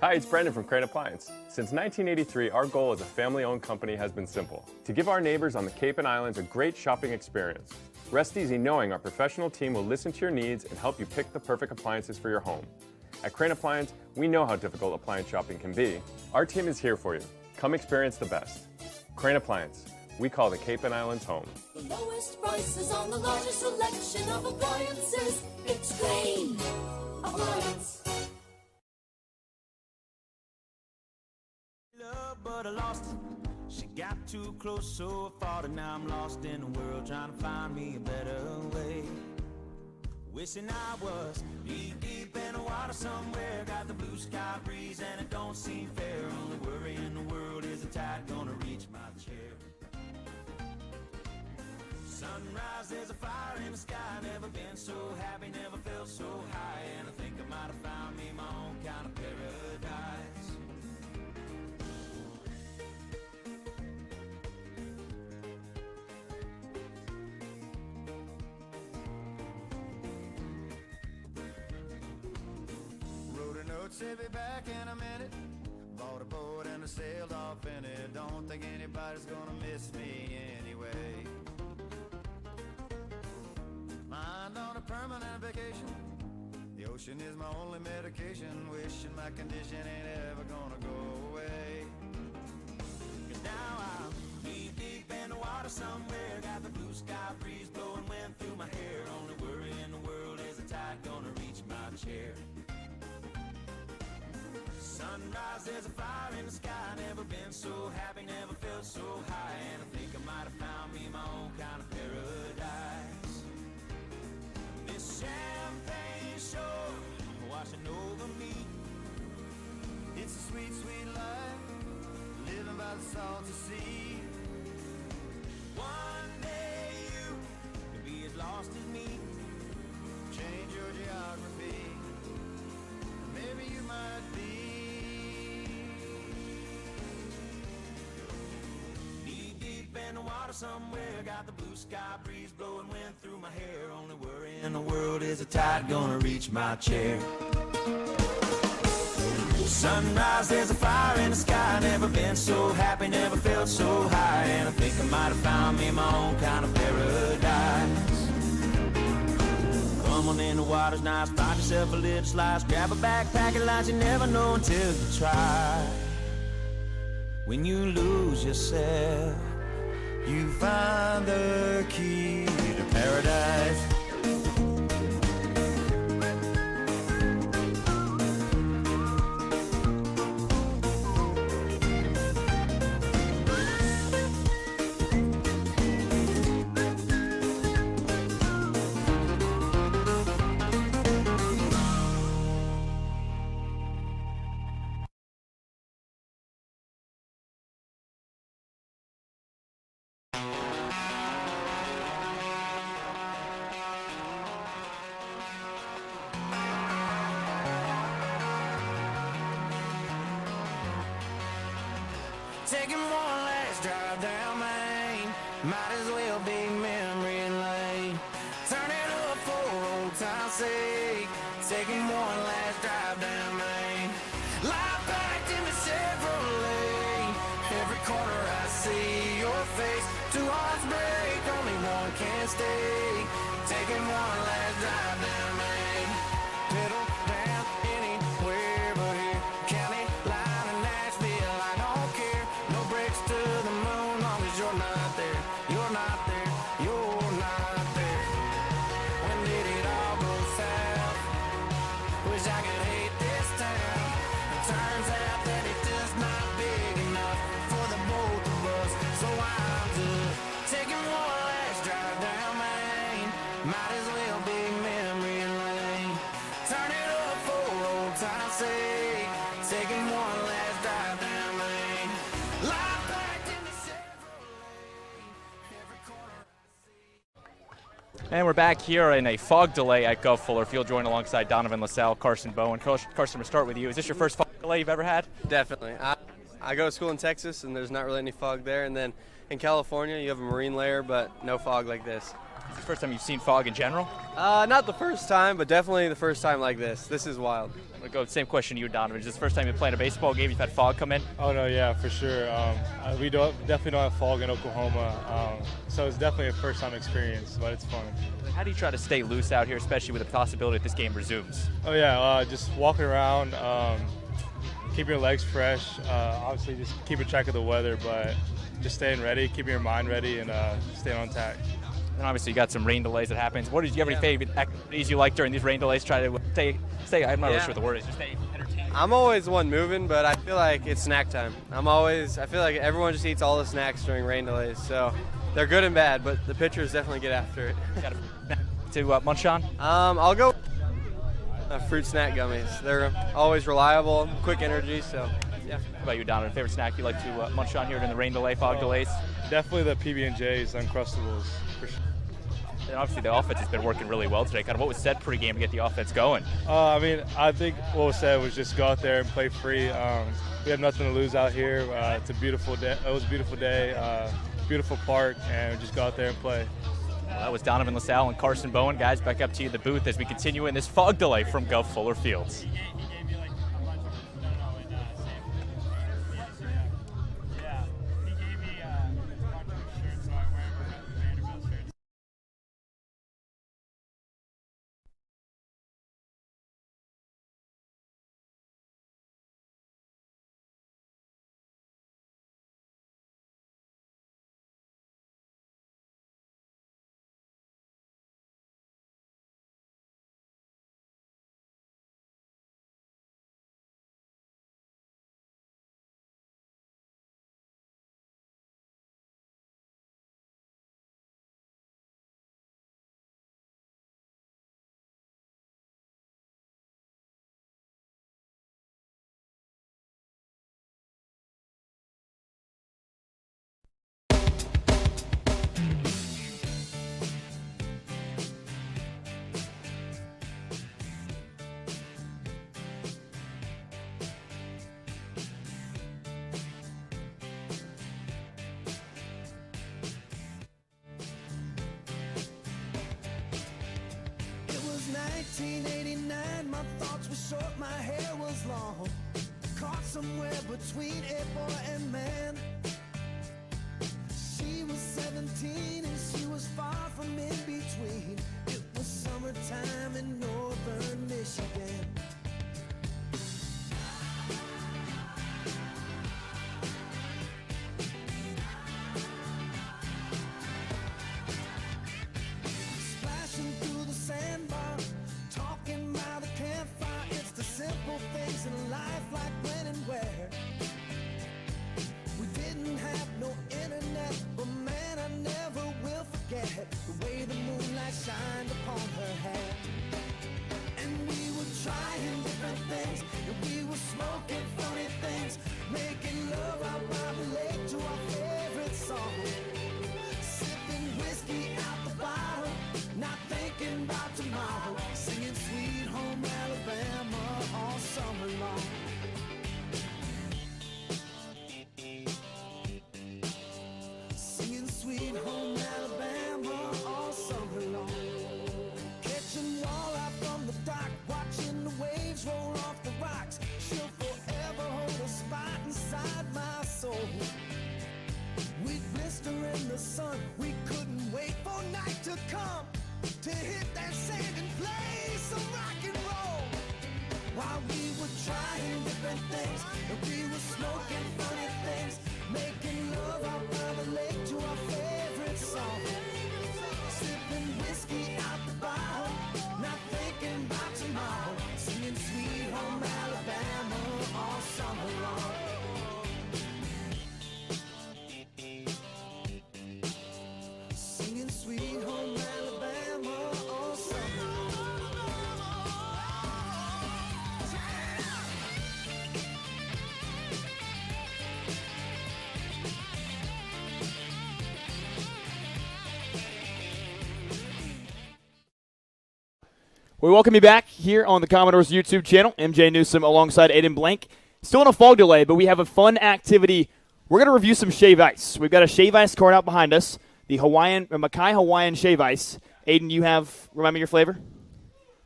Hi, it's Brandon from Crane Appliance. Since 1983, our goal as a family-owned company has been simple: to give our neighbors on the Cape and Islands a great shopping experience. Rest easy knowing our professional team will listen to your needs and help you pick the perfect appliances for your home. At Crane Appliance, we know how difficult appliance shopping can be. Our team is here for you. Come experience the best. Crane Appliance. We call the Cape and Islands home. The lowest prices on the largest selection of appliances. It's Crane Appliance. But I lost it. She got too close, so I fought it. Now I'm lost in the world, trying to find me a better way. Wishing I was deep in the water somewhere. Got the blue sky breeze and it don't seem fair. Only worry in the world is the tide gonna reach my chair. Sunrise, there's a fire in the sky. Never been so happy, never felt so high. And I think I might have found me my own kind of paradise. Say be back in a minute. Bought a boat and I sailed off in it. Don't think anybody's gonna miss me anyway. Mind on a permanent vacation. The ocean is my only medication. Wishing my condition ain't ever gonna go away. 'Cause now I'm deep in the water somewhere. Got the blue sky breeze blowing wind through my hair. Only worry in the world is the tide gonna reach my chair. Sunrise, there's a fire in the sky. Never been so happy, never felt so high. And I think I might have found me my own kind of paradise. This champagne shore washing over me. It's a sweet, sweet life, living by the salty sea. One day you could be as lost as me. Change your geography. Maybe you might be. In the water somewhere, got the blue sky breeze blowing wind through my hair. Only worry in the world is the tide gonna reach my chair. Sunrise, there's a fire in the sky. Never been so happy, never felt so high. And I think I might have found me my own kind of paradise. Come on in, the water's nice. Find yourself a little slice. Grab a backpack and lunch. You never know until you try. When you lose yourself, you find the key to paradise. Taking one last drive down Main, might as well be memory lane. Turn it up for old time's sake. Taking one last drive down Main. Life packed in the Chevrolet. Every corner I see your face. Two hearts break, only one can stay. Taking one last drive down Main. Pedal down anywhere but here. County line in Nashville, I don't care. No breaks to the moon, long as you're not there. You're not there, you're not there. When did it all go south? Wish I could hate this town. It turns out that it's just not big enough for the both of us. So I'm just taking one last drive down Main. Might as well be memory lane. Turn it up for old time's sake. Taking one last drive down Main. Life packed in the Chevrolet. Every corner I see. And we're back here in a fog delay at Guv Fuller Field, joined alongside Donovan LaSalle, Carson Bowen. Carson, we'll start with you. Is this your first fog delay you've ever had? Definitely. I go to school in Texas, and there's not really any fog there. And then in California, you have a marine layer, but no fog like this. Is this the first time you've seen fog in general? Not the first time, but definitely the first time like this. This is wild. I'm going to go same question to you, Donovan. Is this the first time you're playing a baseball game? You've had fog come in? Oh, no, yeah, for sure. We definitely don't have fog in Oklahoma, so it's definitely a first-time experience, but it's fun. How do you try to stay loose out here, especially with the possibility that this game resumes? Oh, yeah, just walking around, keeping your legs fresh, obviously just keeping track of the weather, but just staying ready, keeping your mind ready, and staying on tack. And obviously you got some rain delays that happens. Do you have any favorite activities you like during these rain delays? Try to stay I'm not really sure what the word is. Just stay entertained. I'm always the one moving, but I feel like it's snack time. I feel like everyone just eats all the snacks during rain delays, so they're good and bad, but the pitchers definitely get after it. To munch on? I'll go fruit snack gummies. They're always reliable, quick energy, so yeah. How about you, Donovan? Favorite snack you like to munch on here during the rain delay, fog delays? Definitely the PB&J's, Uncrustables, for sure. And obviously the offense has been working really well today. Kind of what was said pregame to get the offense going? I think what was said was just go out there and play free. We have nothing to lose out here. It's a beautiful day. It was a beautiful day, beautiful park, and just go out there and play. Well, that was Donovan LaSalle and Carson Bowen. Guys, back up to you in the booth as we continue in this fog delay from Guv Fuller Field. It was 1989, my thoughts were short, my hair was long. Caught somewhere between a boy and man. She was 17 and she was far from in between. It was summertime in northern Michigan. Splashing through the sandbar, talking by the campfire. It's the simple things in life, like when and where. We didn't have no internet, but man, I never will forget the way the moonlight shined upon her hair. And we were trying different things, and we were smoking funny things, making love out by the lake to our favorite song. Sipping whiskey out the bottle, not thinking about tomorrow, singing Sweet Home Alabama all summer long. Singing Sweet Home Alabama all summer long. Catching walleye from the dock, watching the waves roll off the rocks. She'll forever hold a spot inside my soul. We'd blister in the sun, we couldn't wait for night to come to hit that sand and play some rock and roll. While we were trying different things, and we were smoking funny things, making love out by the lake to our favorite song. Sipping whiskey out the bottle, not thinking about tomorrow, singing Sweet Home Alabama all summer long. Singing Sweet Home Alabama all summer long. We welcome you back here on the Commodores YouTube channel. MJ Newsom alongside Aiden Blank. Still in a fog delay, but we have a fun activity We're going to review some shave ice. We've got a shave ice card out behind us, the Mackay Hawaiian shave ice. Aiden, you have, remind me your flavor?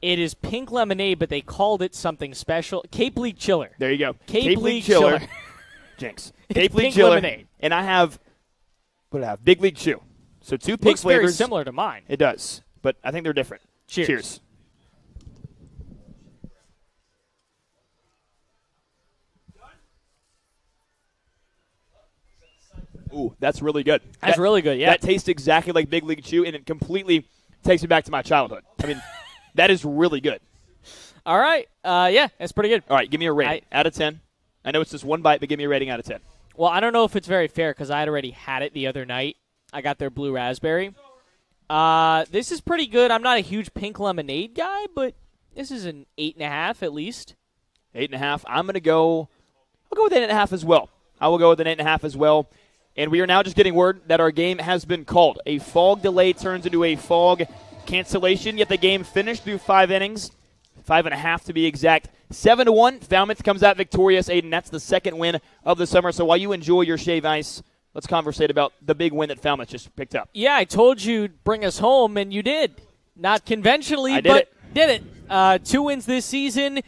It is pink lemonade, but they called it something special. Cape League Chiller. There you go. Cape League Chiller. Jinx. Cape League pink Chiller. lemonade. And I have, what do I have? Big League Chew. So 2 pink Looks flavors. very similar to mine. It does, but I think they're different. Cheers. Ooh, that's really good. That's really good, yeah. That tastes exactly like Big League Chew, and it completely takes me back to my childhood. I mean, that is really good. All right. Yeah, that's pretty good. All right, give me a rating out of 10. I know it's just one bite, but give me a rating out of 10. Well, I don't know if it's very fair because I had already had it the other night. I got their blue raspberry. This is pretty good. I'm not a huge pink lemonade guy, but this is an 8.5 at least. 8.5. I'll go with 8.5 as well. I will go with an 8.5 as well. And we are now just getting word that our game has been called. A fog delay turns into a fog cancellation, yet the game finished through 5 innings. 5.5 to be exact. 7-1. Falmouth comes out victorious, Aiden. That's the second win of the summer. So while you enjoy your shave ice, let's conversate about the big win that Falmouth just picked up. Yeah, I told you to bring us home, and you did. Not conventionally, I but did it. 2 wins this season.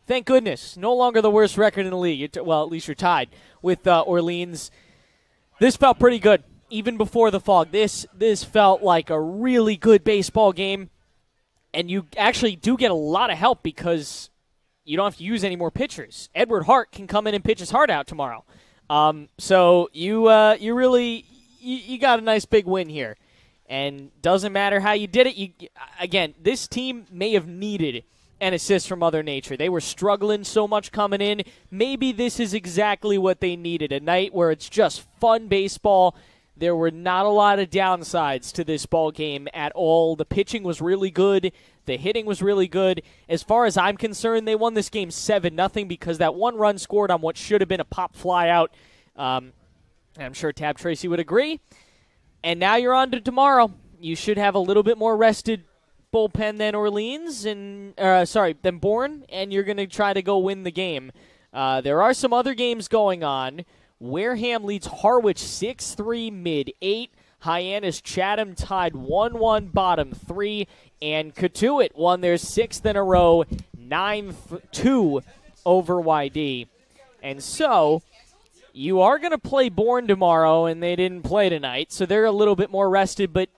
Thank goodness. No longer the worst record in the league. Well, at least you're tied with Orleans. This felt pretty good, even before the fog. This felt like a really good baseball game, and you actually do get a lot of help because you don't have to use any more pitchers. Edward Hart can come in and pitch his heart out tomorrow. So you really got a nice big win here, and doesn't matter how you did it. Again, this team may have needed an assist from Mother Nature. They were struggling so much coming in. Maybe this is exactly what they needed, a night where it's just fun baseball. There were not a lot of downsides to this ball game at all. The pitching was really good. The hitting was really good. As far as I'm concerned, they won this game 7-0 because that one run scored on what should have been a pop fly out. I'm sure Tab Tracy would agree. And now you're on to tomorrow. You should have a little bit more rested bullpen than Orleans than Bourne, and you're going to try to go win the game. There are some other games going on. Wareham leads Harwich 6-3 mid-8. Hyannis Chatham tied 1-1 bottom 3, and Katuitt won their 6th in a row, 9-2 over YD. And so you are going to play Bourne tomorrow, and they didn't play tonight, so they're a little bit more rested, but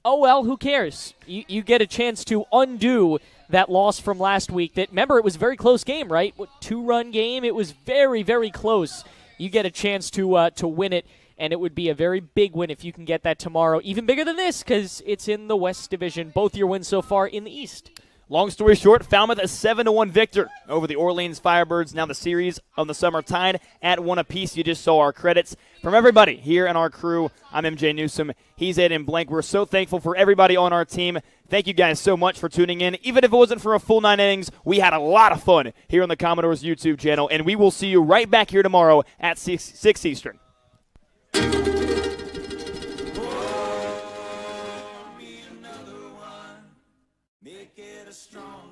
oh, well, who cares? You get a chance to undo that loss from last week. Remember, it was a very close game, right? 2-run game. It was very, very close. You get a chance to win it, and it would be a very big win if you can get that tomorrow. Even bigger than this because it's in the West Division. Both your wins so far in the East. Long story short, Falmouth a 7-1 victor over the Orleans Firebirds. Now the series of the summer tied at 1 apiece. You just saw our credits from everybody here in our crew. I'm MJ Newsom. He's Aiden Blank. We're so thankful for everybody on our team. Thank you guys so much for tuning in. Even if it wasn't for a full 9 innings, we had a lot of fun here on the Commodores YouTube channel, and we will see you right back here tomorrow at 6 Eastern. Strong